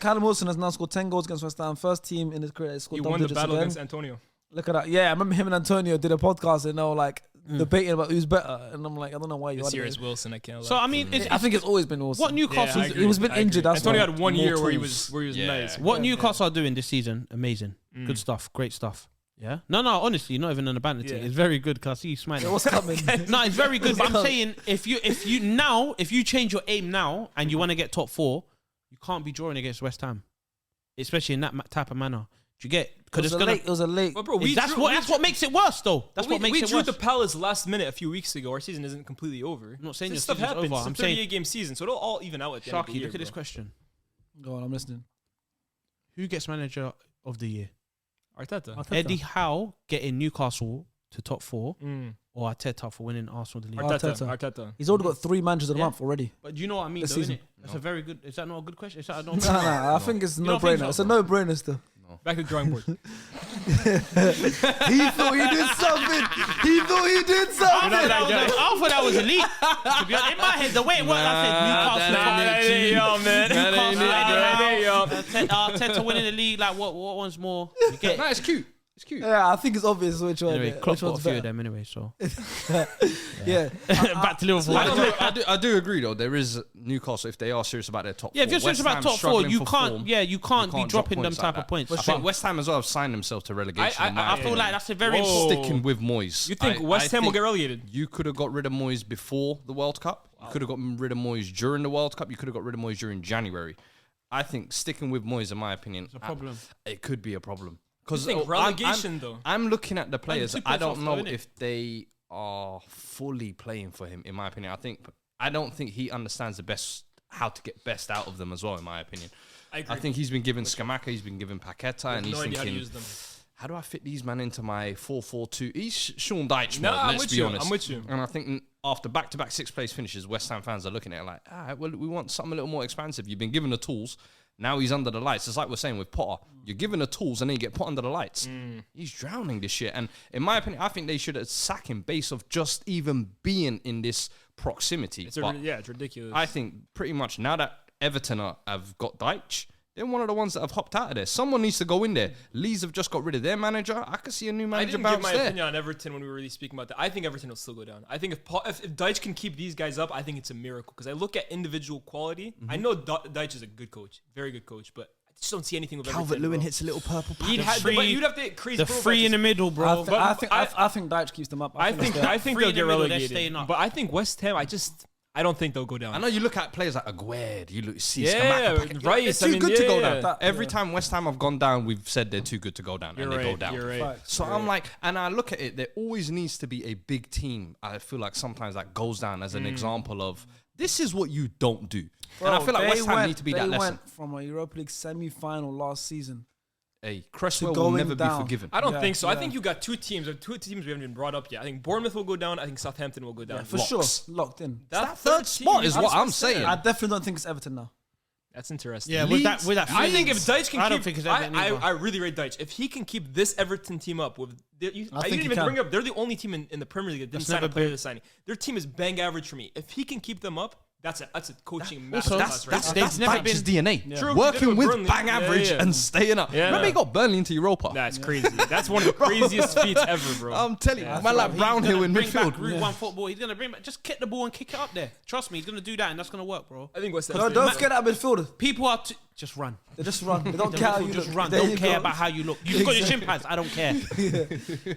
Callum Wilson has now scored 10 goals against West Ham. First team in his career that scored He double won the digits battle again. against Antonio. Look at that. Yeah, I remember him and Antonio did a podcast and they were like debating about who's better. And I'm like, I don't know why you This are. year is Wilson. I can't lie. So I mean, I think it's always been Wilson. what Newcastle? I agree. He was a bit I agree. injured, that's Antonio why. had 1 More year where he tools. was nice. What Newcastle are doing this season? Amazing. Good stuff. Great stuff. Yeah. No, honestly, not even on the banter thing. Yeah. It's very good because I see you smiling. What's coming? No, it's very good. But I'm saying if you change your aim now and you want to get top 4, you can't be drawing against West Ham, especially in that type of manner. Do you get? Because It was a late. But bro, That's what makes it worse, though. That's what makes we it drew worse. the Palace last minute a few weeks ago. Our season isn't completely over. I'm not saying This your stuff season's happens. over. It's a I'm saying- 38-game season, so it'll all even out at the end of the Sharky, year. look at this bro. question. Go on, I'm listening. Who gets manager of the year? Arteta. Eddie Howe getting Newcastle to top 4, or Arteta for winning Arsenal the league. Arteta. He's already got 3 managers of the month already. But you know what I mean, This though, season. innit? That's a very good. Is that not a good question? Is that not? I think it's a don't think no-brainer. so? It's a no-brainer still. Back to the drawing board. He thought he did something. He thought he did something. I thought that was elite. To be honest, in my head, the way it worked, I said Newcastle. Arteta winning the league. Like what one's more? You get No, it's cute. It's cute. Yeah, I think it's obvious which one. anyway. Klopp which got a one's few better. of them anyway. So Yeah. back to Liverpool. I do agree though. There is Newcastle if they are serious about their top. Yeah, if 4. you're serious West about Ham's top 4, struggling you for can't. form. Yeah, you can't be drop dropping them points type like of points. I think West Ham as well have signed themselves to relegation. in my I feel opinion. like that's a very Whoa. important. Sticking with Moyes. You think I West Ham will think get relegated? You could have got rid of Moyes before the World Cup. You could have got rid of Moyes during the World Cup. You could have got rid of Moyes during January. I think sticking with Moyes, in my opinion, a problem. It could be a problem. You think relegation though? I'm looking at the players. 2 I points don't off, know though, innit? if they are fully playing for him. In my opinion, I don't think he understands the best how to get best out of them as well. In my opinion, I agree. I think he's been given Scamacca, he's been given Paqueta, and he's no idea how to thinking, use them. how do I fit these man into my 4-4-2? He's Sean Dyche No, mode, I'm let's with be you. honest. I'm with you. And I think after back-to-back 6th place finishes, West Ham fans are looking at it like, well, we want something a little more expansive. You've been given the tools. Now he's under the lights. It's like we're saying with Potter. You're given the tools and then you get put under the lights. He's drowning this shit. And in my opinion, I think they should sack him based off just even being in this proximity. It's ridiculous. I think pretty much now that Everton have got Dyche, they're one of the ones that have hopped out of there. Someone needs to go in there. Leeds have just got rid of their manager. I could see a new I manager didn't give bounce my there. opinion on Everton when we were really speaking about that. I think Everton will still go down. I think if Dyche can keep these guys up, I think it's a miracle. Because I look at individual quality. I know Dyche is a good coach, very good coach, but I just don't see anything with Everton. Calvert-Lewin hits a little purple patch. You'd have to increase The free in the middle, bro. I think Dyche keeps them up. I think Free they'll in get the middle, they're relegated. staying up. But I think West Ham, I don't think they'll go down. I know you look at players like Aguerd, you see Yeah, Scamacca, Rice, they're too good to go yeah. down. Every time West Ham have gone down, we've said they're too good to go down, and they go down. You're right. So I'm like, and I look at it, there always needs to be a big team. I feel like sometimes that goes down as an example of, this is what you don't do. And I feel like West Ham need to be that lesson. They went from a Europa League semi-final last season. Hey, Cresswell to will going never down. be forgiven. I don't Yeah, think so. I yeah. think you got two teams we haven't even brought up yet. I think Bournemouth will go down. I think Southampton will go down. For sure, locked in. That third spot is what I'm saying. I definitely don't think it's Everton now. That's interesting. Yeah, with that. I think if Dyche can I don't keep, think it's Everton either. I really rate Dyche. If he can keep this Everton team up with, I think didn't he even can. bring up. They're the only team in the Premier League that didn't That's sign a never player been- this signing. Their team is bang average for me. If he can keep them up, that's a coaching Also, masterclass right that's- there. they've never Dyche's been- DNA. True, he did it Working with with Burnley. bang Yeah, average yeah. and staying up. Yeah. Remember he got Burnley into Europa. That's crazy. That's one of the craziest feats ever, bro. I'm telling you, man, like Brownhill in midfield. Route 1 football. He's gonna bring back. Just kick the ball and kick it up there. Trust me, he's gonna do that, and that's gonna work, bro. I think West Ham. No, don't forget that midfielder. People are just run. They just run. They don't care how you Just look. run. There Don't you care go. about how you look. You forgot your shin pads. I don't care.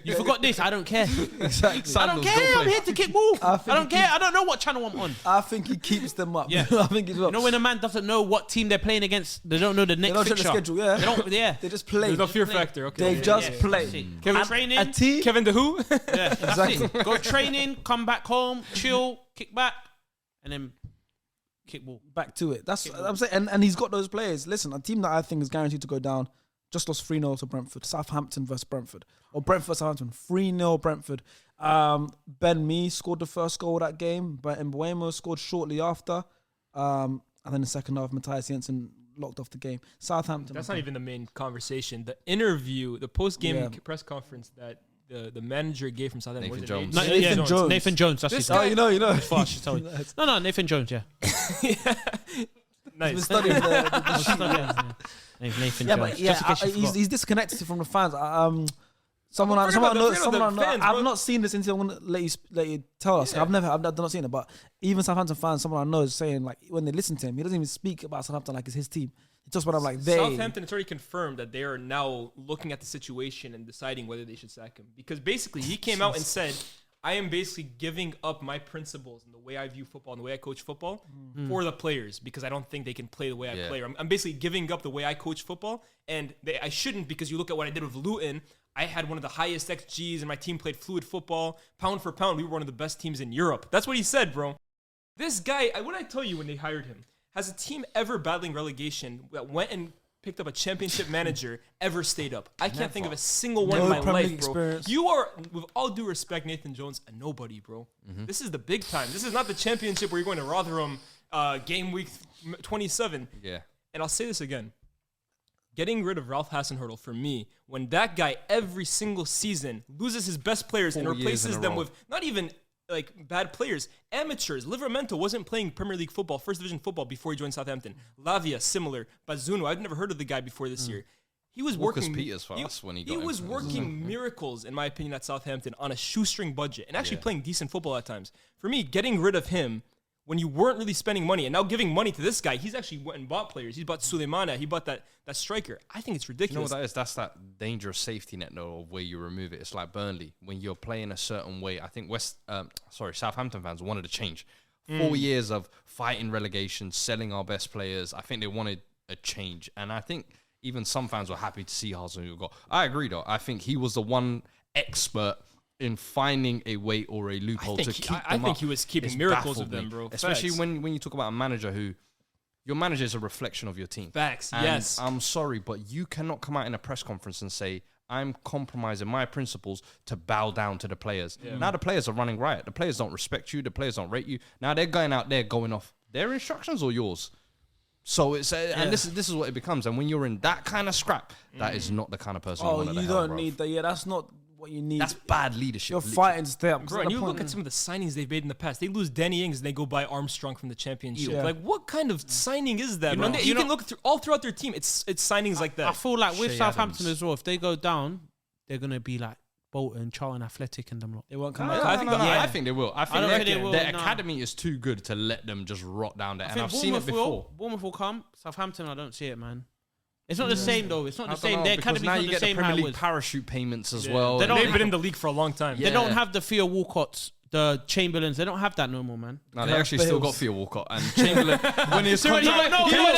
You forgot this. I don't care. Exactly. I don't care. I'm here to kick ball. I I think don't care. I don't know what channel I'm on. I think he keeps them up. Yeah. I think he's You know when a man doesn't know what team they're playing against, they don't know the they next don't check the fixture. schedule. Yeah, They don't. Yeah. they just play. There's no fear play. factor. Okay. They just Yeah, play. that's it. Kevin- Go training. A team. Kevin the who? Yeah, that's it. Go training, come back home, chill, kick back, and then kick ball. Back to it. That's what I'm saying. And he's got those players. Listen, a team that I think is guaranteed to go down just lost 3-0 to Brentford. Southampton versus Brentford. Or Brentford, Southampton. 3-0 Brentford. Ben Mee scored the first goal of that game. But Mbuemo scored shortly after. And then the second half, Matthias Jensen locked off the game. Southampton. That's not even the main conversation. The interview, the post-game Yeah. press conference that the manager gave from Southampton. Nathan was it Jones. Nathan Jones. Nathan Jones. That's This his guy- name. Oh, you know. As far as she's telling you. No, Nathan Jones. Yeah. He's Nice. been studying the Nathan Yeah, Jones. but yeah, Just in case you forgot. he's disconnected from the fans. Someone I Forget about know. the Someone I know. fans, bro. I've not seen this until I'm gonna let you tell us. Yeah. I've not seen it. But even Southampton fans, someone I know is saying like when they listen to him, he doesn't even speak about Southampton like it's his team. It's just when I'm like they. Southampton, it's already confirmed that they are now looking at the situation and deciding whether they should sack him. Because basically, he came out and said, I am basically giving up my principles and the way I view football and the way I coach football for the players because I don't think they can play the way I play. I'm basically giving up the way I coach football, and I shouldn't because you look at what I did with Luton. I had one of the highest XGs, and my team played fluid football. Pound for pound, we were one of the best teams in Europe. That's what he said, bro. This guy, what did I tell you when they hired him? Has a team ever battling relegation that went and picked up a championship manager ever stayed up. I can't think of a single one No in my Premier life, League bro. experience. You are, with all due respect, Nathan Jones, a nobody, bro. This is the big time. This is not the championship where you're going to Rotherham game week 27. Yeah. And I'll say this again. Getting rid of Ralph Hasenhüttl, for me, when that guy every single season loses his best players and 4 years replaces in a them row. with not even like bad players, amateurs. Livramento wasn't playing Premier League football, first division football before he joined Southampton. Lavia, similar. Bazuno, I'd never heard of the guy before this year. He was Lucas working. Peters for us when he got He him. was working miracles, in my opinion, at Southampton on a shoestring budget and actually playing decent football at times. For me, getting rid of him when you weren't really spending money and now giving money to this guy, he's actually went and bought players. He bought Suleimana. He bought that striker. I think it's You know ridiculous. what that is? That's that dangerous safety net, though, of where you remove it. It's like Burnley. When you're playing a certain way, I think Southampton fans wanted to change. 4 years of fighting relegation, selling our best players. I think they wanted a change. And I think even some fans were happy to see Hasenhüttl go. I agree, though. I think he was the one expert in finding a way or a loophole to keep them I think up. he was keeping It's miracles baffled with them, me. bro. Especially Facts. when you talk about a manager who, your manager is a reflection of your team. Facts, And yes. I'm sorry, but you cannot come out in a press conference and say, I'm compromising my principles to bow down to the players. Now the players are running riot. The players don't respect you. The players don't rate you. Now they're going out there going off their instructions or yours. So it's and this is what it becomes. And when you're in that kind of scrap, that is not the kind of person. Oh, you want at the you helm, don't bruv. need that. Yeah, that's not what you need. That's bad leadership. You're literally. fighting to stay up. Bro, and you look at some of the signings they've made in the past. They lose Danny Ings and they go buy Armstrong from the championship. Yeah. Like, what kind of signing is that, bro? know- You can look through all throughout their team. It's signings like that. I feel like with Shea Southampton Adams. as well, if they go down, they're gonna be like Bolton, Charlton Athletic, and them lot. They won't come No, back. I I think think they will. I think don't their, think they will, their no. academy is too good to let them just rot down there. I And think I've seen it before. Bournemouth will come. Southampton, I don't see it, man. It's not the same though. It's not I the don't same. know, Their because academy's now not you the get the same how Premier it League was. parachute payments as well. They don't- They've been in the league for a long time. Yeah. They don't have the Theo Walcotts, the Chamberlains. They don't have that no more, man. No, they actually still got Theo Walcott and Chamberlain. When his when he- contract,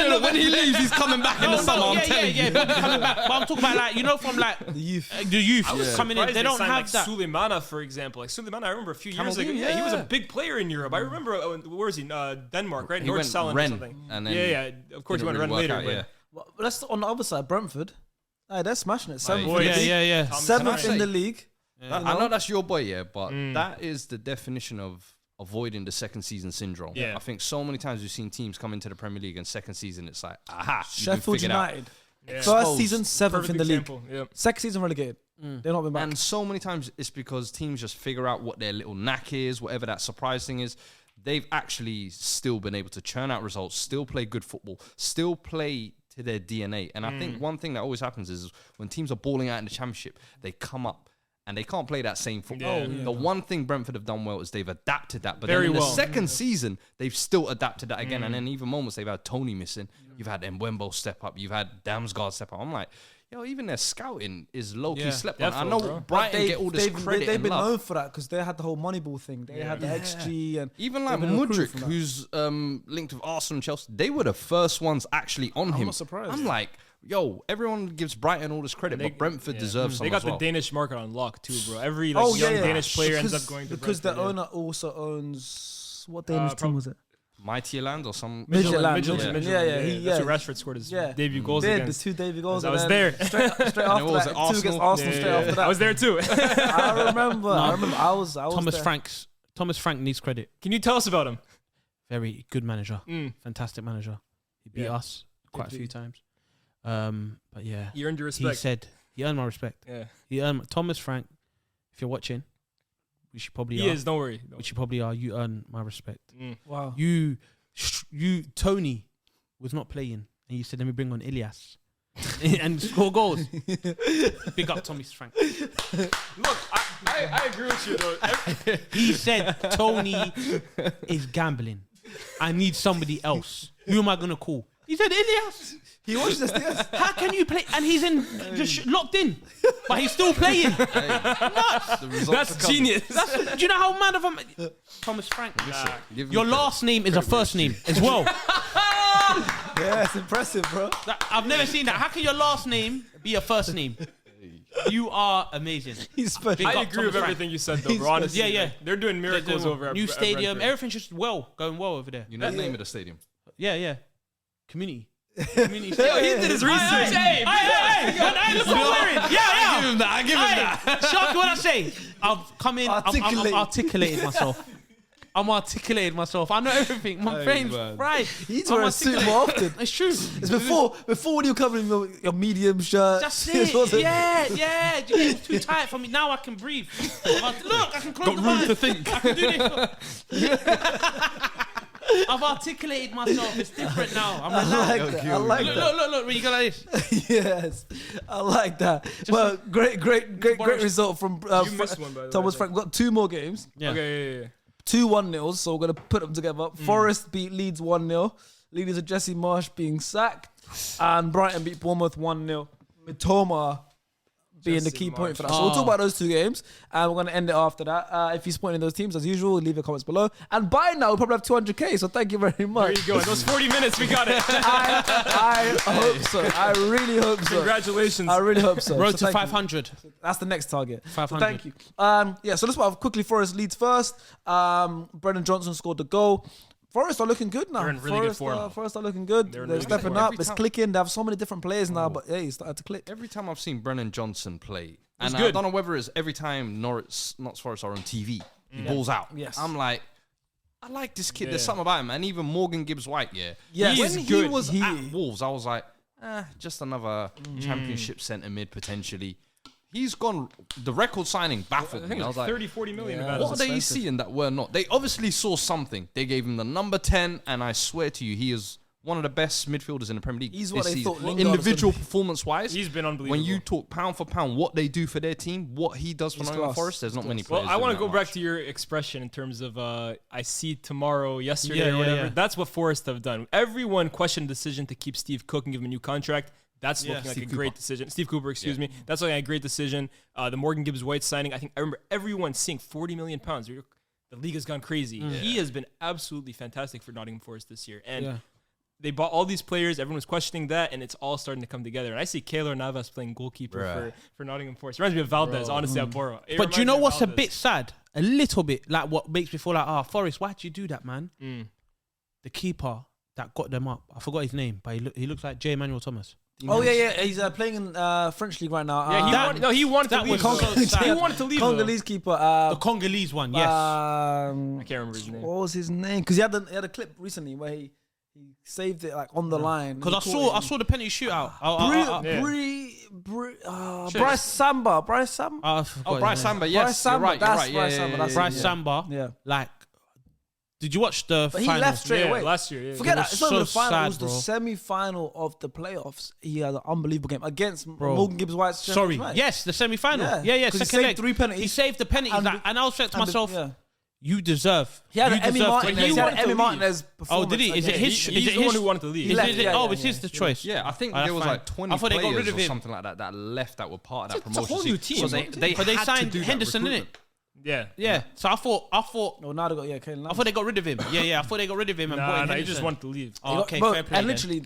no, when he leaves, he's coming back in the summer. I'm telling you. But coming back. But I'm talking about like from like The youth. the youth coming in. Surprised They don't signed, have like that. Suleimana, for example. Like Suleimana, I remember a few years ago. Cameroon, Yeah, he was a yeah. big player in Europe. I remember, where is he? Denmark, right? He North went Salon or Rennes, something. and then yeah. Of course, he didn't went really Rennes work later. out, but Well, let's on the other side, Brentford. Hey, they're smashing it. Seventh Boy, in the league. Yeah. Thomas Seventh Can I in the say- league. I know that's your boy, yeah, but that is the definition of avoiding the second season syndrome. Yeah. I think so many times we've seen teams come into the Premier League and second season, it's like, aha, you've been Sheffield figured out. United. Yeah. First Exposed. season, seventh Perfect in the league. example. Yep. Second season relegated. They've not been back. And so many times it's because teams just figure out what their little knack is, whatever that surprise thing is. They've actually still been able to churn out results, still play good football, still play to their DNA. And I think one thing that always happens is when teams are balling out in the championship, they come up and they can't play that same football. Yeah. The one thing Brentford have done well is they've adapted that. But Very then in well. the second season, they've still adapted that again. And then even moments they've had Tony missing. You've had Mbembo step up. You've had Damsgaard step up. I'm like, yo, even their scouting is low-key Yeah. slept on. I Definitely, know bro. Brighton get all this credit They've and been love. known for that because they had the whole Moneyball thing. They had the XG and Even like they've been recruited Mudryk, from that. who's linked with Arsenal and Chelsea, they were the first ones actually on him. not surprised. I'm like, yo, everyone gives Brighton all this credit, but Brentford deserves some They got as well. the Danish market on lock too, bro. Every Oh, young yeah. Danish player ends Because- up going to because the Brentford, yeah. owner also owns what Danish team was it? Mightyland or some... Midtjylland. Midtjylland. Yeah. That's where Rashford scored his Yeah. debut goals Did the against. 2 Davy goals. I and was then there. Straight after what was that, it, 2 against Arsenal? Arsenal. Straight after that, I was there too. I remember. I was Thomas there. Thomas Frank needs credit. Can you tell us about him? Very good manager. Fantastic manager. He beat us quite a few times. But yeah, You earned your he respect. said he earned my respect. Yeah, He earned Thomas Frank. If you're watching, which you probably he are, is. Don't worry. which you probably are, you earn my respect. Wow. You Tony was not playing, and you said, "Let me bring on Ilias." and score goals. Big up Thomas Frank. Look, I agree with you though. He said Tony is gambling. I need somebody else. Who am I gonna call? He said Ilias. He watched this. Yes. How can you play? And he's in just locked in, but he's still playing. The results are That's coming. genius. Do you know how mad of him? Thomas Frank. Give him Your credit. last name is a first name as well. Yeah, it's impressive, bro. I've never seen that. How can your last name be a first name? You are amazing. He's special. Big I up agree Thomas with Frank. everything you said though, bro. Honestly, Yeah, yeah. like, they're doing miracles over at new at stadium. Brentford. Everything's just going well over there. You know the name of the stadium? Yeah. Community. Community Yo, he did his research. Hey, look what I'm wearing. Yeah. I give him that. Sharky, what I say? I've come in. Articulate. I'm articulated myself. I'm articulated myself. I know everything. My brain's right. He's wearing a suit more often. It's true. It's before when you come in your medium shirt. That's it. Yeah. It was too tight for me. Now I can breathe. Look, I can close the room to think. I can do this. I've articulated myself. It's different now. I'm I like that. I like that. Look. When you go like this. Yes, I like that. Well, great result from You missed one, by the way, Thomas so- Frank. We've got 2 more games. Yeah. Okay, yeah. 2 1-0s, so we're going to put them together. Forest beat Leeds 1-0. Leaders of Jesse Marsh being sacked. And Brighton beat Bournemouth 1-0. Mitoma being the key point for that. So we'll talk about those 2 games. And we're going to end it after that. If you're supporting those teams, as usual, leave your comments below. And by now, we'll probably have 200k, so thank you very much. There you go. Those 40 minutes, we got it. I hope so. I really hope so. Congratulations. I really hope so. Road So to thank you. 500. That's the next target. 500. So thank you. So let's have quickly Forest Leeds first. Brendan Johnson scored the goal. Forest are looking good now. They're in really good form. Forest are looking good. They're in They're really good stepping form. up. It's clicking. They have so many different players now, but hey, it's started to click. Every time I've seen Brennan Johnson play, and I good. don't know whether it's every time Notts Forest are on TV, he balls out. Yes. I'm like, I like this kid. There's Yeah. something about him. And even Morgan Gibbs-White, Yes. when He's he good. was He- at Wolves, I was like, just another championship centre mid potentially. He's gone, the record signing baffled I me. think I it was was like, 30, 40 million. Yeah. about what it. are they seeing that we're not? They obviously saw something. They gave him the number 10, and I swear to you, he is one of the best midfielders in the Premier League. He's what this they season. thought Lingard was Individual gonna be. performance-wise, He's been unbelievable. when you talk pound for pound, what they do for their team, what he does for He's Nottingham class. Forest, there's not many Well, players. I want to doing go that back much. to your expression in terms of I see tomorrow, yesterday, Yeah, or yeah, whatever. yeah. That's what Forest have done. Everyone questioned the decision to keep Steve Cook and give him a new contract. That's looking like Steve a great decision. Steve Cooper, excuse me. That's looking like a great decision. The Morgan Gibbs-White signing, I remember everyone seeing £40 million. The league has gone crazy. He has been absolutely fantastic for Nottingham Forest this year. And they bought all these players. Everyone was questioning that, and it's all starting to come together. And I see Keylor Navas playing goalkeeper for Nottingham Forest. Reminds me of Valdez, honestly, at Borough. It But do you reminds know me of what's a Valdez. bit sad? A little bit. Like what makes me feel like, Forest, why'd you do that, man? The keeper that got them up. I forgot his name, but he looks like J. Emmanuel Thomas. Oh yeah. He's playing in French league right now. Yeah, he wanted to that leave. was so sad. He wanted to leave. though. Congolese keeper. The Congolese one, yes. I can't remember his name. What was his name? Because he had a clip recently where he saved it like on the line. Because He I caught saw the penalty shootout. Bryce Samba. Bryce Samba, yes. Bryce Samba, You're right. that's You're Bryce right. Samba, that's Bryce Yeah. Samba. Yeah. Like, did you watch the But he final? left straight Yeah, away. last year. Yeah. Forget It that. was It's not even so the final. sad, It was the bro. semi-final of the playoffs. He had an unbelievable game against Bro. Morgan Gibbs-White's. Sorry. Right. Yes, the semi-final. Yeah. Yeah. 'Cause he Second saved leg. 3 penalties. He saved the penalties. And- And I was saying to myself, yeah. you deserve. He had you an Emmy deserve to Martinez. play. He had wanted an to Emmy leave. Martinez Oh, performance. did he? Is it against- his? He's Is it the one his? who wanted to leave. He left, Is it- yeah, oh, yeah, it's his yeah. the choice. Yeah, I think Oh, there that's was fine. like 20 I thought they got players rid of or him. something like that left that were part of that It's a promotion. whole new team. So they But they had to signed do that Henderson, innit? recruitment. Yeah. Yeah. So I thought. Oh, now they got Kane I thought they got rid of him. Yeah. I thought they got rid of him and brought in Nah, he Henderson. just wanted to leave. Oh, okay, But- fair play. and then. literally,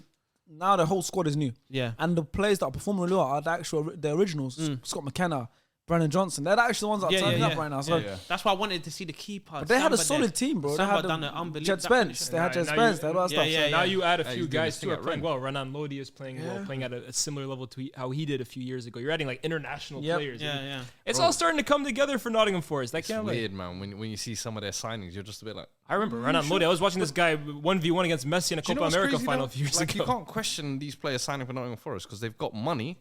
now the whole squad is new. Yeah. And the players that are performing really well are the originals. Scott McKenna, Brandon Johnson. They're actually the ones that are Yeah, turning yeah, up yeah. right now. So That's why I wanted to see the keeper. But they had a Samba solid did. team, bro. They Samba had done an unbelievable. Jet Spence. They had Jet Now Spence. you- They had all that Yeah, stuff. yeah, So Now you add a he's few doing guys his too thing are at playing Rennes. well. Renan Lodi is playing well, playing at a similar level to how he did a few years ago. You're adding like international Yep. players. Yeah. It's all starting to come together for Nottingham Forest. I It's can't wait. weird, man. When you see some of their signings, you're just a bit like, I remember Renan Lodi. I was watching this guy 1v1 against Messi in a do you Copa know what's America crazy final though? a few years Like, you ago. can't question these players signing for Nottingham Forest because they've got money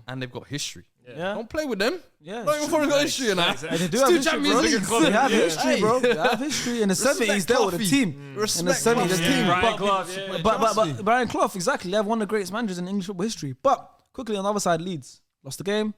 and they've got history. Yeah. Don't play with them. Yeah, Nottingham Forest got history and that. And they do It's have two history, Champions bro. League They have Yeah. history, bro. They have history. In the 70s, they were the Cloughy. team. In the Respect 70s, the Cloughy. team. Brian But- Clough, yeah. But Brian Clough, exactly. They have one of the greatest managers in English football history. But quickly on the other side, Leeds lost the game.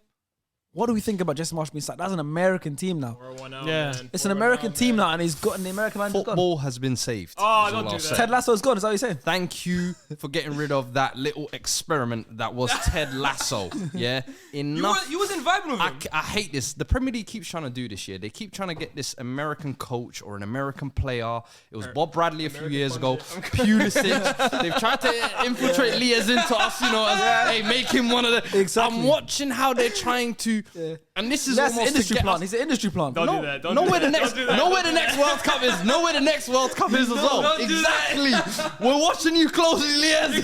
What do we think about Jesse Marsh being sacked? That's an American team now. 4-1 out, Yeah. man. It's an 4-1 American out, team man. now, and he's gotten the American man. Gone. Football has been saved. Oh, is don't all do I'll that. say. Ted Lasso's gone. Is that what you're saying? Thank you for getting rid of that little experiment that was Ted Lasso. Yeah, enough. You wasn't vibing with him. I hate this. The Premier League keeps trying to do this year. They keep trying to get this American coach or an American player. It was Bob Bradley a few years ago. Pulisic. They've tried to infiltrate Lias into us, as, hey, make him one of the... Exactly. I'm watching how they're trying to you. Yeah. And this is That's almost industry to get plant. us- He's an industry plant. Don't do that. Don't know do where that. the next, Don't do that. know where the next World Cup is. Know where the next World Cup is as well. don't do Exactly. We're watching you closely, Liaz.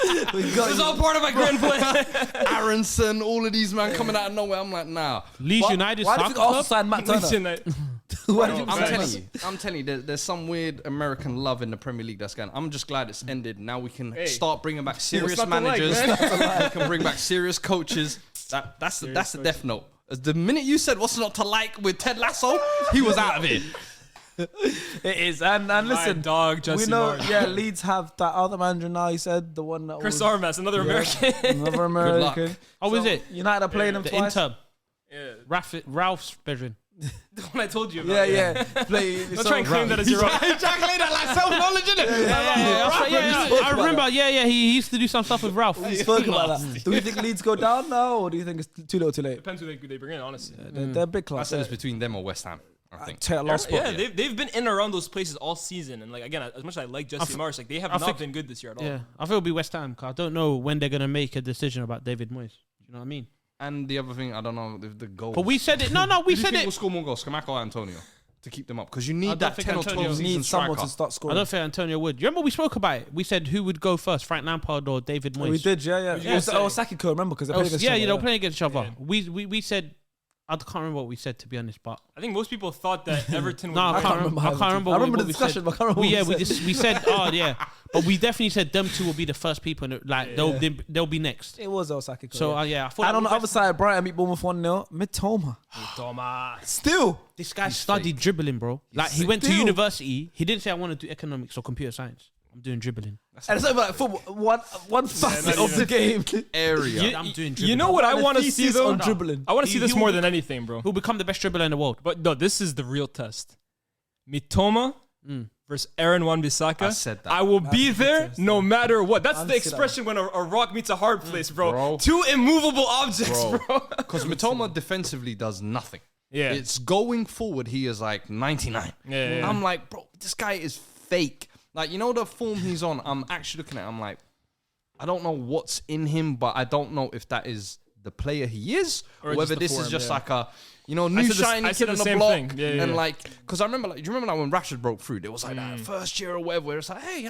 It's all part of my grand plan. Aronson, all of these man coming out of nowhere. I'm like, nah. Leeds United Why do you soccer think Arsenal club. signed Matt Turner? Why did you I'm telling you, there's some weird American love in the Premier League that's going. I'm just glad it's ended. Now we can start bringing back serious not to like, managers. man? We can bring back serious coaches. That's the death note. The minute you said what's not to like with Ted Lasso, he was out of here. It is, and listen, dog, Jesse we know, Martin. yeah, Leeds have that other manager now. He said the one that Chris was Armas, another American. another American. luck. Oh, is it? United are playing them The twice. intern. Yeah, Ralph's bedroom. the one I told you about. Yeah. Play. Don't try and claim that as your own. Exactly that, like self-knowledge, innit? I remember. He used to do some stuff with Ralph. We spoke about that. Do we think Leeds go down now, or do you think it's too little, too late? Depends who they bring in, honestly. They're a big I class. said it's between them or West Ham, I think. Take that last spot. Yeah, they've been in and around those places all season, and like again, as much as I like Jesse Marsh, like they have not been good this year at all. Yeah, I feel it'll be West Ham. Cause I don't know when they're gonna make a decision about David Moyes. You know what I mean? And the other thing, I don't know, the goal. But we said it. No, we said We'll it. score more goals, Scamacca or Antonio, to keep them up. Because you I need don't that think 10 or Antonio 12 season Need someone striker. to start I scoring. don't think Antonio would. You remember we spoke about it? We said who would go first, Frank Lampard or David Moyes? We did, yeah. you It was say? Osaka, remember? Because they played against each yeah, other, they were playing against each other. We said, I can't remember what we said, to be honest, but I think most people thought that Everton would no, I win. can't remember. I can't remember. I remember what the we discussion, said. but I can't remember what we said. We said, oh yeah, but we definitely said them two will be the first people, and like they'll be next. It was Osaka. So I thought. And on the other side, Brighton beat Bournemouth 1-0. Mitoma. Still. this guy studied dribbling, bro. Like he went to Still. university. He didn't say I want to do economics or computer science. I'm doing dribbling. And it's not even like football. One facet not of the game. Area. I'm doing dribbling. You know what I And a want to see thesis though? on dribbling. I want to see this He more will- than anything, bro. Who'll become the best dribbler in the world? But no, this is the real test. Mitoma versus Aaron Wan-Bissaka. I said that. I will be there no matter what. That's I the see that expression when a rock meets a hard place, bro. Bro. Two immovable objects, bro. Because Mitoma defensively does nothing. Yeah. It's going forward, he is like 99. Yeah. I'm like, bro, this guy is fake. Like, you know the form he's on? I'm actually looking at it, I'm like, I don't know what's in him, but I don't know if that is the player he is, Or or just whether the this form, is just yeah. like a, new said shiny I said kid on the the same block. thing. Yeah, and yeah. like, because I remember, do you remember like when Rashford broke through? There was like that first year or whatever where it's like, hey,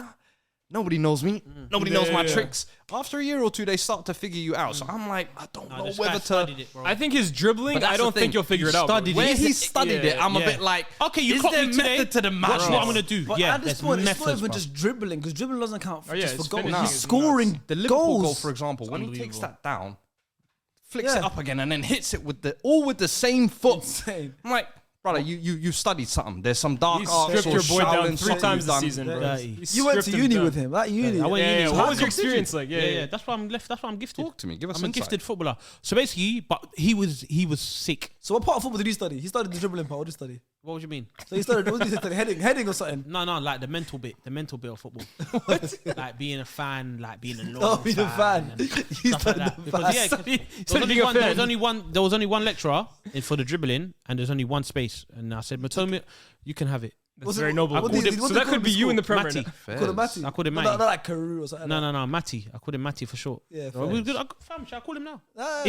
nobody knows me. Nobody knows my tricks. After a year or two, they start to figure you out. So I'm like, I don't know this whether guy to. studied it, bro. I think his dribbling, But that's I the don't thing. think you'll figure He it out. bro. studied When it. he studied it, I'm a bit like, Okay, you is caught there me today. method to the Watch madness? what I'm gonna do. But Yeah, at this there's point, it's not methods, even bro. just dribbling, because dribbling doesn't count yeah, just it's for goals. finishing He's is scoring nuts. The Liverpool goal, goals. for example, when he takes unbelievable. that down, flicks Yeah. it up again, and then hits it with the same foot. Insane. I'm like, brother, you studied something. There's some dark He arts stripped or your boy down Shaolin 3 something times you've this done. season, bro. Yeah. He You went to stripped him uni down. with him. That uni. I went Yeah, uni. yeah, So what how was your come did you? experience like? Yeah. That's why I'm left. That's why I'm gifted. Talk to me. Give us I'm some a gifted footballer. So basically, but he was sick. So what part of football did he study? He studied the dribbling part. What did he study? What would you mean? So he studied, what did he study? Heading or something? No, like the mental bit of football. Like being a fan, like being a Oh, loyal being a fan. and He stuff like studied that. the Because fan. yeah, 'cause Study- there was study only being a one- there fan. was only one lecturer for the dribbling, and there's only one space. And I said, Matoma, you can have it. That's What's it- very noble. what did he- So what did that he could be call you him in the in school? Premier Matty. now. Call him Matty. I called him Not Matty. like Karoo or something. No, Matty. I called him Matty for short. Yeah, So fair. fam, should I call him now? Yeah,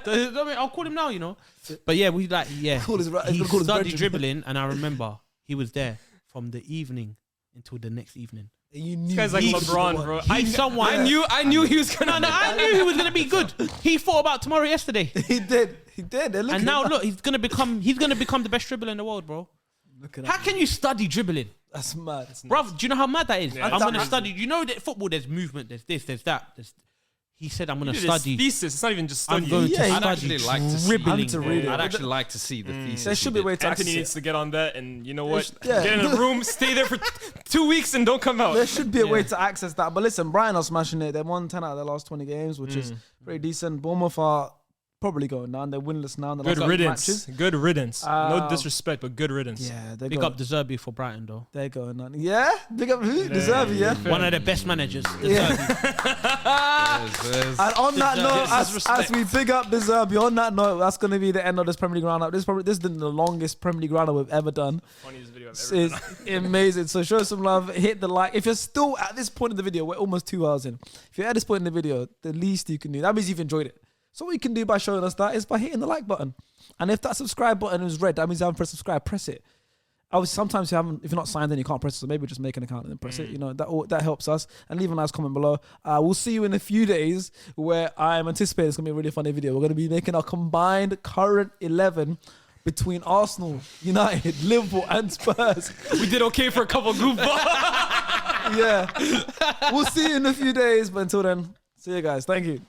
do it. I'll call him now, you know. But yeah, we like Call his ra- he's he gonna call his studied brethren. dribbling, and I remember he was there from the evening until the next evening. You knew This guy's like he- LeBron, bro. He's someone. I knew he was gonna. No, I knew he was gonna be good. He thought about tomorrow yesterday, He did. and now look, he's gonna become the best dribbler in the world, bro. Look at How that. can you study dribbling, That's mad. bro? Do you know how mad that is? Yeah, I'm that's gonna crazy. study. You know that football, there's movement, there's this, there's that. He said, I'm gonna Dude, it's study. thesis. It's not even just I'm studying. going Yeah, to I'd study actually like to see- dribbling. I need to read it. I'd actually like to see the thesis. There should be a way to Anthony access needs it. to get on that, and you know what? Yeah. Get in a room, stay there for 2 weeks, and don't come out. There should be a way to access that. But listen, Brighton are smashing it. They've won 10 out of their last 20 games, which is pretty decent. Bournemouth are probably going down. They're winless now. In the Good last riddance. matches. Good riddance. No disrespect, but good riddance. Yeah, they're Big going, up De Zerbi for Brighton though. they're going down. Yeah, big up who? Deserve, yeah. One of the best managers. De Yeah. Zerbi. And on that note, Deserves as we big up Deserve, on that note, that's going to be the end of this Premier League roundup. This is the longest Premier League roundup we've ever done. Funniest video I've ever done. It's amazing. So show some love, hit the like. If you're still at this point in the video, we're almost 2 hours in. If you're at this point in the video, the least you can do, that means you've enjoyed it. So what you can do by showing us that is by hitting the like button. And if that subscribe button is red, that means you haven't pressed subscribe, press it. Obviously, sometimes if you're not signed in, you can't press it. So maybe just make an account and then press it. You know, that helps us. And leave a nice comment below. We'll see you in a few days where I'm anticipating it's going to be a really funny video. We're going to be making our combined current 11 between Arsenal, United, Liverpool and Spurs. We did okay for a couple goofballs. Yeah. We'll see you in a few days. But until then, see you guys. Thank you.